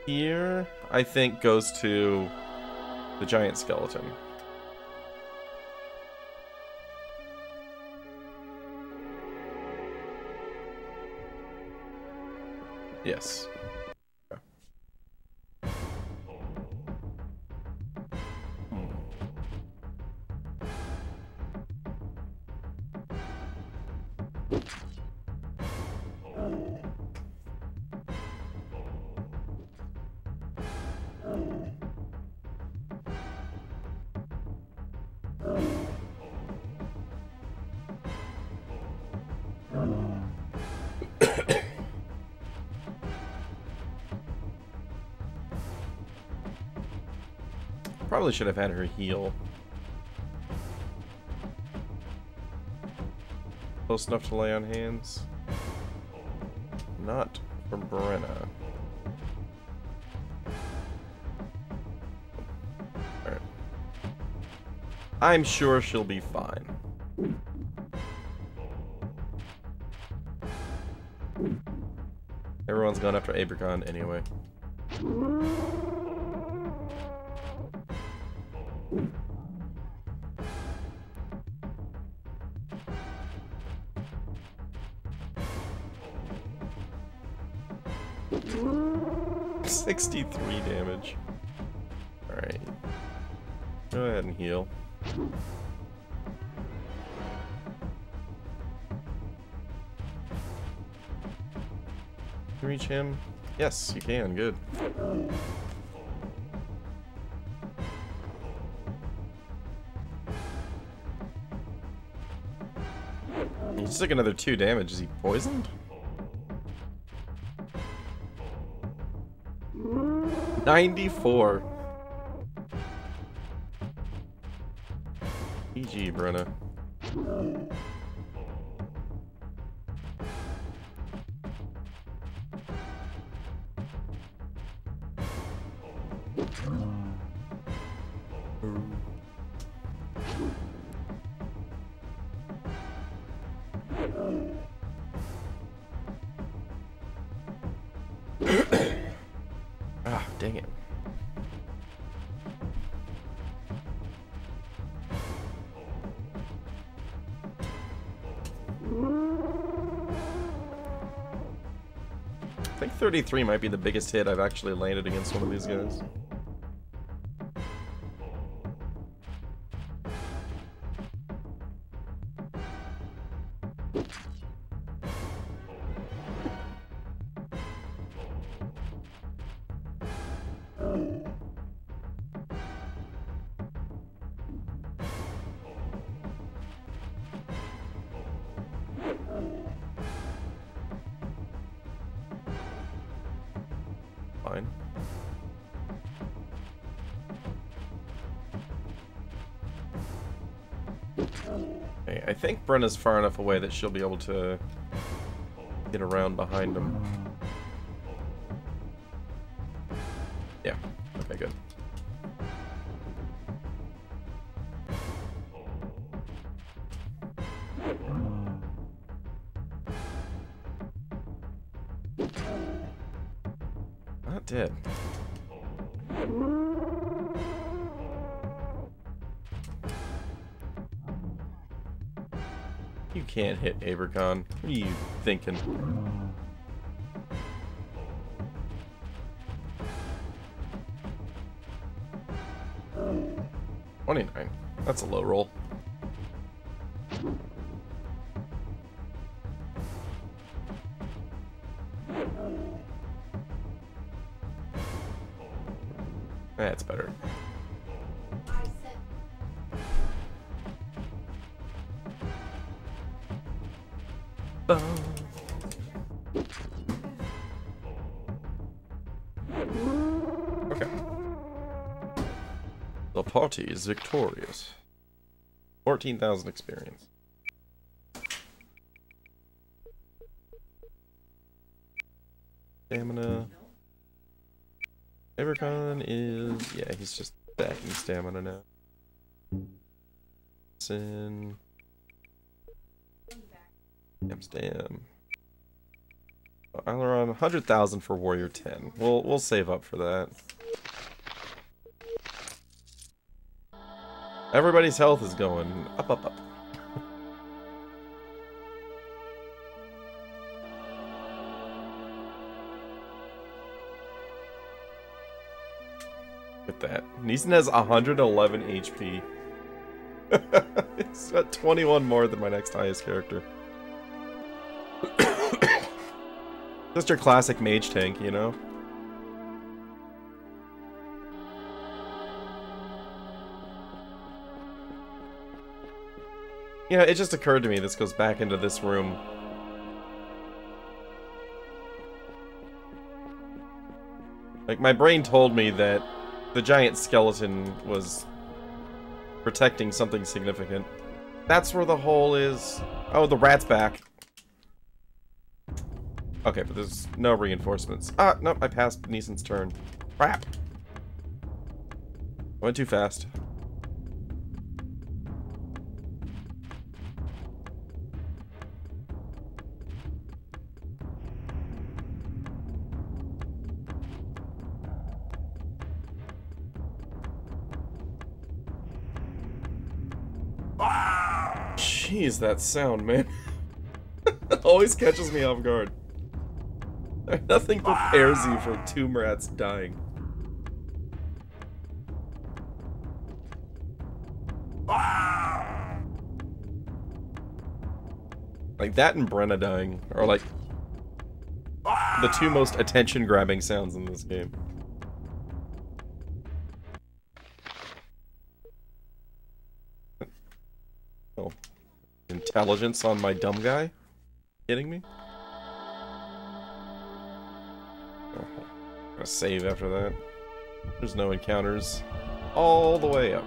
here, I think goes to the giant skeleton. Yes. Okay. Probably should have had her heal. Close enough to lay on hands. Not for Brenna. Alright. I'm sure she'll be fine. Everyone's gone after Abricon anyway. $63 damage. Alright. Go ahead and heal. Can you reach him? Yes, you can. Good. He just took another 2 damage. Is he poisoned? 94. GG, Brenna. Ah, dang it. I think 33 might be the biggest hit I've actually landed against one of these guys. Fine. Okay, I think Brenna's far enough away that she'll be able to get around behind him. Yeah, okay, good. Not dead. You can't hit Abricon. What are you thinking? 29. That's a low roll. That's better. Okay. The pot Bounty is victorious. 14,000 experience. Stamina. Evercon is... yeah, he's just stacking stamina now. Sin. Stam. Aileron, 100,000 for Warrior 10. We'll save up for that. Everybody's health is going up, up, up. Look at that. Neeson has 111 HP. It's got 21 more than my next highest character. Just your classic mage tank, you know? You know, it just occurred to me, this goes back into this room. Like, my brain told me that the giant skeleton was protecting something significant. That's where the hole is. Oh, the rat's back. Okay, but there's no reinforcements. Ah, nope, I passed Neeson's turn. Crap. I went too fast. Jeez, that sound, man. Always catches me off guard. Nothing prepares you for tomb rats dying. Like that and Brenna dying are like the two most attention-grabbing sounds in this game. Oh. Intelligence on my dumb guy? Kidding me? Oh, gonna save after that. There's no encounters. All the way up.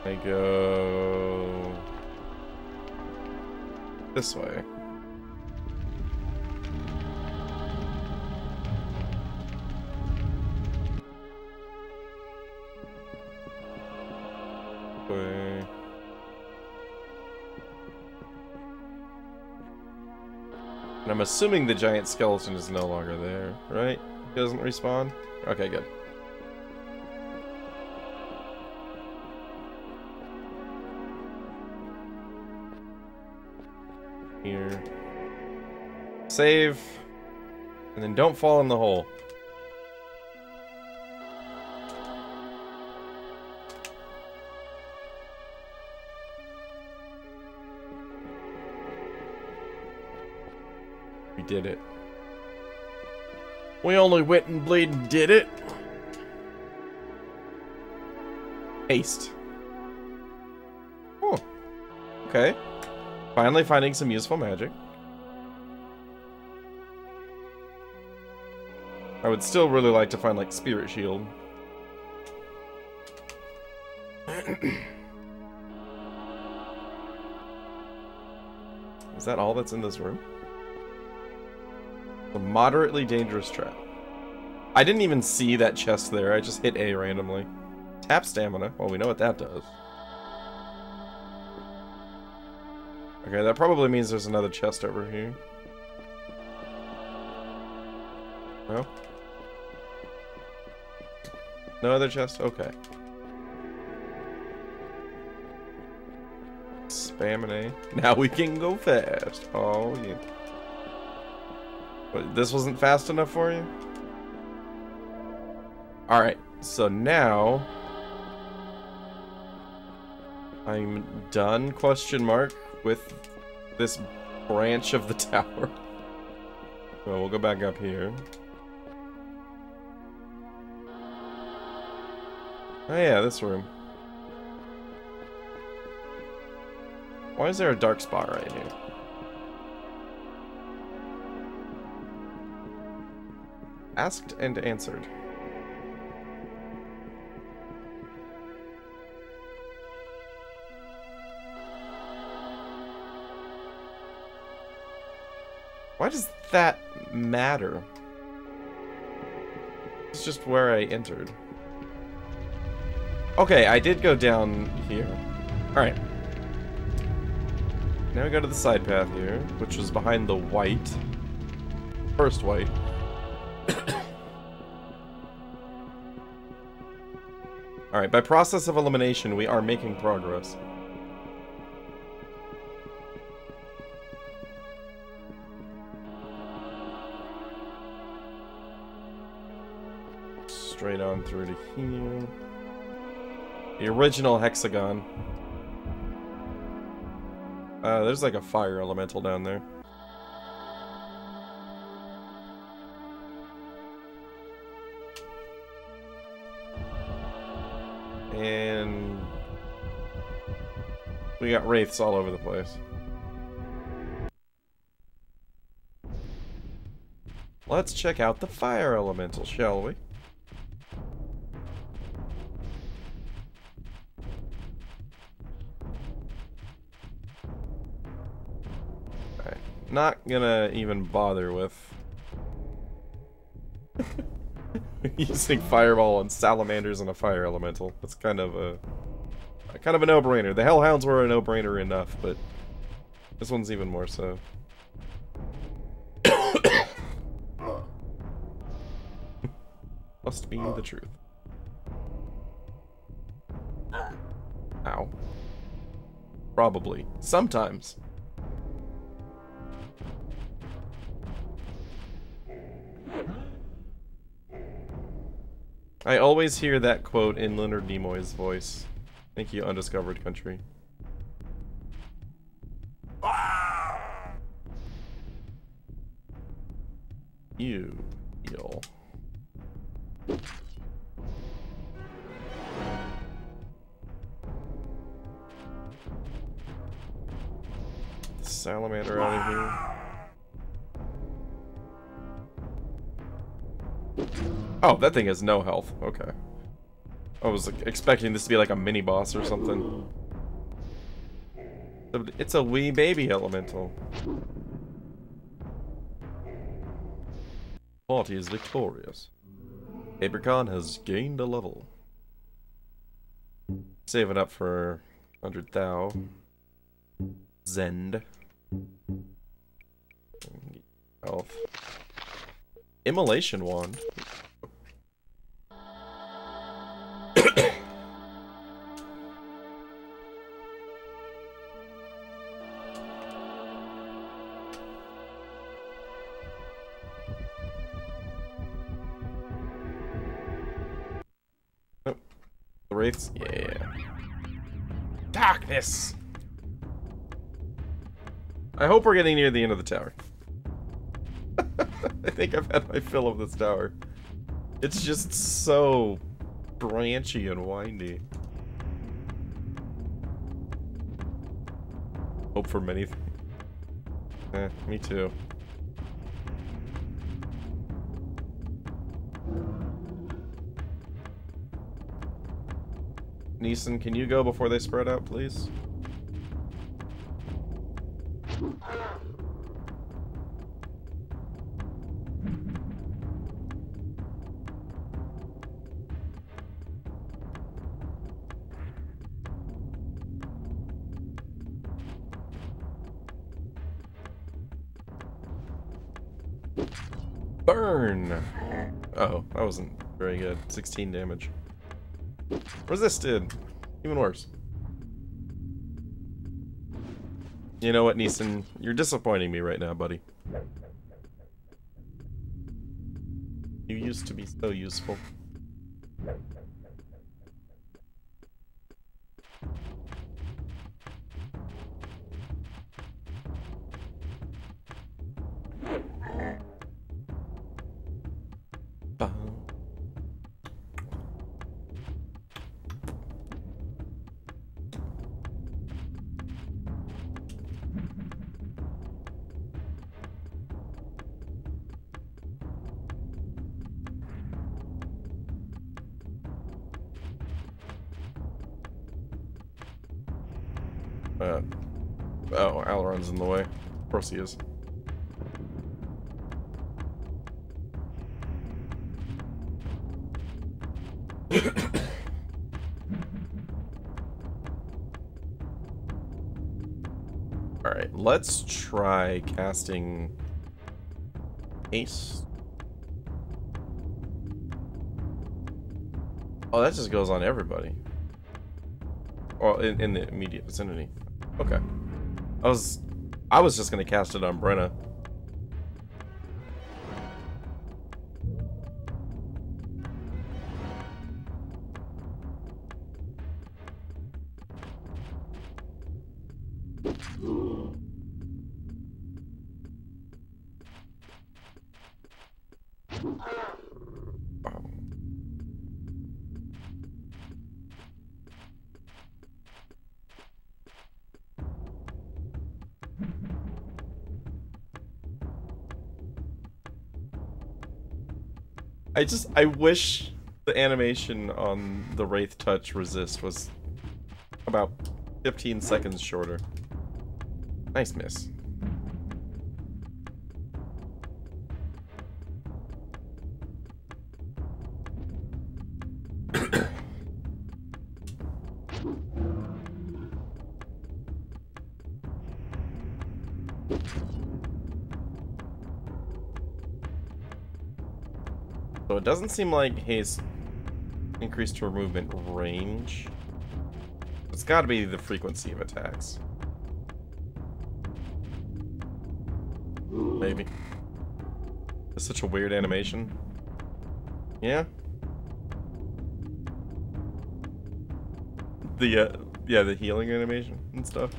I go this way. And I'm assuming the giant skeleton is no longer there, right? He doesn't respawn? Okay, good. Here. Save. And then don't fall in the hole. We did it. We only went and bleed and did it. Haste. Oh. Okay. Finally finding some useful magic. I would still really like to find, like, Spirit Shield. Is that all that's in this room? A moderately dangerous trap. I didn't even see that chest there. I just hit A randomly. Tap stamina. Well, we know what that does. Okay, that probably means there's another chest over here. No? No other chest? Okay. Spamming A. Now we can go fast. Oh, yeah. But this wasn't fast enough for you? Alright, so now... I'm done, question mark, with this branch of the tower. Well, we'll go back up here. Oh yeah, this room. Why is there a dark spot right here? Asked and answered. Why does that matter? It's just where I entered. Okay, I did go down here. Alright. Now we go to the side path here, which was behind the white. First white. Alright, by process of elimination, we are making progress. Straight on through to here. The original hexagon. There's like a fire elemental down there. And we got wraiths all over the place. Let's check out the fire elemental, shall we? Alright, not gonna even bother with using fireball on salamanders and a fire elemental. That's kind of a no-brainer. The hellhounds were a no-brainer enough, but this one's even more so. Must be the truth. Ow. Probably. Sometimes. I always hear that quote in Leonard Nimoy's voice. Thank you, Undiscovered Country. You heal. Salamander out of here. Oh, that thing has no health. Okay. I was expecting this to be like a mini boss or something. It's a wee baby elemental. Party is victorious. Abricon has gained a level. Save it up for 100 thou. Zend. Health. Immolation wand. Oh, the wraiths? Yeah. Darkness! I hope we're getting near the end of the tower. I think I've had my fill of this tower. It's just so branchy and windy. Hope for many things. Me too. Neeson, can you go before they spread out, please? Burn! Uh-oh, that wasn't very good. 16 damage. Resisted! Even worse. You know what, Neeson? You're disappointing me right now, buddy. You used to be so useful. Oh, Aileron's in the way. Of course he is. Alright, let's try casting Ace. Oh, that just goes on everybody. Well, in the immediate vicinity. Okay. I was just gonna cast it on Brenna. I wish the animation on the Wraith Touch resist was about 15 seconds shorter. Nice miss. So it doesn't seem like he's increased her movement range. It's got to be the frequency of attacks. Maybe. It's such a weird animation. Yeah. The healing animation and stuff.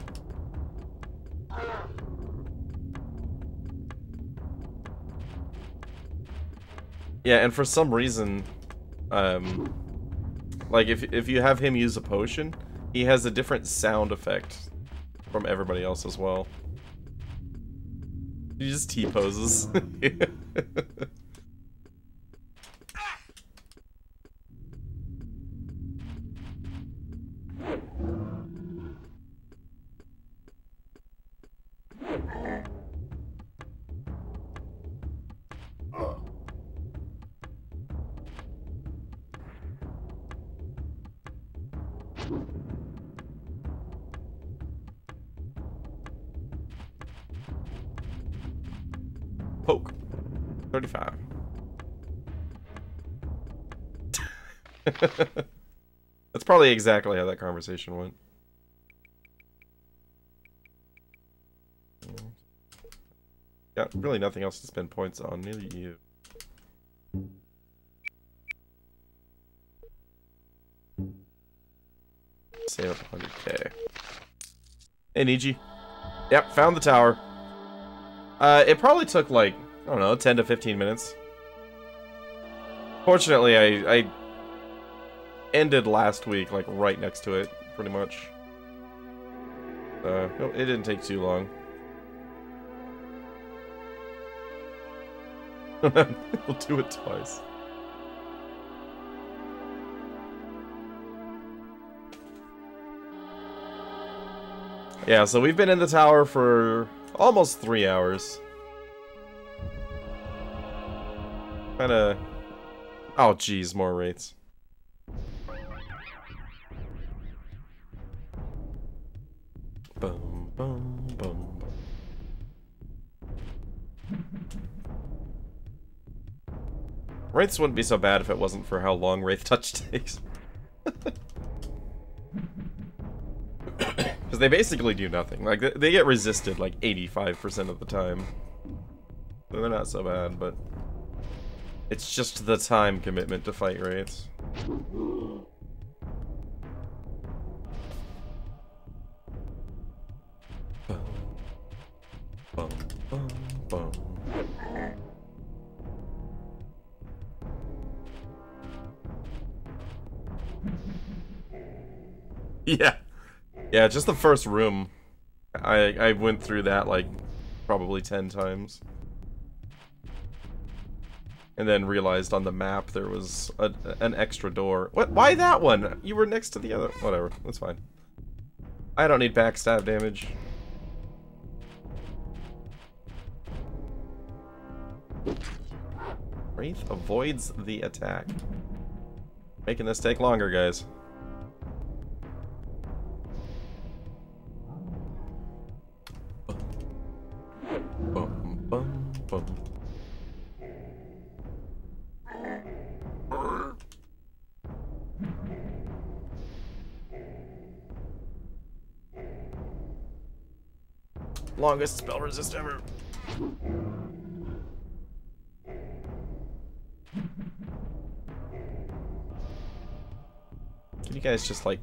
Yeah, and for some reason, like if you have him use a potion, he has a different sound effect from everybody else as well. He just T-poses. Poke. 35. That's probably exactly how that conversation went. Got really nothing else to spend points on, neither you. Save up 100k. Hey, Niji. Yep, found the tower. It probably took like, I don't know, 10 to 15 minutes. Fortunately, I ended last week, like, right next to it, pretty much. It didn't take too long. We'll do it twice. Yeah, so we've been in the tower for almost 3 hours. Kinda... Oh, geez, more wraiths. Boom, boom, boom. Wraiths wouldn't be so bad if it wasn't for how long Wraith Touch takes. Because they basically do nothing. Like, they get resisted like 85% of the time. So they're not so bad, but... It's just the time commitment to fight Wraiths. Boom. Boom, boom, boom. Yeah. Yeah, just the first room. I went through that like probably 10 times. And then realized on the map there was an extra door. What? Why that one? You were next to the other. Whatever. That's fine. I don't need backstab damage. Wraith avoids the attack. Making this take longer, guys. Bum, bum, bum. Longest spell resist ever. Can you guys just like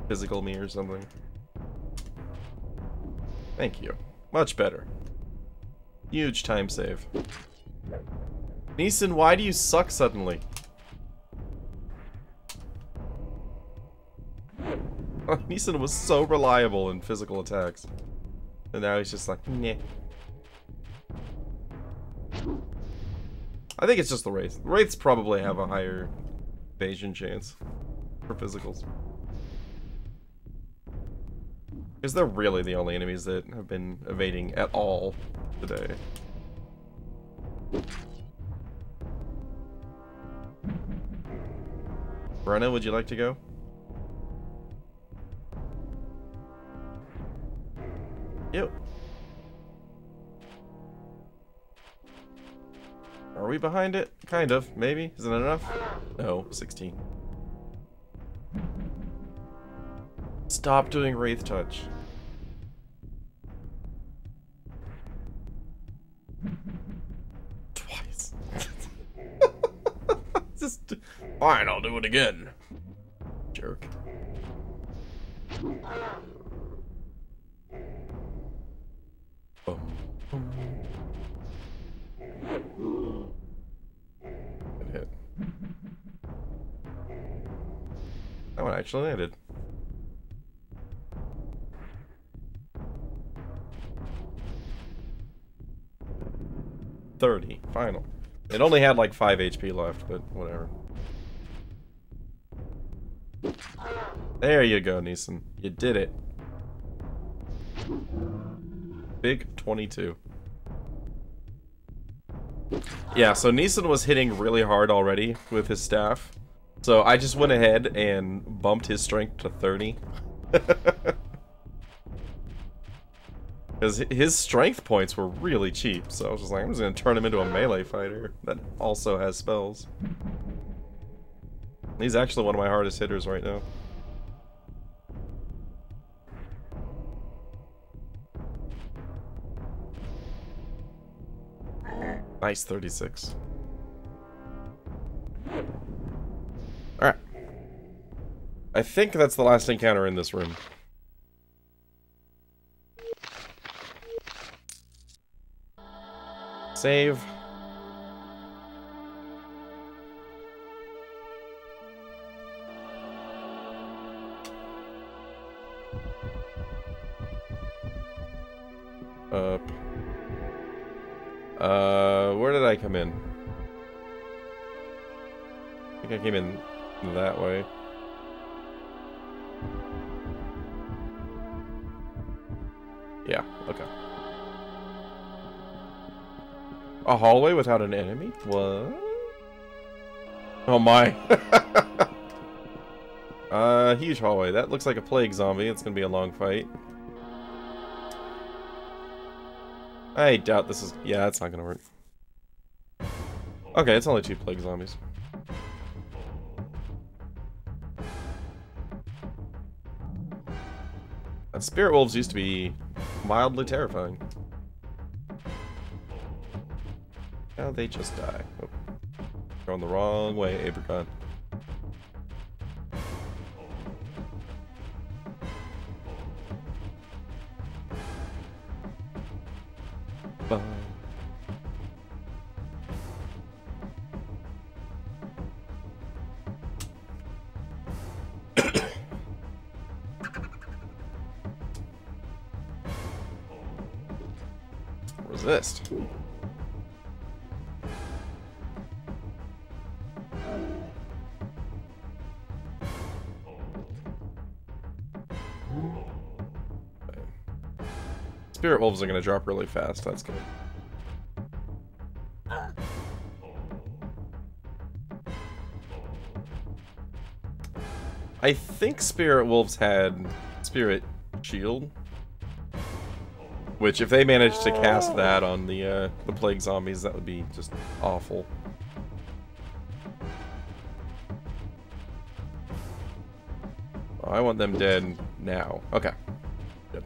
physical me or something? Thank you. Much better. Huge time save. Neeson, why do you suck suddenly? Neeson was so reliable in physical attacks. And now he's just like, meh. I think it's just the Wraith. The Wraiths probably have a higher evasion chance for physicals. Because they're really the only enemies that have been evading at all today. Brenna, would you like to go? Yep. Are we behind it? Kind of, maybe. Isn't it enough? No, 16. Stop doing Wraith Touch. Twice. Just fine, I'll do it again. Jerk. Boom. Good hit. That one actually landed. $30. Final. It only had like 5 HP left, but whatever. There you go, Neeson. You did it. Big 22. Yeah, so Neeson was hitting really hard already with his staff. So I just went ahead and bumped his strength to 30. Because his strength points were really cheap. So I was just like, I'm just going to turn him into a melee fighter that also has spells. He's actually one of my hardest hitters right now. Nice 36. Alright. I think that's the last encounter in this room. Save. Up. Where did I come in? I think I came in that way. Yeah, okay. A hallway without an enemy? What? Oh my. Huge hallway. That looks like a plague zombie. It's gonna be a long fight. I doubt this is... Yeah, it's not gonna work. Okay, it's only 2 plague zombies. Spirit wolves used to be mildly terrifying. Now they just die. Oh. Going the wrong way, Apricot. Bye. Resist. Spirit wolves are gonna drop really fast. That's good. I think Spirit wolves had Spirit Shield, which if they managed to cast that on the plague zombies, that would be just awful. Oh, I want them dead now. Okay. Good.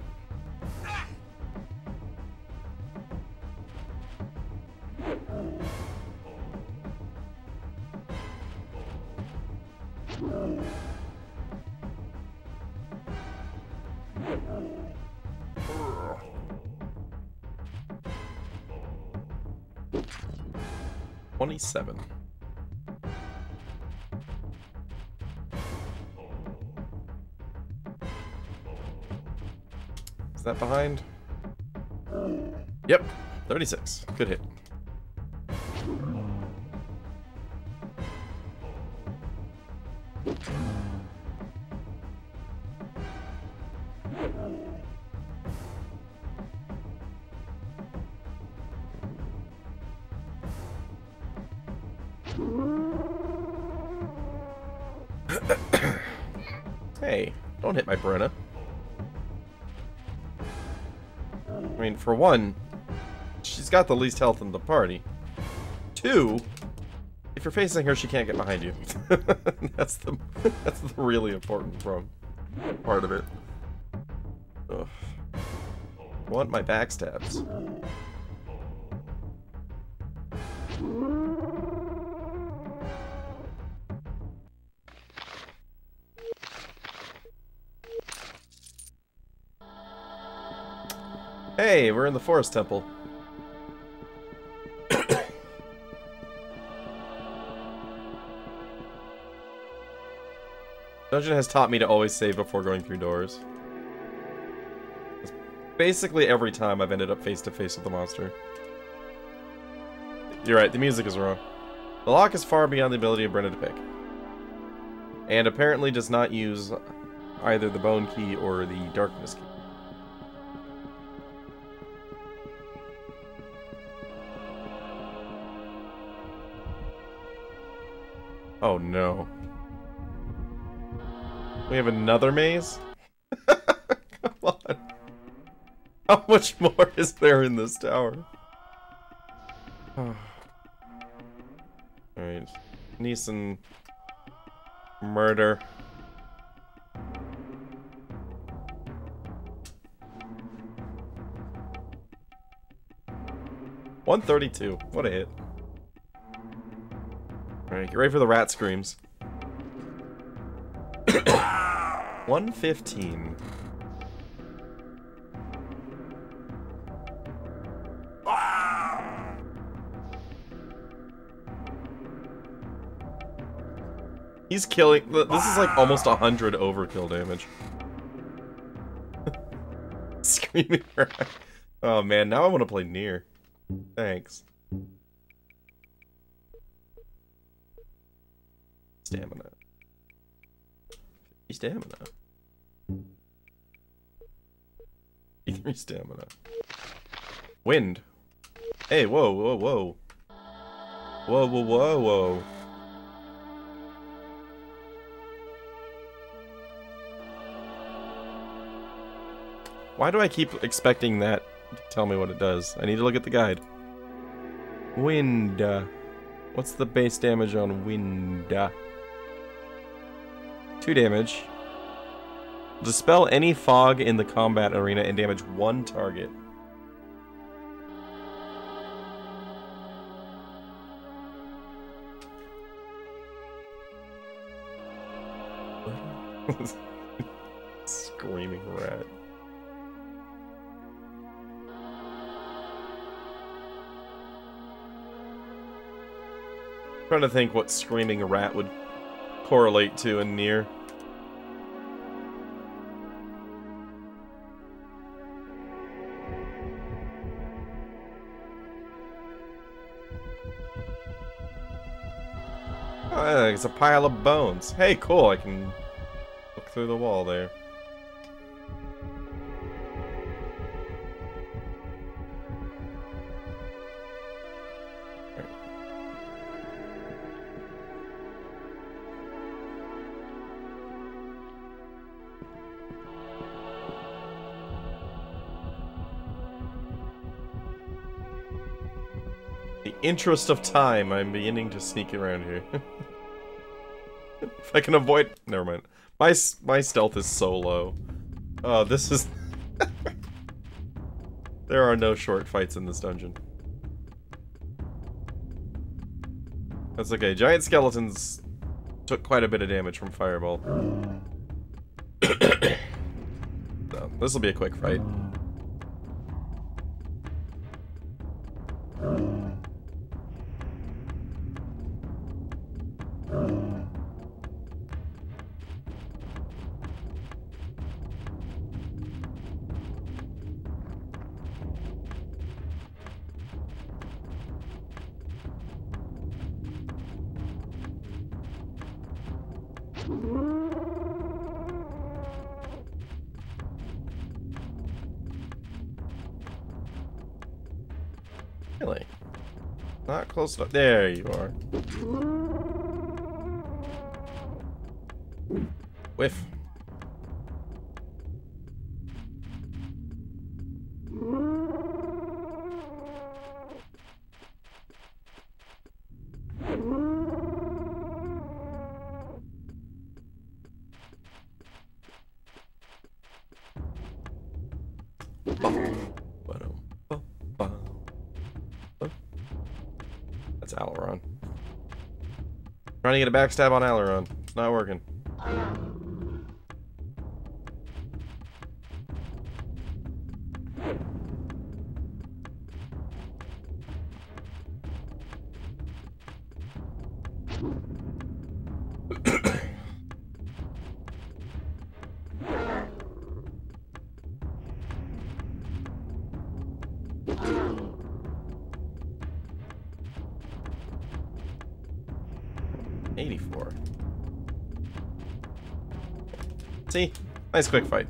$27. Is that behind? Yep, 36. Good hit. Hey, don't hit my Brenna. I mean, for one, she's got the least health in the party. Two, if you're facing her, she can't get behind you. that's the really important part of it. Ugh. I want my backstabs. Hey, we're in the Forest Temple. Dungeon has taught me to always save before going through doors. Basically every time I've ended up face to face with the monster. You're right, the music is wrong. The lock is far beyond the ability of Brenda to pick. And apparently does not use either the bone key or the darkness key. Oh no. We have another maze? Come on. How much more is there in this tower? Alright. Need some murder. $132. What a hit. Alright, get ready for the rat screams. 115. He's killing. This is like almost 100 overkill damage. Screaming rat. Oh man, now I want to play near. Thanks. Stamina. Stamina. 3 stamina. Wind. Hey, whoa, whoa, whoa. Whoa, whoa, whoa, whoa. Why do I keep expecting that to tell me what it does? I need to look at the guide. Wind. What's the base damage on wind? 2 damage. Dispel any fog in the combat arena and damage 1 target. Screaming rat. Trying to think what screaming rat would correlate to in near. Oh, it's a pile of bones. Hey, cool, I can look through the wall there. the interest of time, I'm beginning to sneak around here. If I can avoid... Never mind. My stealth is so low. Oh, this is... There are no short fights in this dungeon. That's okay. Giant skeletons took quite a bit of damage from Fireball. So, this will be a quick fight. Really? Not close enough. There you are. Whiff. That's Aileron. Trying to get a backstab on Aileron. It's not working. $84. See? Nice quick fight.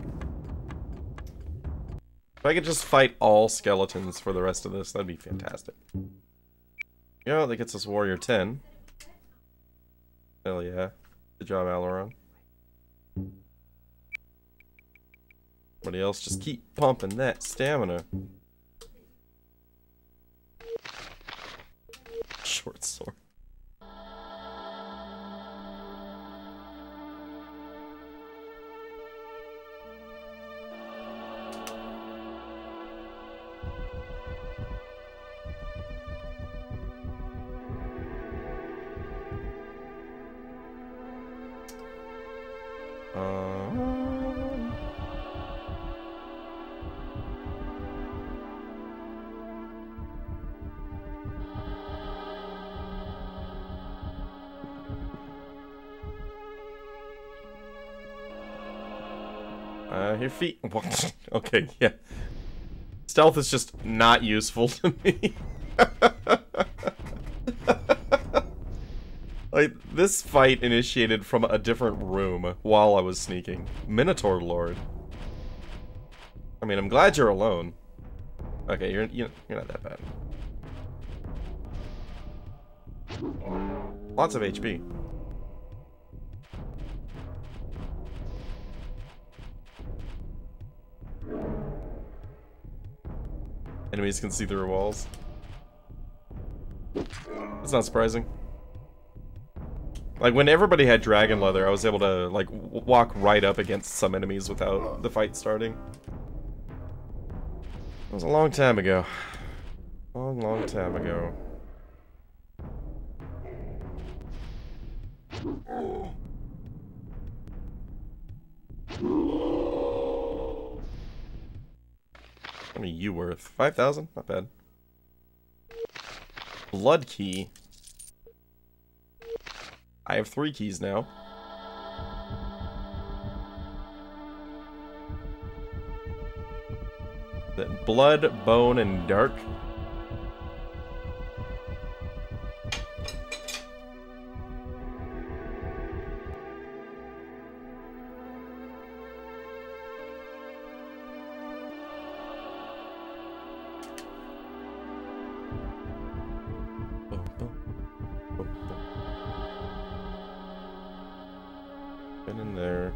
If I could just fight all skeletons for the rest of this, that'd be fantastic. Yeah, that gets us Warrior 10. Hell yeah. Good job, Aileron. Everybody else, just keep pumping that stamina. Short sword. Your feet. Okay, yeah. Stealth is just not useful to me. Like, this fight initiated from a different room while I was sneaking. Minotaur Lord. I mean, I'm glad you're alone. Okay, you're not that bad. Lots of HP. Enemies can see through walls. That's not surprising. Like, when everybody had dragon leather, I was able to, like, walk right up against some enemies without the fight starting. It was a long time ago. Long time ago. What are you worth? 5,000? Not bad. Blood key. I have 3 keys now. Then blood, bone, and dark. Been in there.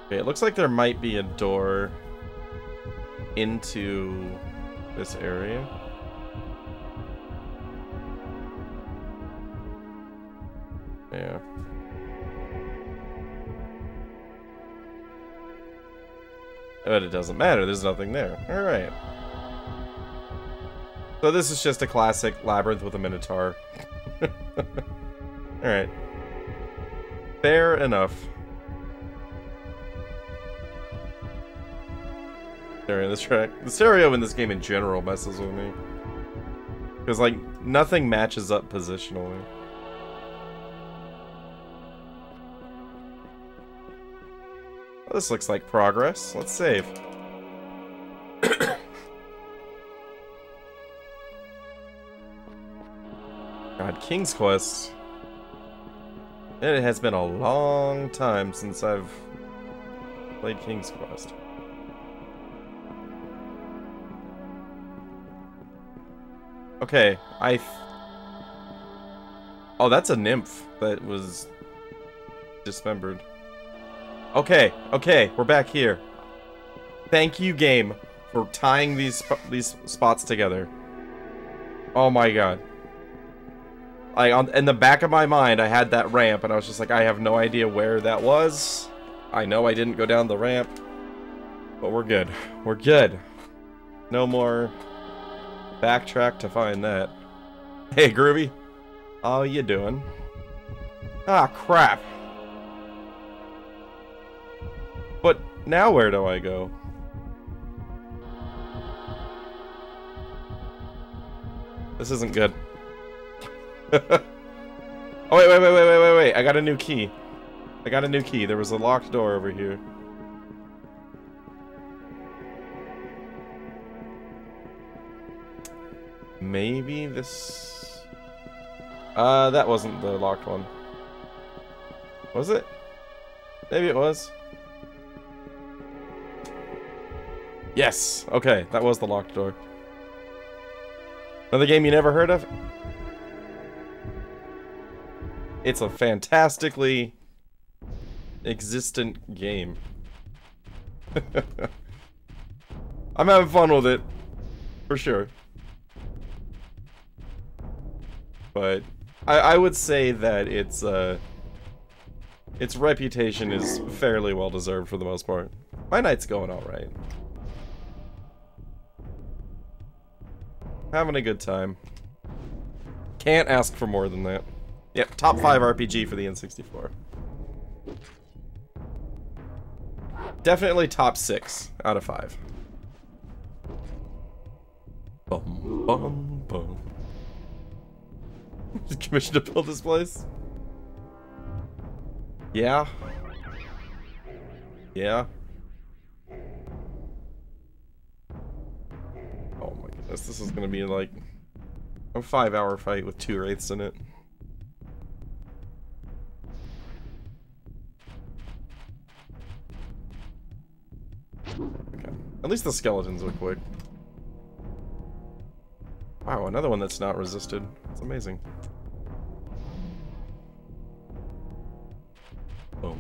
Okay, it looks like there might be a door into this area. Yeah. But it doesn't matter, there's nothing there. Alright. So this is just a classic labyrinth with a minotaur. Alright. Fair enough. The stereo in this game in general messes with me. Because, like, nothing matches up positionally. Well, this looks like progress. Let's save. God, King's Quest. And it has been a long time since I've played King's Quest. Okay, oh, that's a nymph that was dismembered. Okay, we're back here. Thank you, game, for tying these spots together. Oh my god. In the back of my mind, I had that ramp, and I was just like, I have no idea where that was. I know I didn't go down the ramp, but we're good. We're good. No more backtrack to find that. Hey, Groovy. How you doing? Ah, crap. But now where do I go? This isn't good. Oh, wait. I got a new key. There was a locked door over here. Maybe this... that wasn't the locked one. Was it? Maybe it was. Yes! Okay, that was the locked door. Another game you never heard of? It's a fantastically existent game. I'm having fun with it. For sure. But I would say that its reputation is fairly well deserved for the most part. My night's going alright. Having a good time. Can't ask for more than that. Yep, top 5 RPG for the N64. Definitely top 6 out of 5. Bum, bum, bum. Commissioned to build this place? Yeah. Yeah. Oh my goodness, this is gonna be like a 5-hour fight with 2 wraiths in it. Okay. At least the skeletons are quick. Wow, another one that's not resisted. It's amazing. Boom.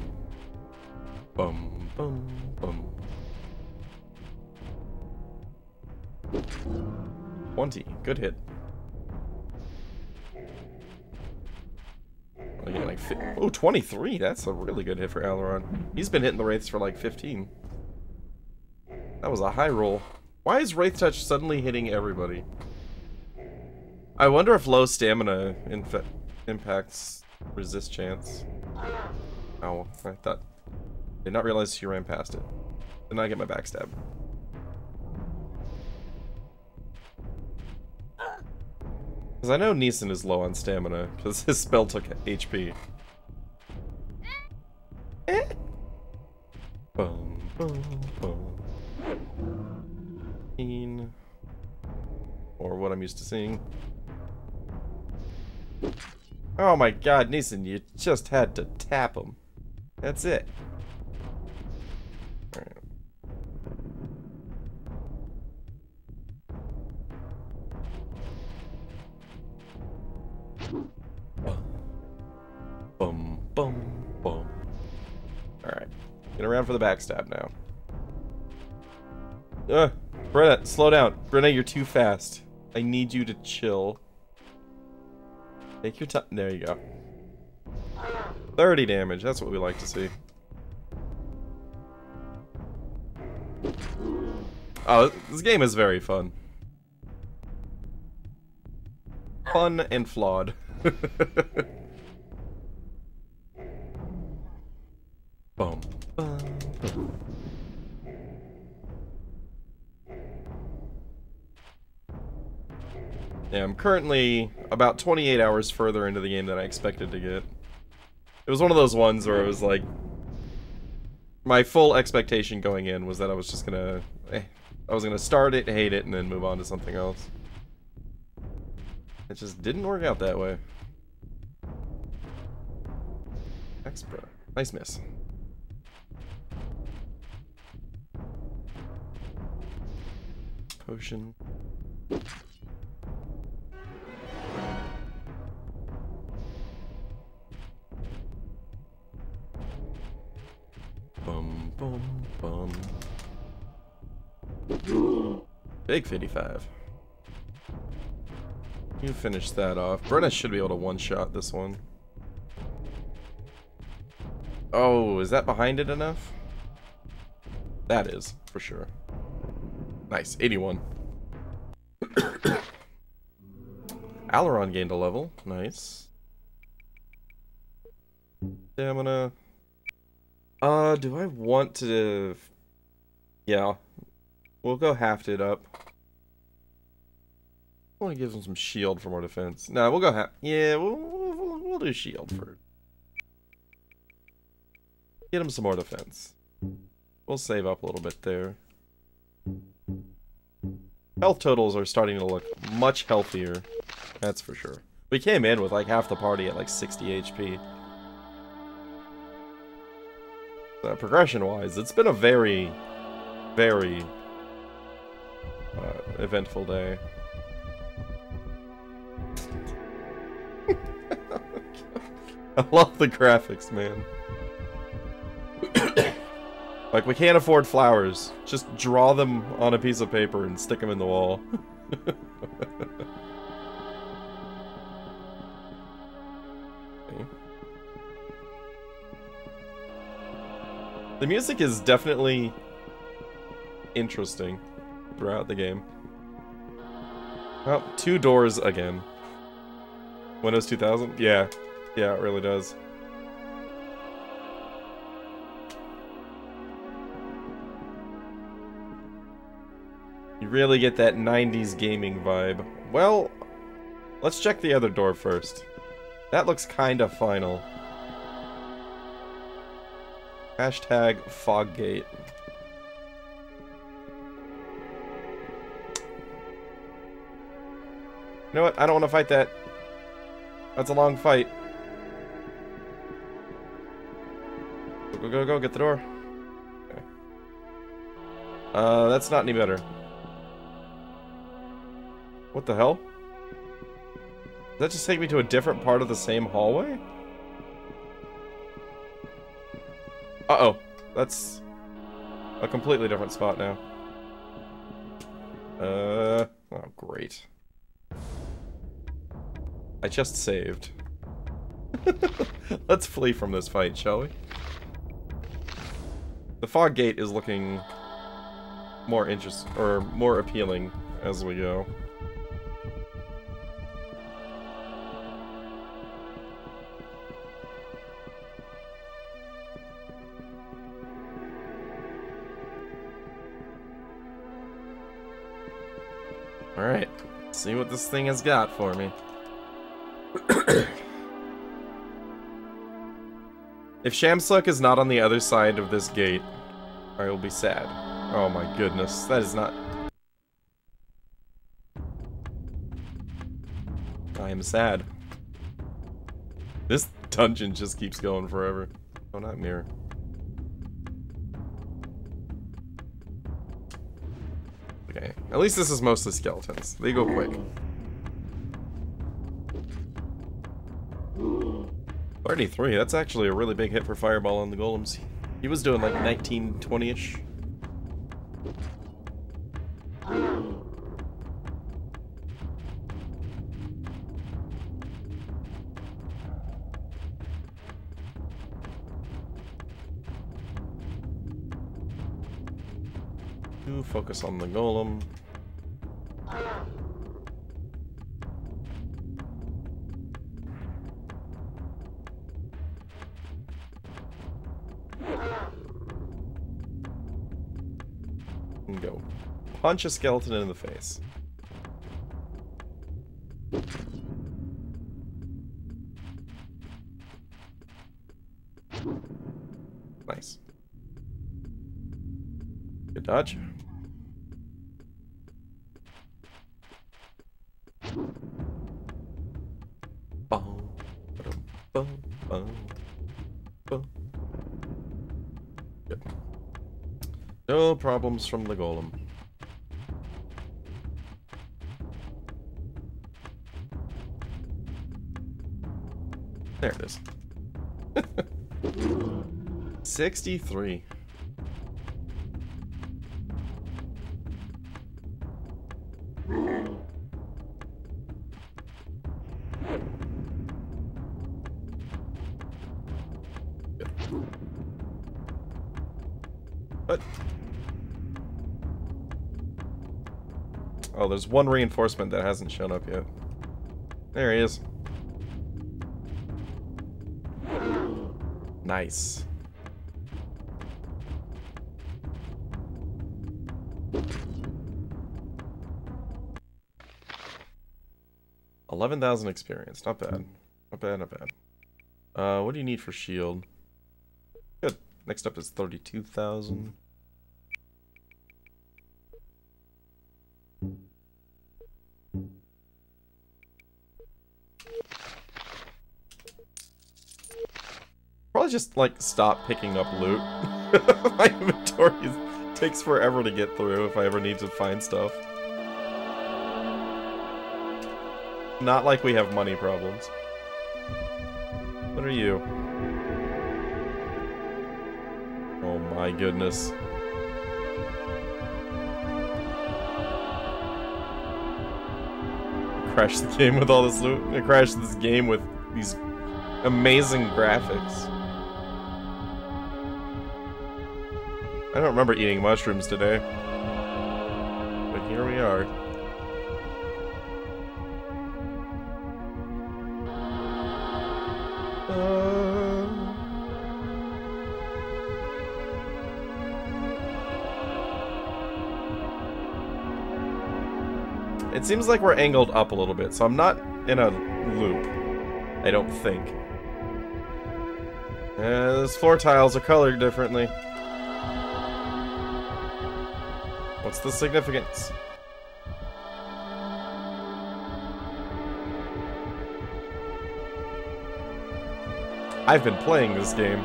Boom, boom, boom. 20. Good hit. Again, like, oh, 23. That's a really good hit for Aileron. He's been hitting the wraiths for like 15. That was a high roll. Why is Wraith Touch suddenly hitting everybody? I wonder if low stamina impacts resist chance. Oh, I thought... Did not realize she ran past it. Did not get my backstab. Because I know Neeson is low on stamina, because his spell took HP. Boom, boom, boom. Or what I'm used to seeing. Oh my god, Neeson, you just had to tap him. That's it. Alright. Boom, boom, boom. Alright. Get around for the backstab now. Brenna, slow down. Brenna, you're too fast. I need you to chill. Take your time. There you go. 30 damage. That's what we like to see. Oh, this game is very fun. Fun and flawed. Boom. Yeah, I'm currently about 28 hours further into the game than I expected to get. It was one of those ones where it was like... My full expectation going in was that I was just gonna... I was gonna start it, hate it, and then move on to something else. It just didn't work out that way. Expert. Nice miss. Potion. Bum, bum, bum. Big 55. You finish that off. Brenna should be able to one-shot this one. Oh, is that behind it enough? That is, for sure. Nice, 81. Aileron gained a level. Nice. Stamina. Do I want to... Yeah. We'll go halved up. I want to give him some shield for more defense. No, we'll go half... Yeah, we'll do shield for... Get him some more defense. We'll save up a little bit there. Health totals are starting to look much healthier. That's for sure. We came in with like half the party at like 60 HP. Progression-wise, it's been a very, very eventful day. I love the graphics, man. Like, we can't afford flowers. Just draw them on a piece of paper and stick them in the wall. Okay. The music is definitely interesting throughout the game. Oh, 2 doors again. Windows 2000? Yeah. Yeah, it really does. You really get that 90s gaming vibe. Well, let's check the other door first. That looks kinda final. Hashtag Foggate. You know what? I don't want to fight that. That's a long fight. Go, go, go, go, get the door. Okay. That's not any better. What the hell? Does that just take me to a different part of the same hallway? Uh-oh. That's a completely different spot now. Oh, great. I just saved. Let's flee from this fight, shall we? The fog gate is looking more interesting, or more appealing as we go. Alright, see what this thing has got for me. If Shamsuck is not on the other side of this gate, I will be sad. Oh my goodness, that is not... I am sad. This dungeon just keeps going forever. Oh, not mirror. Okay, at least this is mostly skeletons. They go quick. 33, that's actually a really big hit for Fireball on the golems. He was doing like 1920-ish. Focus on the golem. And go. Punch a skeleton in the face. Nice. Good dodge. Good. No problems from the golem. There it is. 63. But oh, there's one reinforcement that hasn't shown up yet. There he is. Nice. $11,000 experience. Not bad. Not bad, not bad. What do you need for shield? Good. Next up is 32,000. Probably just, like, stop picking up loot. My inventory takes forever to get through if I ever need to find stuff. Not like we have money problems. What are you? Oh my goodness. Crash the game with all this loot. I crashed this game with these amazing graphics. I don't remember eating mushrooms today. But here we are. It seems like we're angled up a little bit, so I'm not in a loop. I don't think. Those floor tiles are colored differently. What's the significance? I've been playing this game.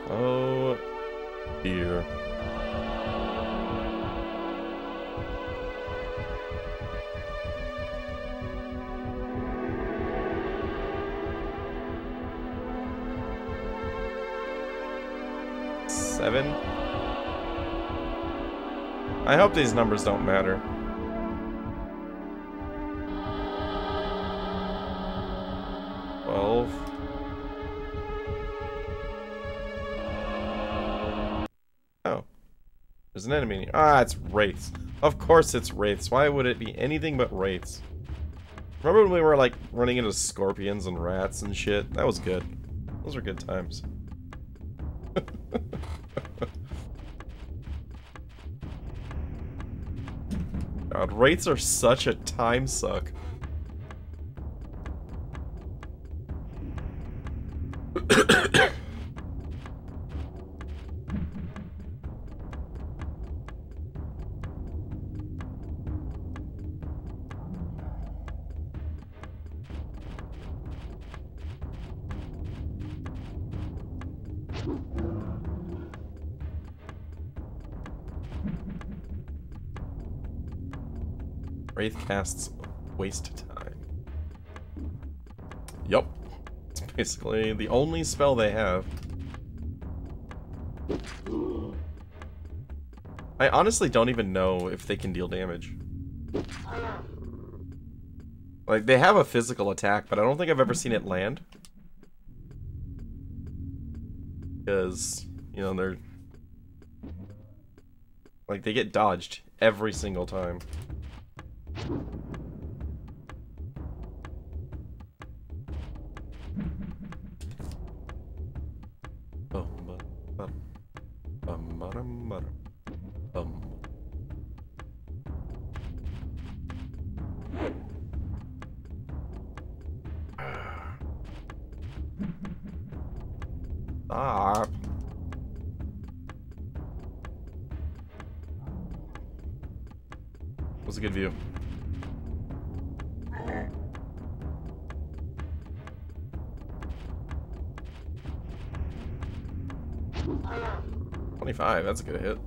Oh dear. Seven. I hope these numbers don't matter. Oh. There's an enemy. Ah, it's wraiths. Of course it's wraiths. Why would it be anything but wraiths? Remember when we were like running into scorpions and rats and shit? That was good. Those were good times. God, wraiths are such a time suck. Wraith casts waste time. Yup. It's basically the only spell they have. I honestly don't even know if they can deal damage. Like, they have a physical attack, but I don't think I've ever seen it land. Because, you know, they're... like, they get dodged every single time. Stop. Was a good view. $25, that's a good hit.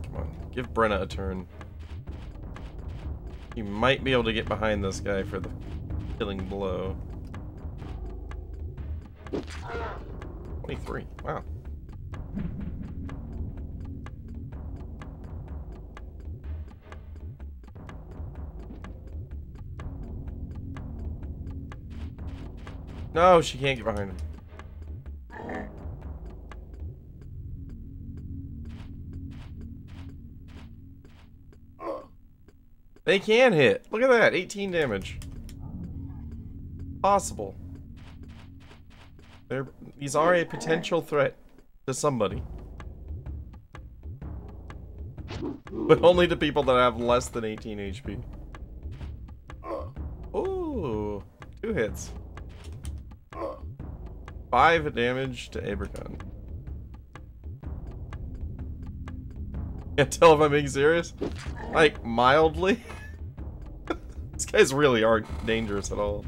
Come on, give Brenna a turn. You might be able to get behind this guy for the killing blow. 23, wow. No, she can't get behind him. They can hit. Look at that, 18 damage. Possible. These are a potential threat to somebody. But only to people that have less than 18 HP. Ooh, 2 hits. 5 damage to Abercon. Can't tell if I'm being serious. Like, mildly. These guys really aren't dangerous at all.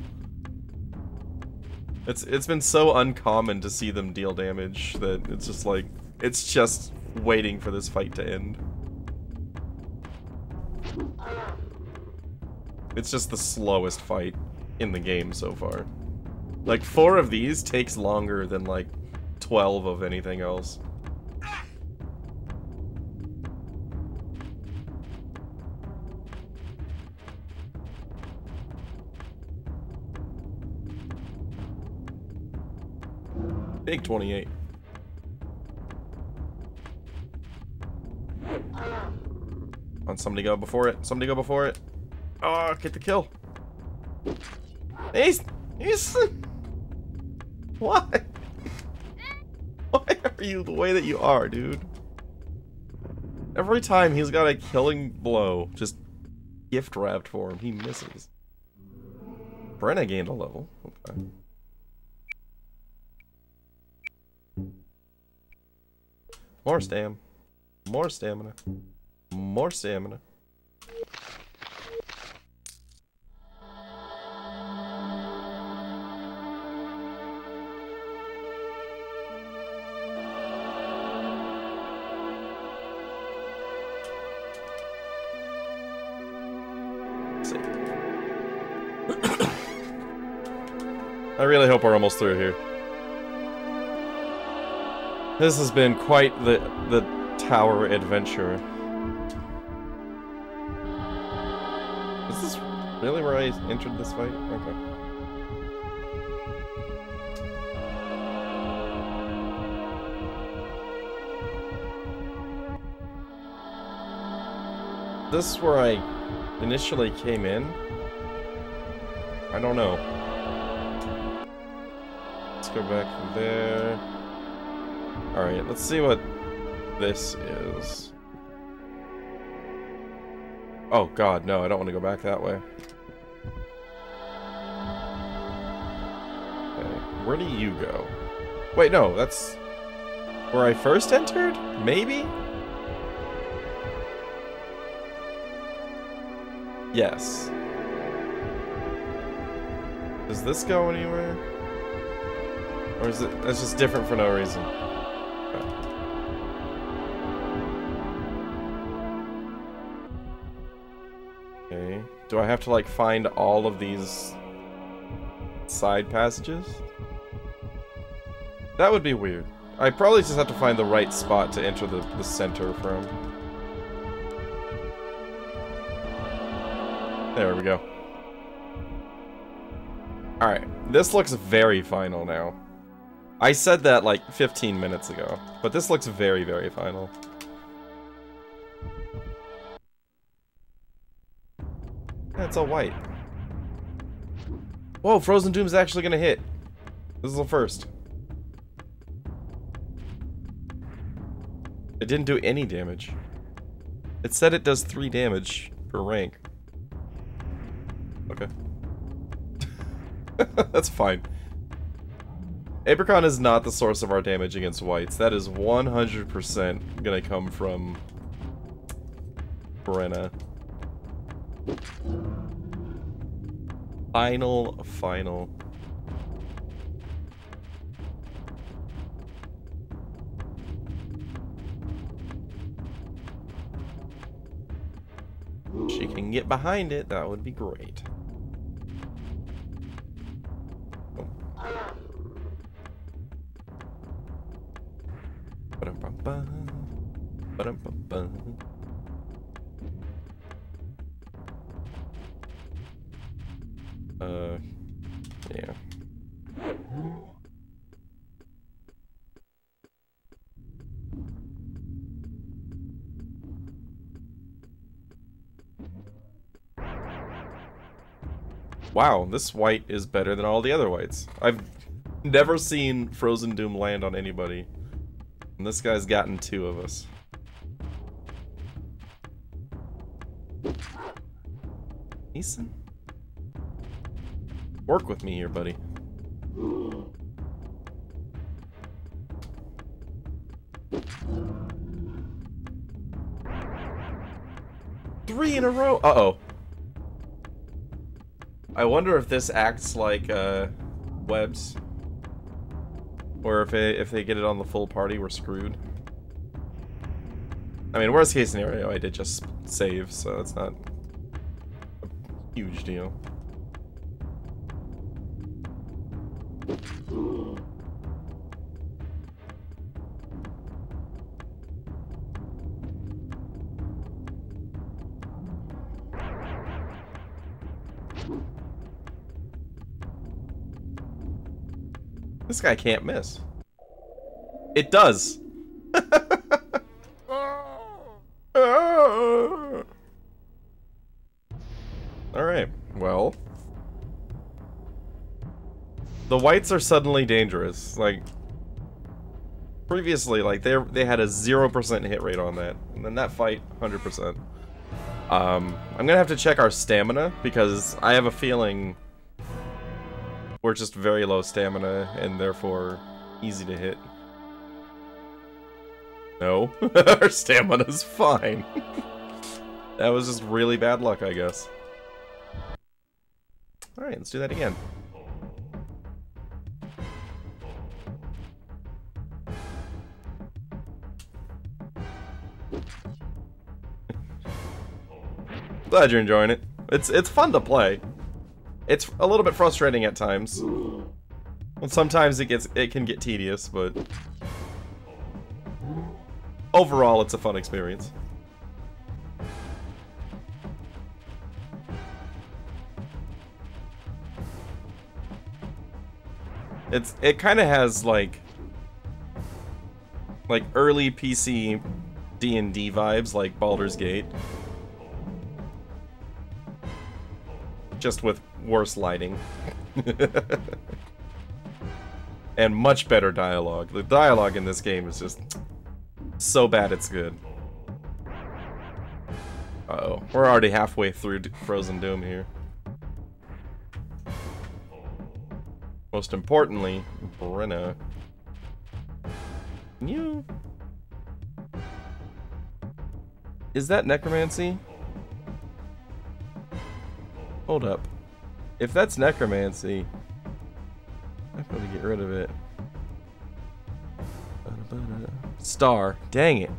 It's been so uncommon to see them deal damage that it's just like, it's just waiting for this fight to end. It's just the slowest fight in the game so far. Like, 4 of these takes longer than like 12 of anything else. Big 28. Want somebody go before it? Somebody go before it. Oh, get the kill. He's why? Why are you the way that you are, dude? Every time he's got a killing blow, just gift wrapped for him, he misses. Brenna gained a level. Okay. More stam. More stamina. More stamina. Let's see. I really hope we're almost through here. This has been quite the tower adventure. Is this really where I entered this fight? Okay. This is where I initially came in? I don't know. Let's go back there. Alright, let's see what this is. Oh god, no, I don't want to go back that way. Okay, where do you go? Wait, no, that's where I first entered? Maybe? Yes. Does this go anywhere? Or is it, that's just different for no reason? Okay. Do I have to, like, find all of these side passages? That would be weird. I probably just have to find the right spot to enter the center from. There we go. Alright, this looks very final now. I said that like 15 minutes ago, but this looks very, very final. Yeah, it's all white. Whoa, Frozen Doom's actually gonna hit. This is the first. It didn't do any damage. It said it does 3 damage per rank. Okay. That's fine. Apricot is not the source of our damage against whites. That is 100% gonna come from Brenna. Final. She can get behind it, that would be great. Yeah. Wow, this white is better than all the other whites. I've never seen Frozen Doom land on anybody. And this guy's gotten 2 of us. Ethan? Work with me here, buddy. Three in a row! Uh-oh. I wonder if this acts like, webs. Or if they get it on the full party, we're screwed. I mean, worst case scenario, I did just save, so it's not a huge deal. This guy can't miss. It does. Alright, well. The whites are suddenly dangerous. Like, previously, like, they had a 0% hit rate on that. And then that fight, 100%. I'm gonna have to check our stamina, because I have a feeling we're just very low stamina, and therefore easy to hit. No, our stamina's fine. That was just really bad luck, I guess. Alright, let's do that again. Glad you're enjoying it. It's fun to play. It's a little bit frustrating at times. And sometimes it can get tedious, but overall it's a fun experience. It kind of has like early PC D&D vibes, like Baldur's Gate. Just with worse lighting. And much better dialogue. The dialogue in this game is just so bad it's good. Uh-oh. We're already halfway through Frozen Doom here. Most importantly, Brenna. You... Is that necromancy? Hold up. If that's necromancy, I'm gonna get rid of it. Star. Dang it.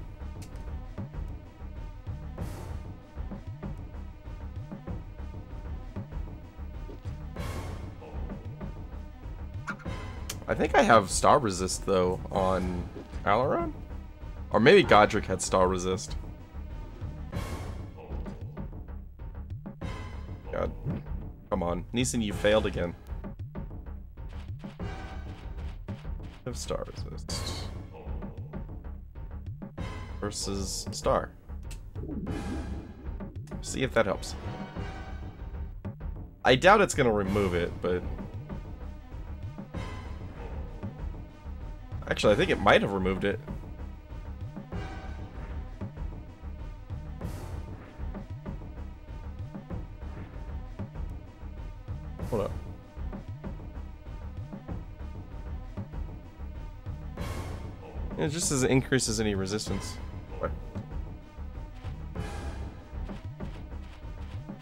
I think I have Star Resist, though, on Alaron? Or maybe Godric had Star Resist. God. Come on. Neeson, you failed again. Have Star Resist. Versus Star. See if that helps. I doubt it's gonna remove it, but... Actually, I think it might have removed it. Hold up. It just says it increases any resistance. What?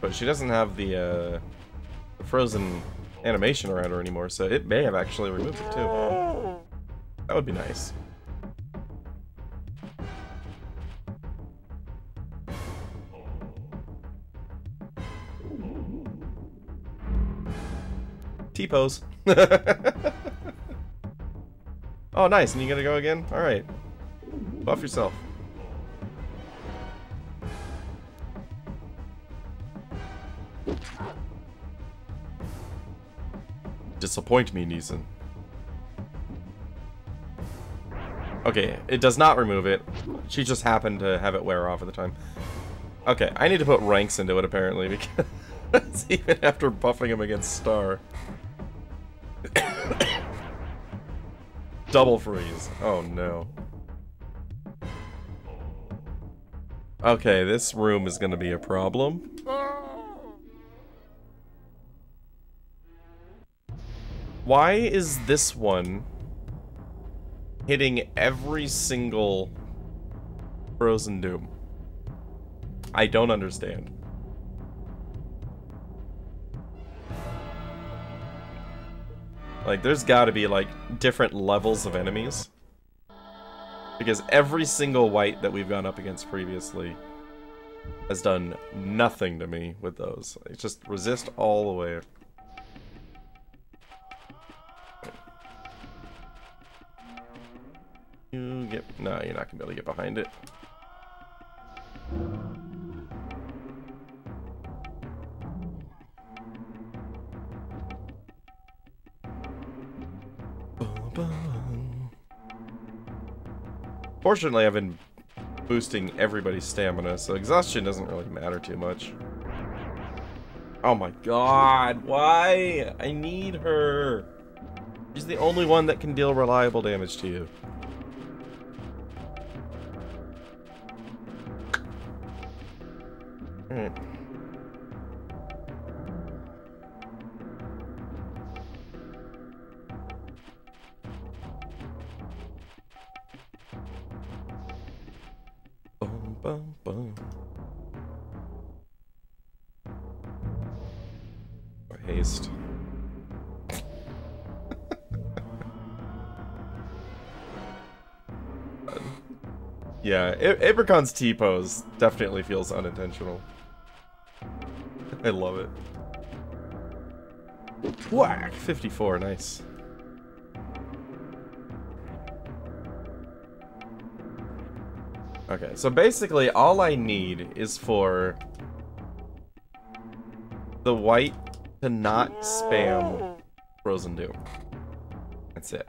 But she doesn't have the frozen animation around her anymore, so it may have actually removed it too. That would be nice. T-pose. Oh, nice. And you gonna go again? Alright. Buff yourself. Disappoint me, Neeson. Okay, it does not remove it. She just happened to have it wear off at the time. Okay, I need to put ranks into it, apparently, because even after buffing him against Star. Double freeze. Oh, no. Okay, this room is going to be a problem. Why is this one hitting every single Frozen Doom? I don't understand. Like, there's gotta be, like, different levels of enemies. Because every single white that we've gone up against previously has done nothing to me with those. It's just resist all the way. You get... No, you're not gonna be able to get behind it. Fortunately, I've been boosting everybody's stamina, so exhaustion doesn't really matter too much. Oh my god, why? I need her. She's the only one that can deal reliable damage to you. Alright. Boom, boom, boom. Or haste. Yeah, Abracon's T-pose definitely feels unintentional. I love it. Whack! 54, nice. Okay, so basically all I need is for the white to not spam Frozen Doom. That's it.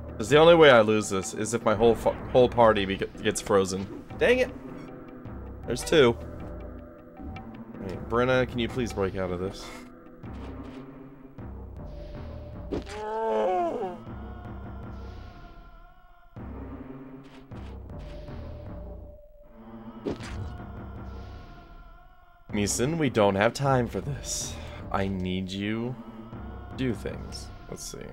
Because the only way I lose this is if my whole party gets frozen. Dang it! There's two. Alright, Brenna, can you please break out of this? Neeson, we don't have time for this. I need you to do things. Let's see.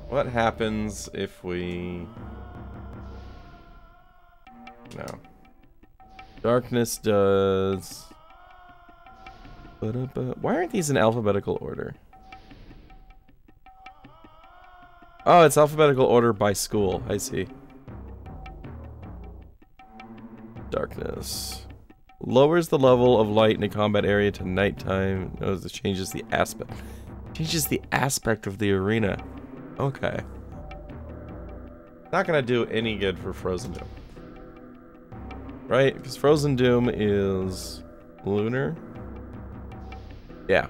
What happens if we... No. Darkness does... Why aren't these in alphabetical order? Oh, it's alphabetical order by school. I see. Darkness. Lowers the level of light in a combat area to nighttime. Notice it changes the aspect. Changes the aspect of the arena. Okay. Not gonna do any good for Frozen Doom. Right? Because Frozen Doom is lunar. Yeah.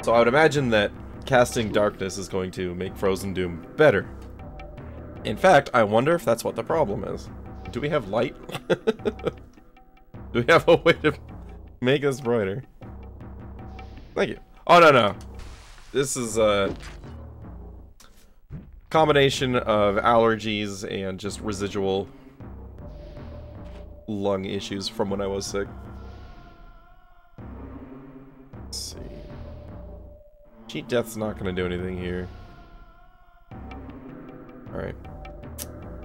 So I would imagine that casting darkness is going to make Frozen Doom better. In fact, I wonder if that's what the problem is. Do we have light? Do we have a way to make this brighter? Thank you. Oh, no. This is a combination of allergies and just residual lung issues from when I was sick. Let's see. Cheat Death's not going to do anything here. Alright.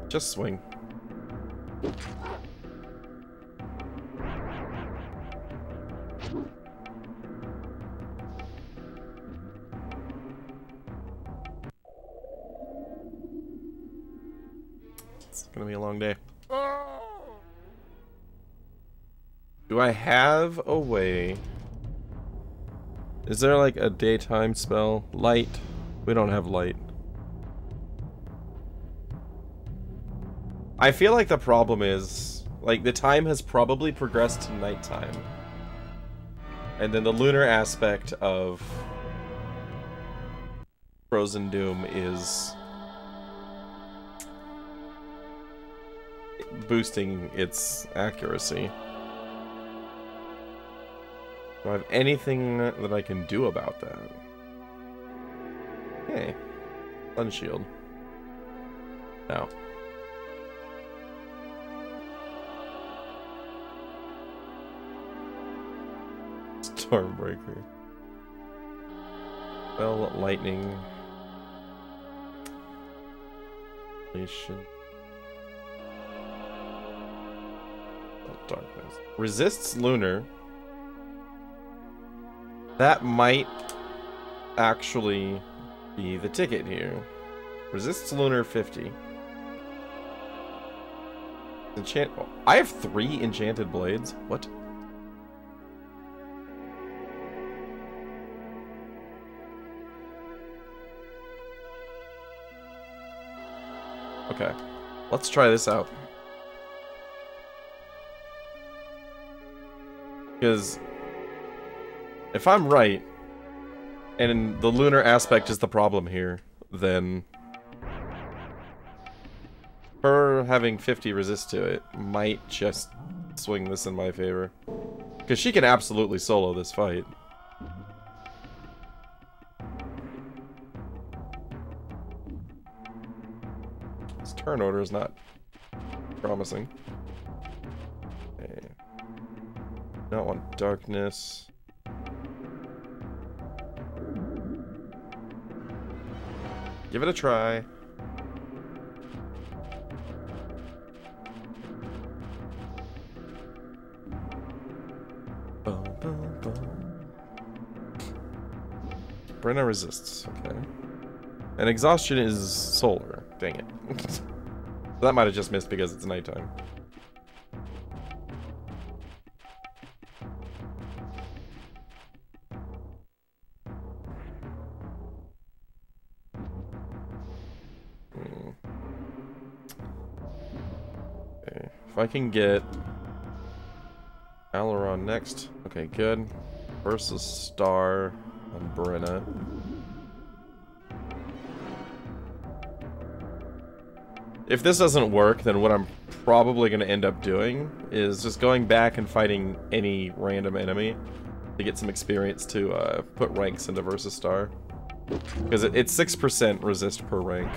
Just swing. It's gonna be a long day. Do I have a way? Is there like a daytime spell? Light? We don't have light. I feel like the problem is, like, the time has probably progressed to nighttime. And then the lunar aspect of Frozen Doom is boosting its accuracy. Do I have anything that I can do about that? Hey. Sun shield. No. Stormbreaker. Well, lightning. Nation. Oh, darkness. Resists lunar. That might actually be the ticket here. Resists lunar 50. Enchant. Oh, I have 3 enchanted blades. What? Okay, let's try this out. Because if I'm right, and the lunar aspect is the problem here, then her having 50 resist to it might just swing this in my favor. Because she can absolutely solo this fight. This turn order is not promising. Okay. Don't want darkness. Give it a try. Boom, boom, boom. Brenna resists, okay. And exhaustion is solar. Dang it. That might have just missed because it's nighttime. Okay. If I can get Aileron next. Okay, good. Versus Star on Brenna. If this doesn't work, then what I'm probably going to end up doing is just going back and fighting any random enemy to get some experience to put ranks into Versus Star. Because it's 6% resist per rank.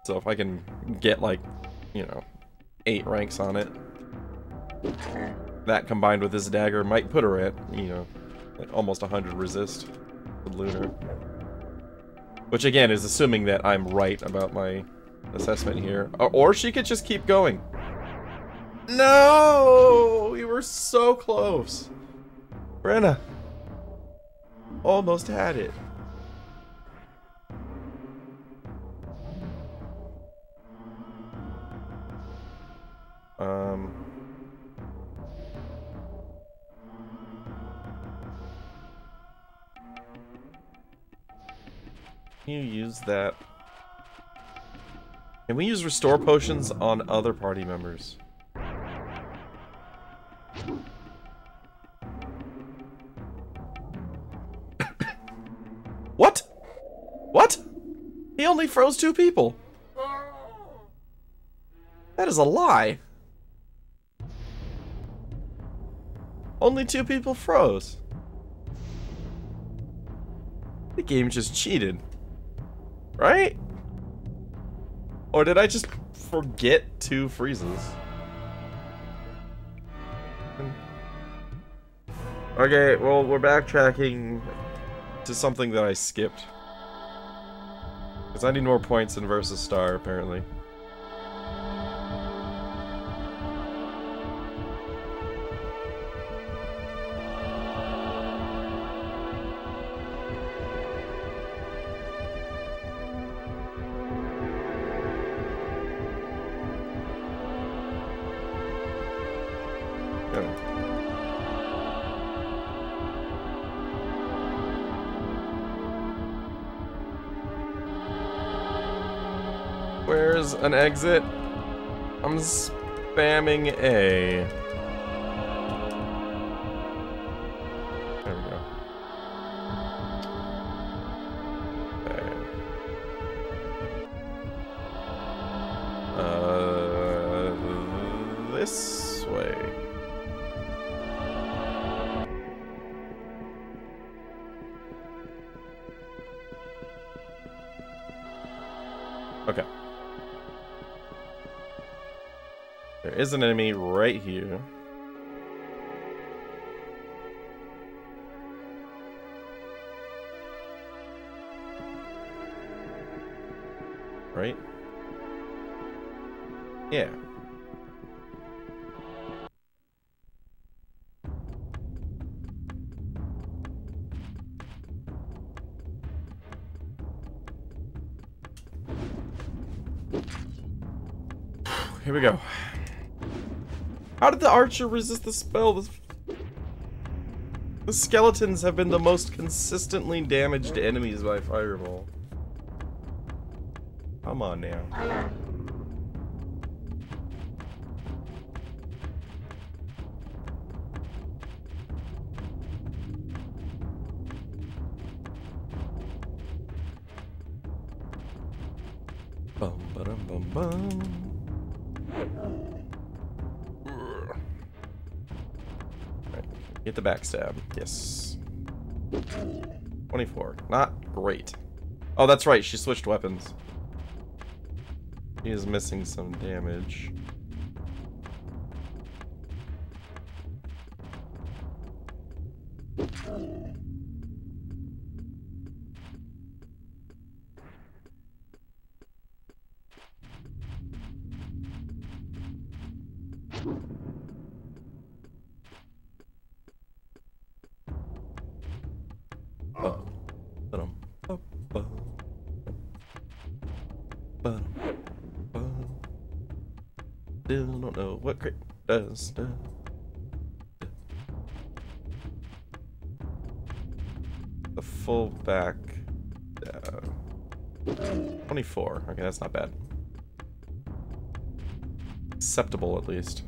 So if I can get, like, you know, 8 ranks on it, that combined with this dagger might put her at, you know, like almost 100 resist with lunar. Which, again, is assuming that I'm right about my assessment here. Or she could just keep going. No! We were so close. Brenna. Almost had it. Can you use that? Can we use restore potions on other party members? What? What? He only froze 2 people. That is a lie. Only 2 people froze. The game just cheated. Right? Or did I just forget 2 freezes? Okay, well, we're backtracking to something that I skipped. Because I need more points in versus star, apparently. Where's an exit? I'm spamming A. There we go. Okay. This way. Okay. There is an enemy right here. Right? Yeah. Here we go. How did the archer resist the spell? The skeletons have been the most consistently damaged enemies by fireball. Come on now. Bum ba dum bum bum. Get the backstab. Yes. 24. Not great. Oh, that's right. She switched weapons. She is missing some damage. Still don't know what crit does. The full back. 24. Okay, that's not bad. Acceptable, at least.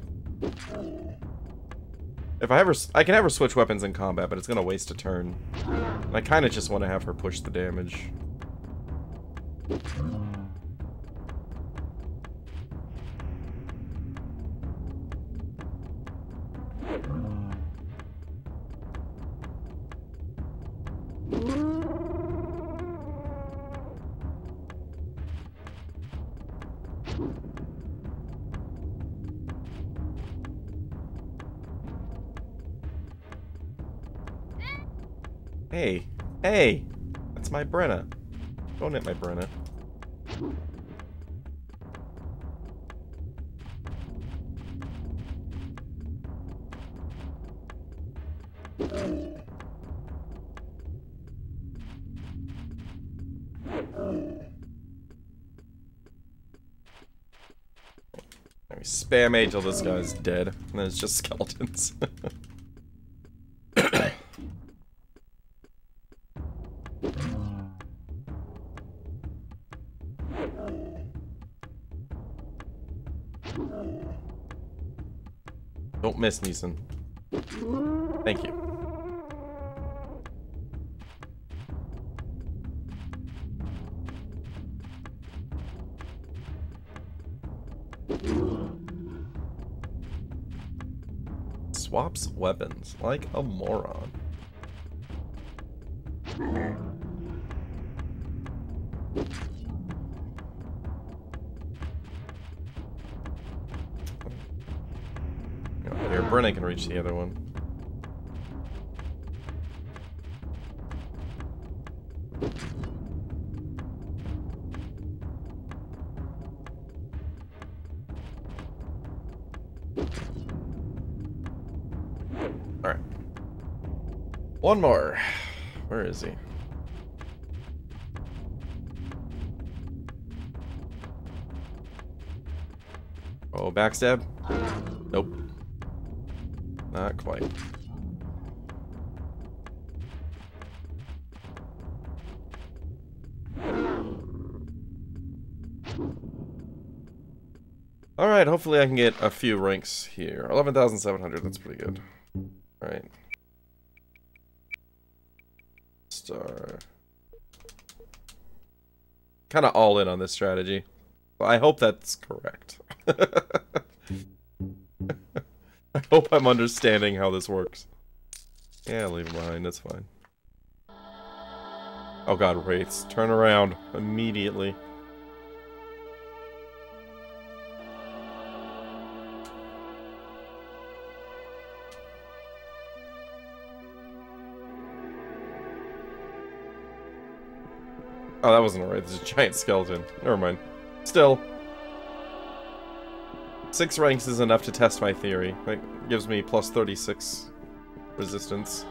If I can have her switch weapons in combat, but it's gonna waste a turn. And I kind of just want to have her push the damage. Hey, hey, that's my Brenna. Don't hit my Brenna. There we We spam A till this guy's dead, and then it's just skeletons. Don't miss, Neeson. Thank you. Swaps weapons like a moron. Here, Brenna can reach the other one. Alright. One more. Where is he? Oh, backstab? Nope. Not quite. Alright, hopefully I can get a few ranks here. 11,700, that's pretty good. Alright. Star. Kind of all in on this strategy. I hope that's correct. I hope I'm understanding how this works. Yeah, leave him behind, that's fine. Oh god, wraiths. Turn around immediately. Oh, that wasn't a wraith, it's a giant skeleton. Never mind. Still. 6 ranks is enough to test my theory. That gives me plus 36 resistance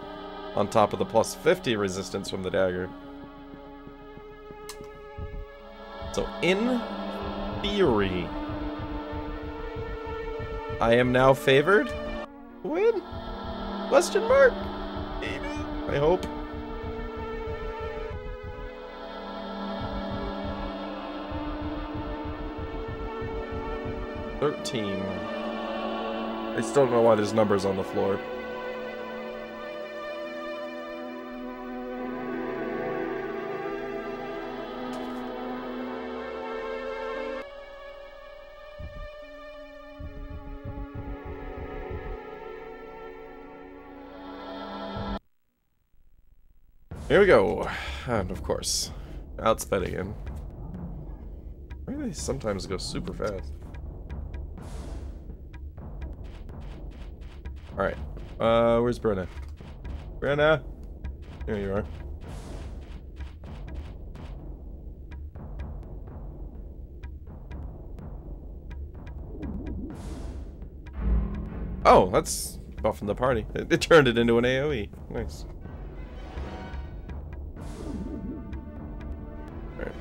on top of the plus 50 resistance from the dagger. So, in theory, I am now favored to win? Question mark? Maybe. I hope. I still don't know why there's numbers on the floor. Here we go. And of course, outsped again. Why do they sometimes go super fast? Alright. Where's Brenna? Brenna! There you are. Oh, that's buffing the party. It turned it into an AoE. Nice. Alright.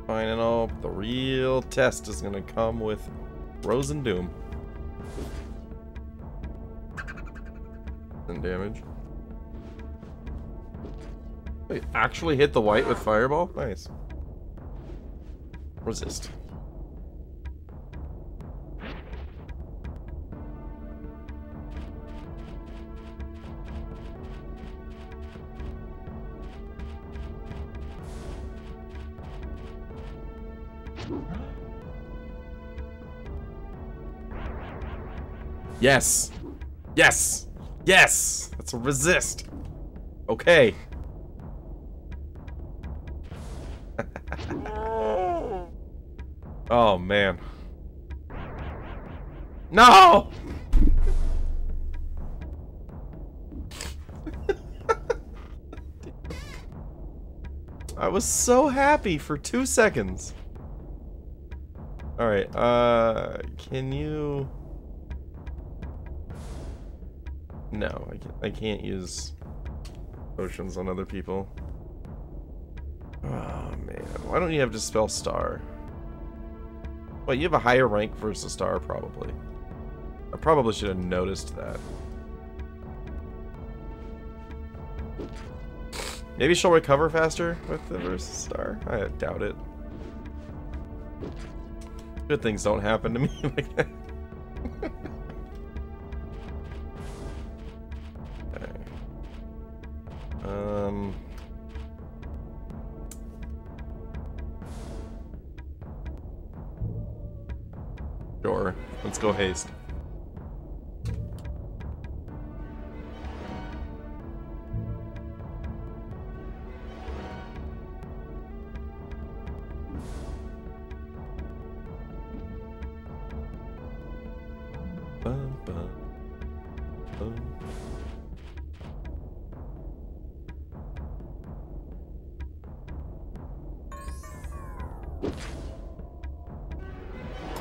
Final, the real test is gonna come with Rose and Doom. And damage. Wait, actually hit the white with Fireball? Nice. Resist. Yes! Yes! Yes! That's a resist! Okay. Oh, man. No! I was so happy for 2 seconds. Alright, can you... No, I can't use potions on other people. Oh, man. Why don't you have Dispel Star? Wait, you have a higher rank versus Star, probably. I probably should have noticed that. Maybe she'll recover faster with the versus Star? I doubt it. Good things don't happen to me like that. Okay. Sure. Let's go haste.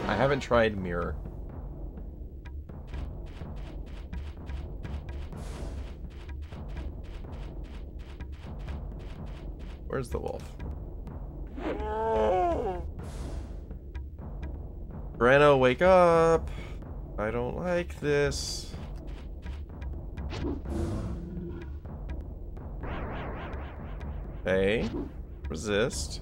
I haven't tried mirror. Where's the wolf? Breno, wake up! I don't like this. Okay. Resist.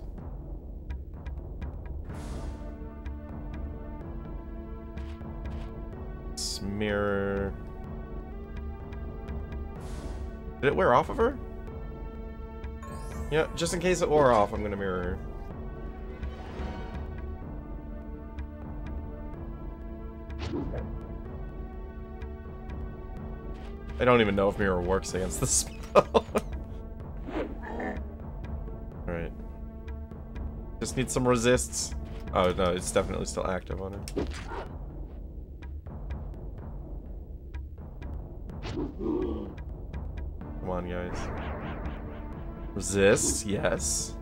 Mirror. Did it wear off of her? Yeah, just in case it wore off, I'm gonna mirror her. I don't even know if mirror works against this spell. Alright. Just need some resists. Oh no, it's definitely still active on her. Come on, guys. Resist, yes.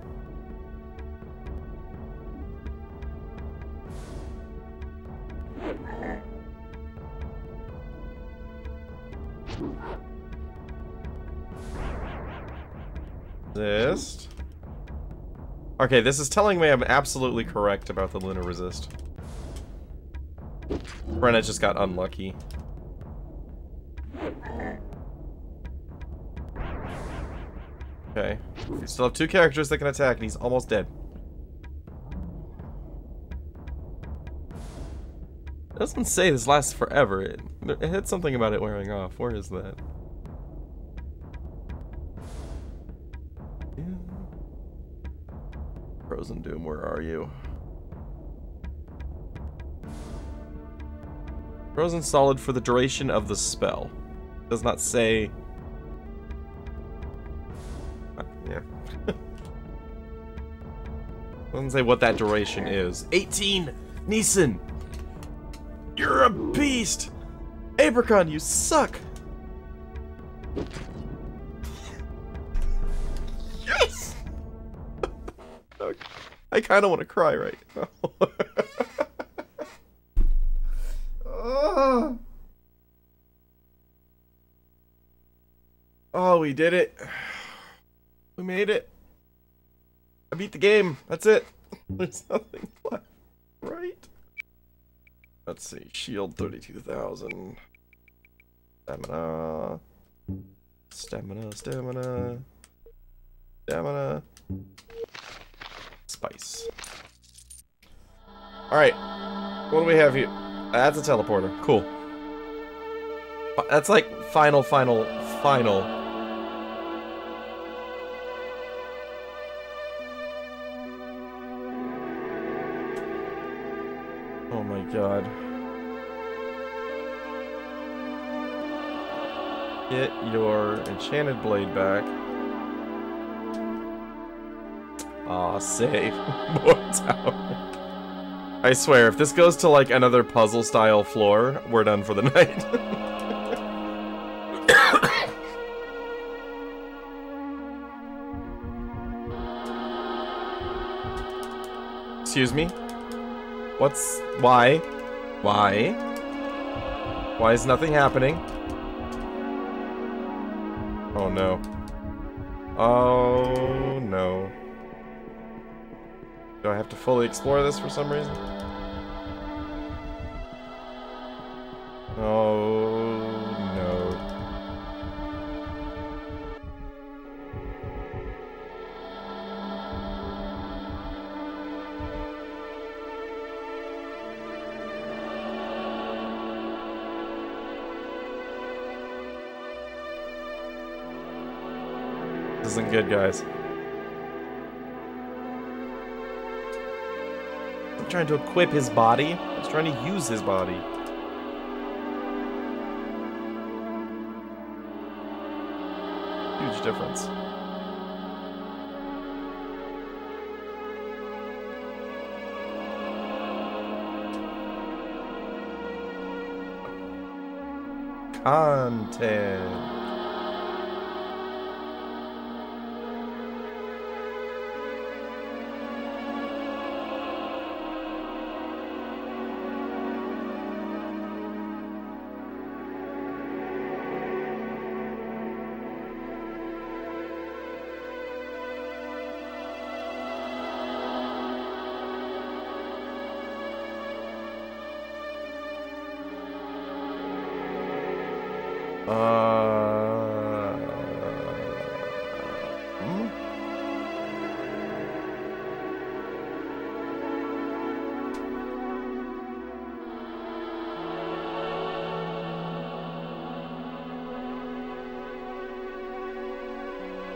Resist. Okay, this is telling me I'm absolutely correct about the Lunar Resist. Brenna just got unlucky. Okay. We still have 2 characters that can attack, and he's almost dead. It doesn't say this lasts forever. It had something about it wearing off. Where is that? Yeah. Frozen Doom, where are you? Frozen Solid for the duration of the spell. Does not say... Yeah. Doesn't say what that duration is. 18! Neeson! You're a beast! Abracon, you suck! Yes! Okay. I kind of want to cry right now. Oh, we did it. We made it. I beat the game. That's it. There's nothing left. Right? Let's see. Shield 32,000. Stamina. Stamina, stamina. Stamina. Spice. Alright. What do we have here? That's a teleporter. Cool. That's like final. Oh my god. Get your enchanted blade back. Aw, save. More tower. I swear, if this goes to like another puzzle style floor, we're done for the night. Excuse me? What's... Why? Why? Why is nothing happening? Oh no. Oh no. Do I have to fully explore this for some reason? Oh no. This isn't good, guys. I'm trying to equip his body. I was trying to use his body. Huge difference. Content.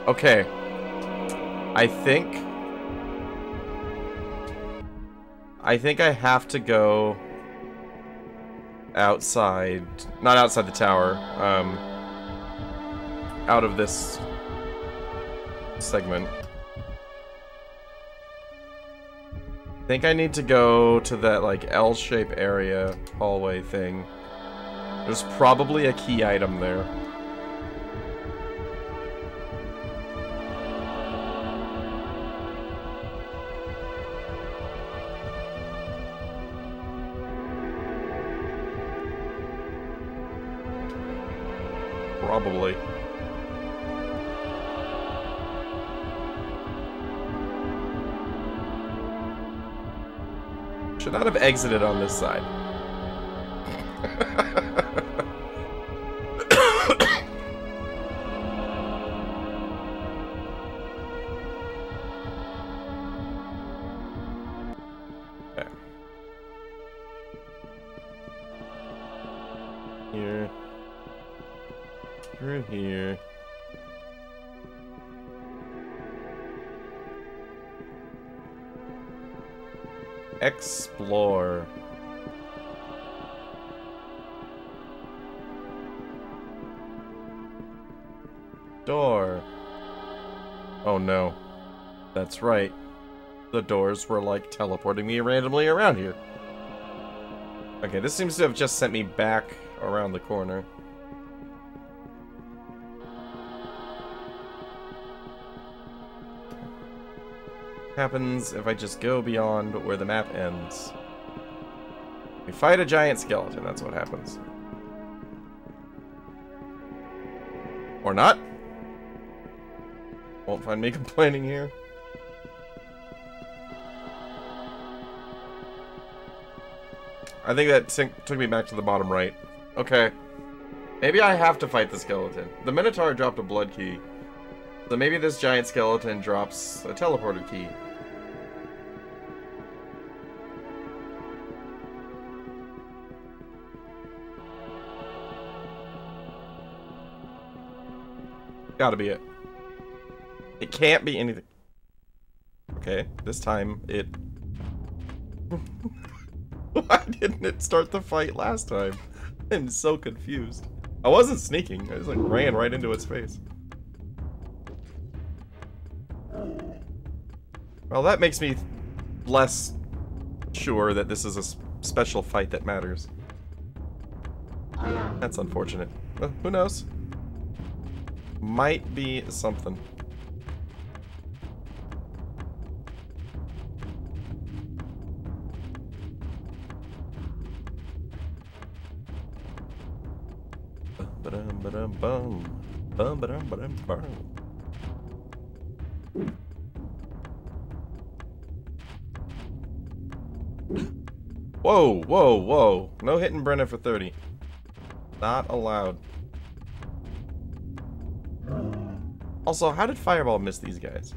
Okay. I think I have to go outside, not outside the tower, out of this segment. I think I need to go to that, like, L-shaped area, hallway thing. There's probably a key item there. Probably. Should not have exited on this side. Okay. Here. Through here. Explore. Door. Oh no. That's right. The doors were like teleporting me randomly around here. Okay, this seems to have just sent me back around the corner. Happens if I just go beyond where the map ends. We fight a giant skeleton, that's what happens. Or not. Won't find me complaining here. I think that took me back to the bottom right. Okay. Maybe I have to fight the skeleton. The Minotaur dropped a blood key. So maybe this giant skeleton drops a teleporter key. Gotta be it. It can't be anything. Okay, this time it... Why didn't it start the fight last time? I'm so confused. I wasn't sneaking, I just like ran right into its face. Well, that makes me less sure that this is a special fight that matters. That's unfortunate. Who knows? Might be something. Ba-dum, ba-dum, bum. Bum, ba-dum, ba-dum, bum. Whoa, whoa, whoa. No hitting Brenna for 30. Not allowed. Also, how did Fireball miss these guys?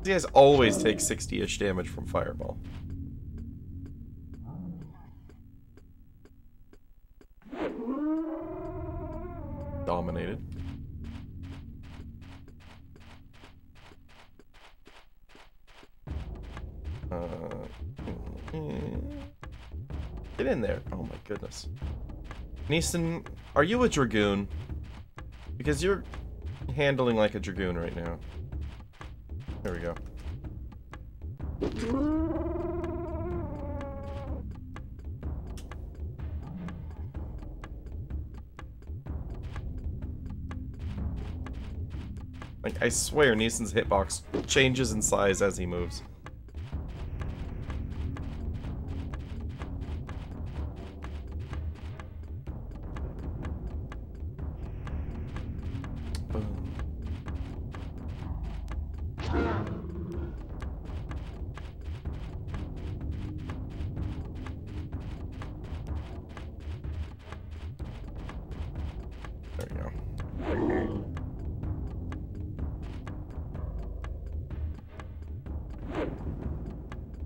These guys always take 60-ish damage from Fireball. Dominated. Get in there. Oh my goodness. Neeson, are you a Dragoon? Because you're handling like a Dragoon right now. There we go. Like, I swear Neeson's hitbox changes in size as he moves. There we go.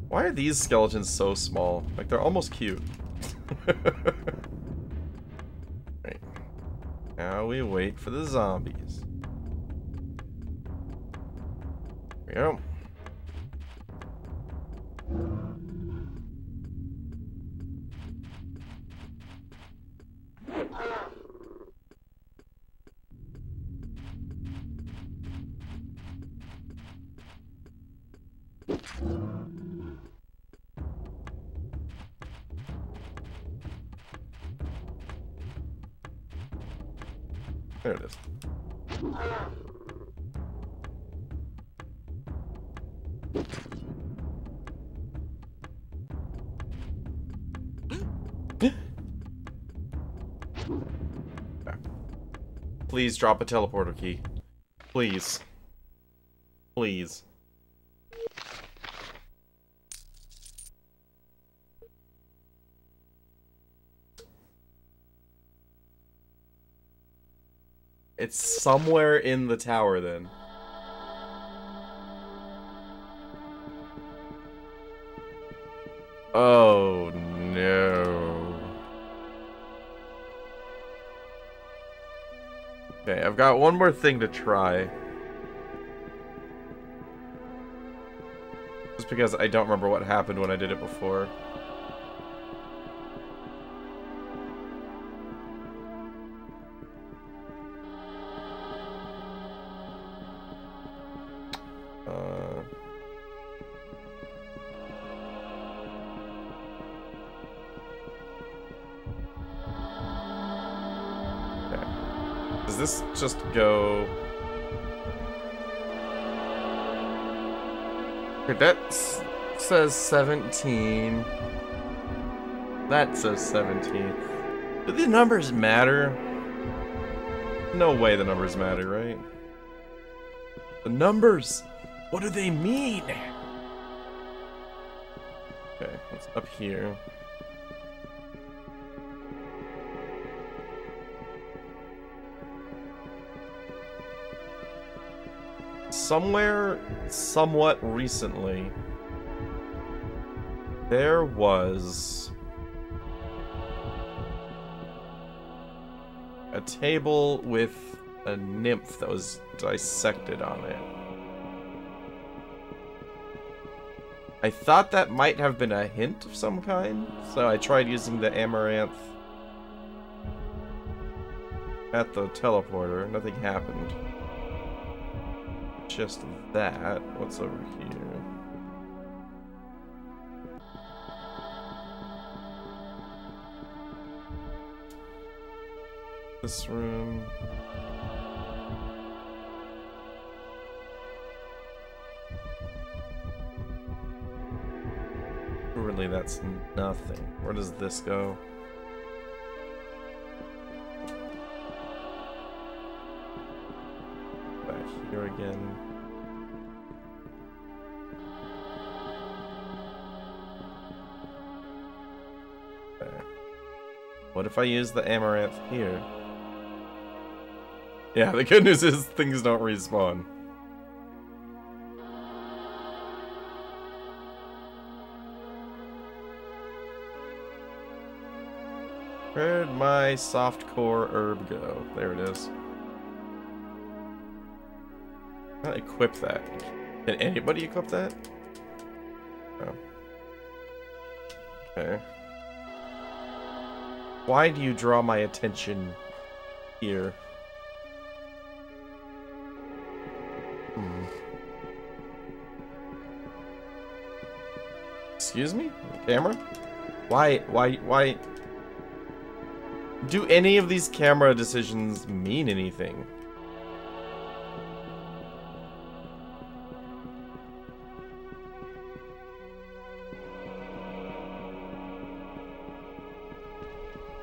Why are these skeletons so small? Like, they're almost cute. Right. Now we wait for the zombies. There we go. There it is. Please drop a teleporter key. Please. Please. It's somewhere in the tower, then. Oh, no. Okay, I've got one more thing to try. Just because I don't remember what happened when I did it before. Does this just go... Okay, that says 17. That says 17. Do the numbers matter? No way the numbers matter, right? The numbers! What do they mean? Okay, what's up here? Somewhere, somewhat recently, there was a table with a nymph that was dissected on it. I thought that might have been a hint of some kind, so I tried using the amaranth at the teleporter. Nothing happened. Just that. What's over here? This room. Really, that's nothing. Where does this go? here again. Okay. What if I use the amaranth here? Yeah, the good news is things don't respawn. Where'd my soft core herb go? There it is. How do I equip that? Can anybody equip that? Oh. Okay. Why do you draw my attention here? Excuse me? Camera? Why? Do any of these camera decisions mean anything?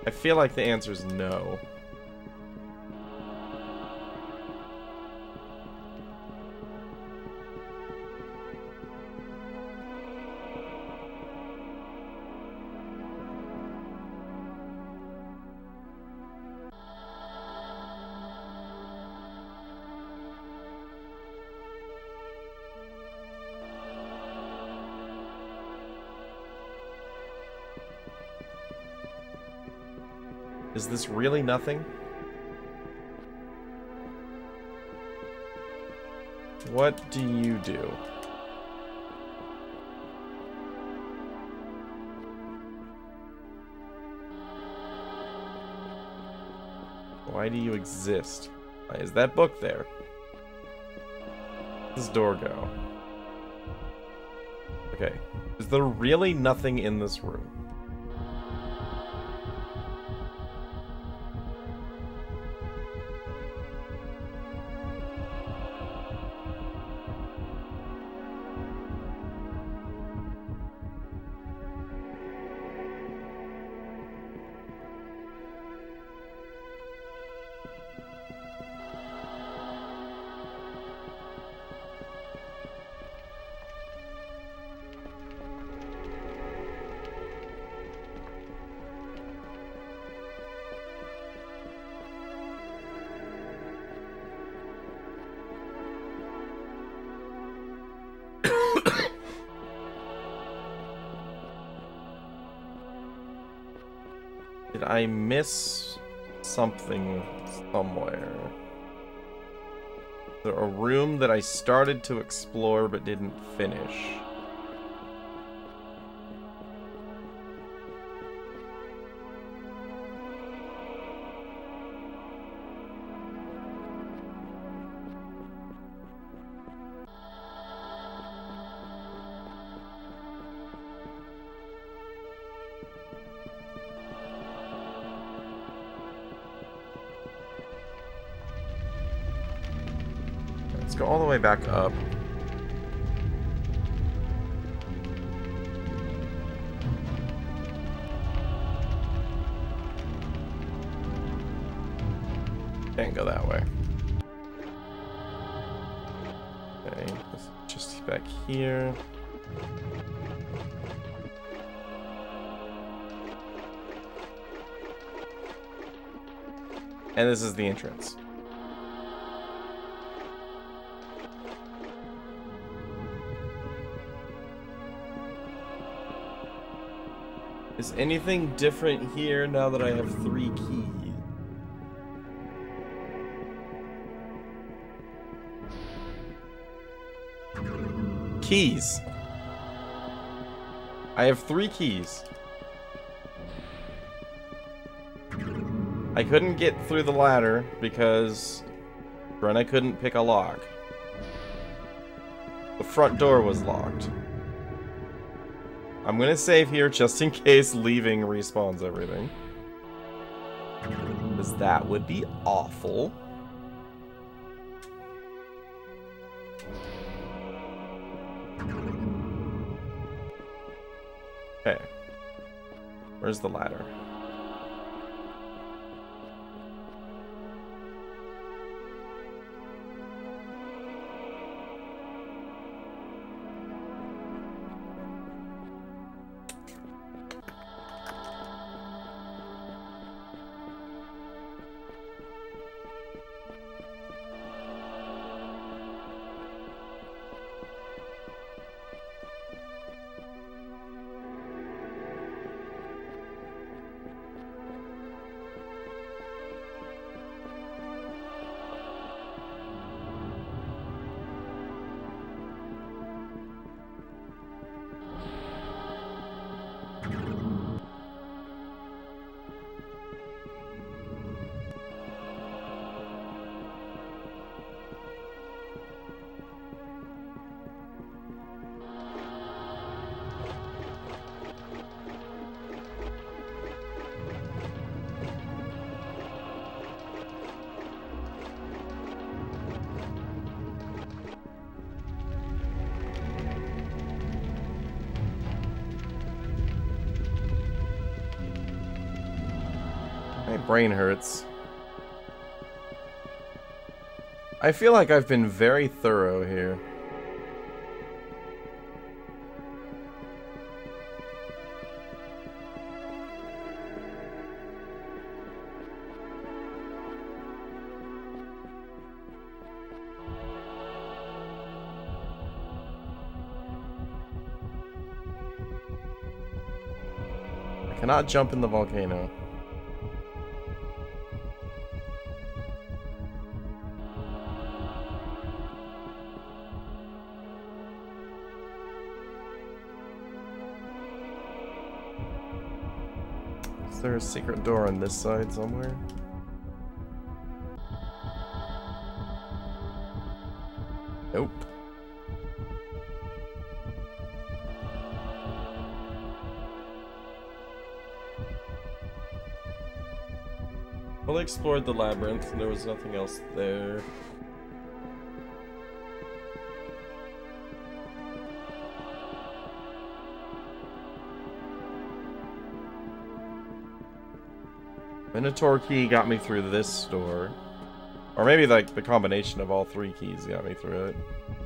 I feel like the answer is no. Is this really nothing? What do you do? Why do you exist? Why is that book there? Where does this door go? Okay. Is there really nothing in this room? Did I miss something somewhere? Is there a room that I started to explore but didn't finish? Let's go all the way back up. Can't go that way. Okay, let's just back here. And this is the entrance. Is anything different here now that I have 3 keys? Keys. I have 3 keys. I couldn't get through the ladder because Brenna couldn't pick a lock. The front door was locked. I'm gonna save here just in case leaving respawns everything. Because that would be awful. Okay. Where's the ladder? My brain hurts. I feel like I've been very thorough here. I cannot jump in the volcano. Is there a secret door on this side somewhere? Nope. Well, I explored the labyrinth and there was nothing else there. Minotaur key got me through this door. Or maybe like the combination of all three keys got me through it.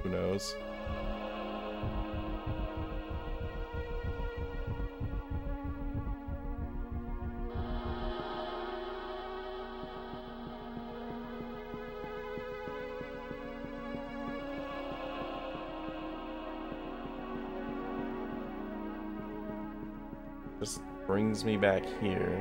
Who knows? Just brings me back here.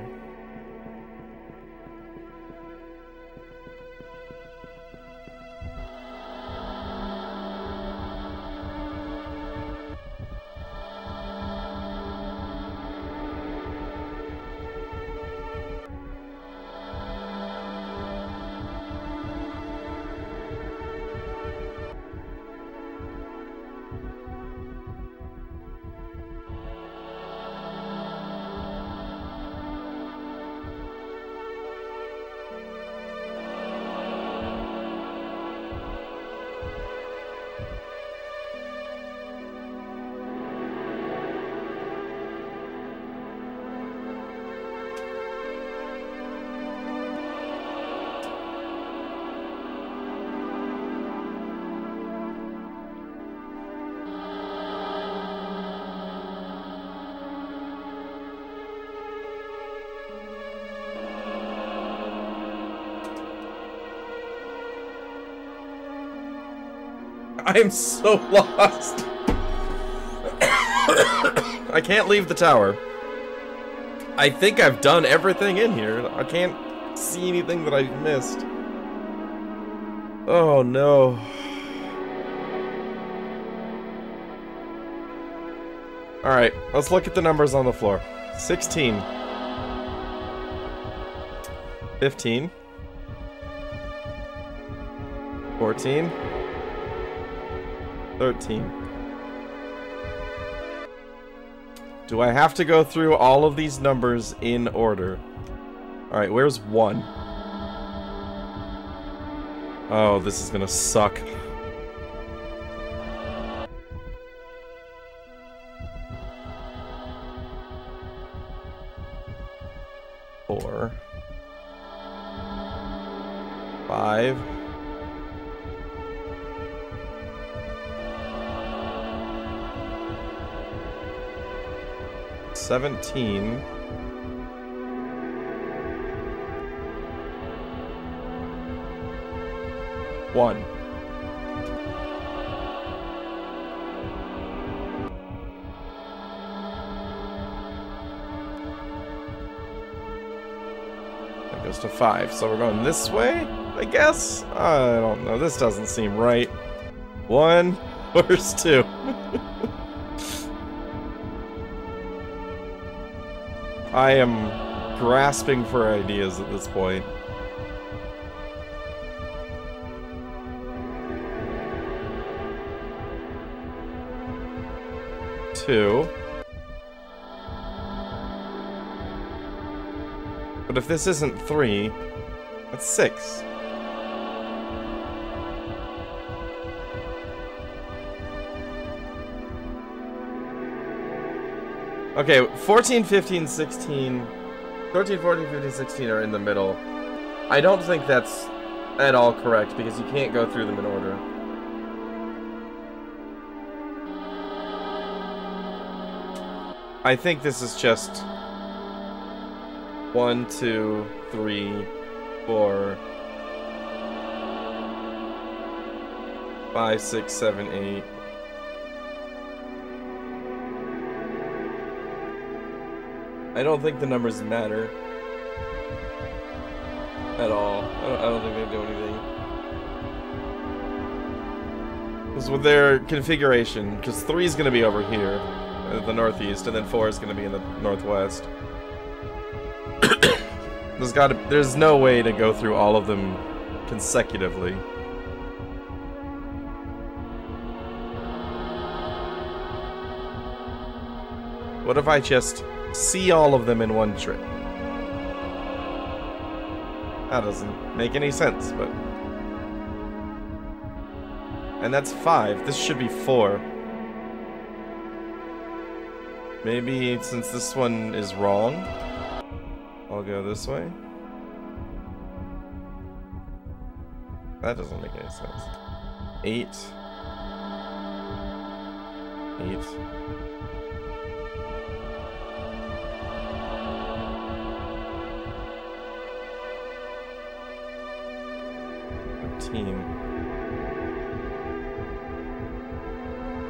I am so lost. I can't leave the tower. I think I've done everything in here. I can't see anything that I missed. Oh no. Alright, let's look at the numbers on the floor. 16. 15. 14. 13. Do I have to go through all of these numbers in order? Alright, where's 1? Oh, this is gonna suck. Four. 5. 17. 1. That goes to 5. So we're going this way, I guess? I don't know. This doesn't seem right. 1. Where's 2? I am grasping for ideas at this point. Two. But if this isn't 3, that's 6. Okay, 14, 15, 16, 13, 14, 15, 16 are in the middle. I don't think that's at all correct because you can't go through them in order. I think this is just 1, 2, 3, 4, 5, 6, 7, 8. I don't think the numbers matter at all. I don't think they do anything. Because with their configuration, because 3 is going to be over here, at the northeast, and then 4 is going to be in the northwest. There's no way to go through all of them consecutively. What if I just see all of them in one trip? That doesn't make any sense, but... And that's 5. This should be 4. Maybe since this one is wrong, I'll go this way. That doesn't make any sense. 8. 8. 13.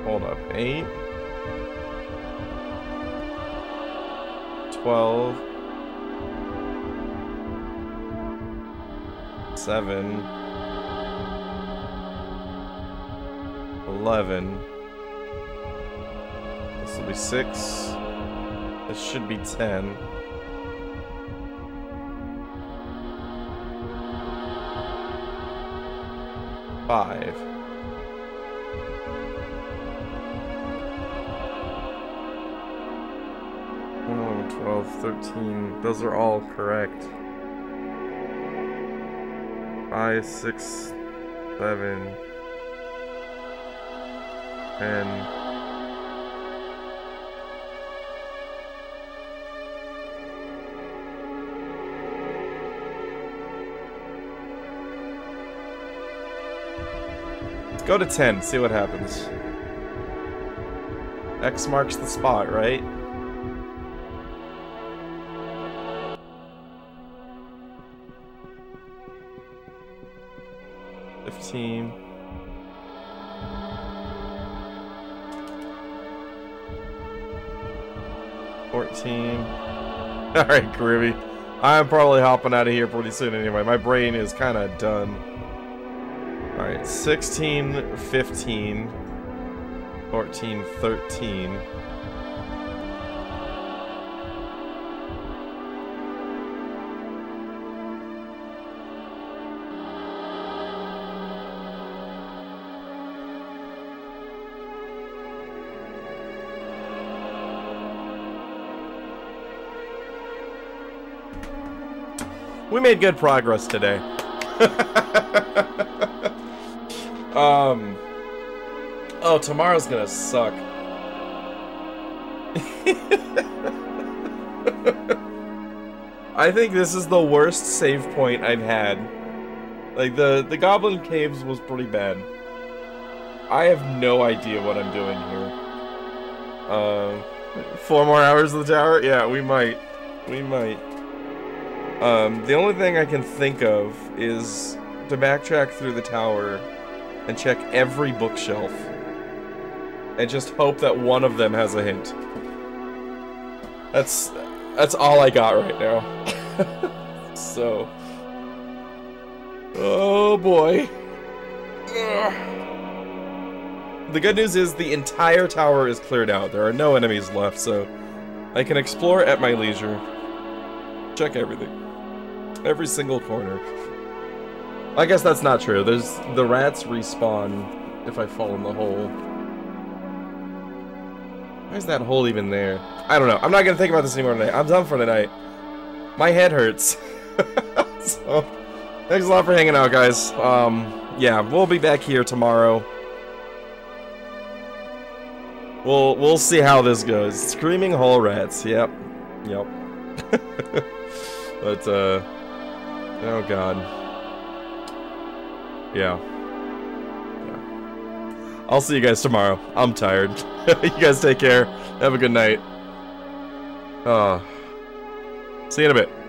Hold up. 8. 12. 7. 11. This will be 6. This should be 10. 5. 12, 13. Those are all correct. 5, 6, 7, 10. Let's go to 10, see what happens. X marks the spot, right? Team 14. Alright, Groovy. I'm probably hopping out of here pretty soon anyway. My brain is kind of done. Alright, 16, 15, 14, 13. We made good progress today. Oh, tomorrow's gonna suck. I think this is the worst save point I've had. Like, the Goblin Caves was pretty bad. I have no idea what I'm doing here. 4 more hours of the tower? Yeah, we might. We might. The only thing I can think of is to backtrack through the tower and check every bookshelf and just hope that one of them has a hint. That's all I got right now. So, oh boy. Ugh. The good news is the entire tower is cleared out. There are no enemies left, so I can explore at my leisure. Check everything. Every single corner. I guess that's not true. There's the rats respawn if I fall in the hole. Why is that hole even there? I don't know. I'm not gonna think about this anymore tonight. I'm done for tonight. My head hurts. So, thanks a lot for hanging out, guys. Yeah, we'll be back here tomorrow. We'll see how this goes. Screaming hole rats. Yep. But, oh god. Yeah. I'll see you guys tomorrow. I'm tired. You guys take care. Have a good night. See you in a bit.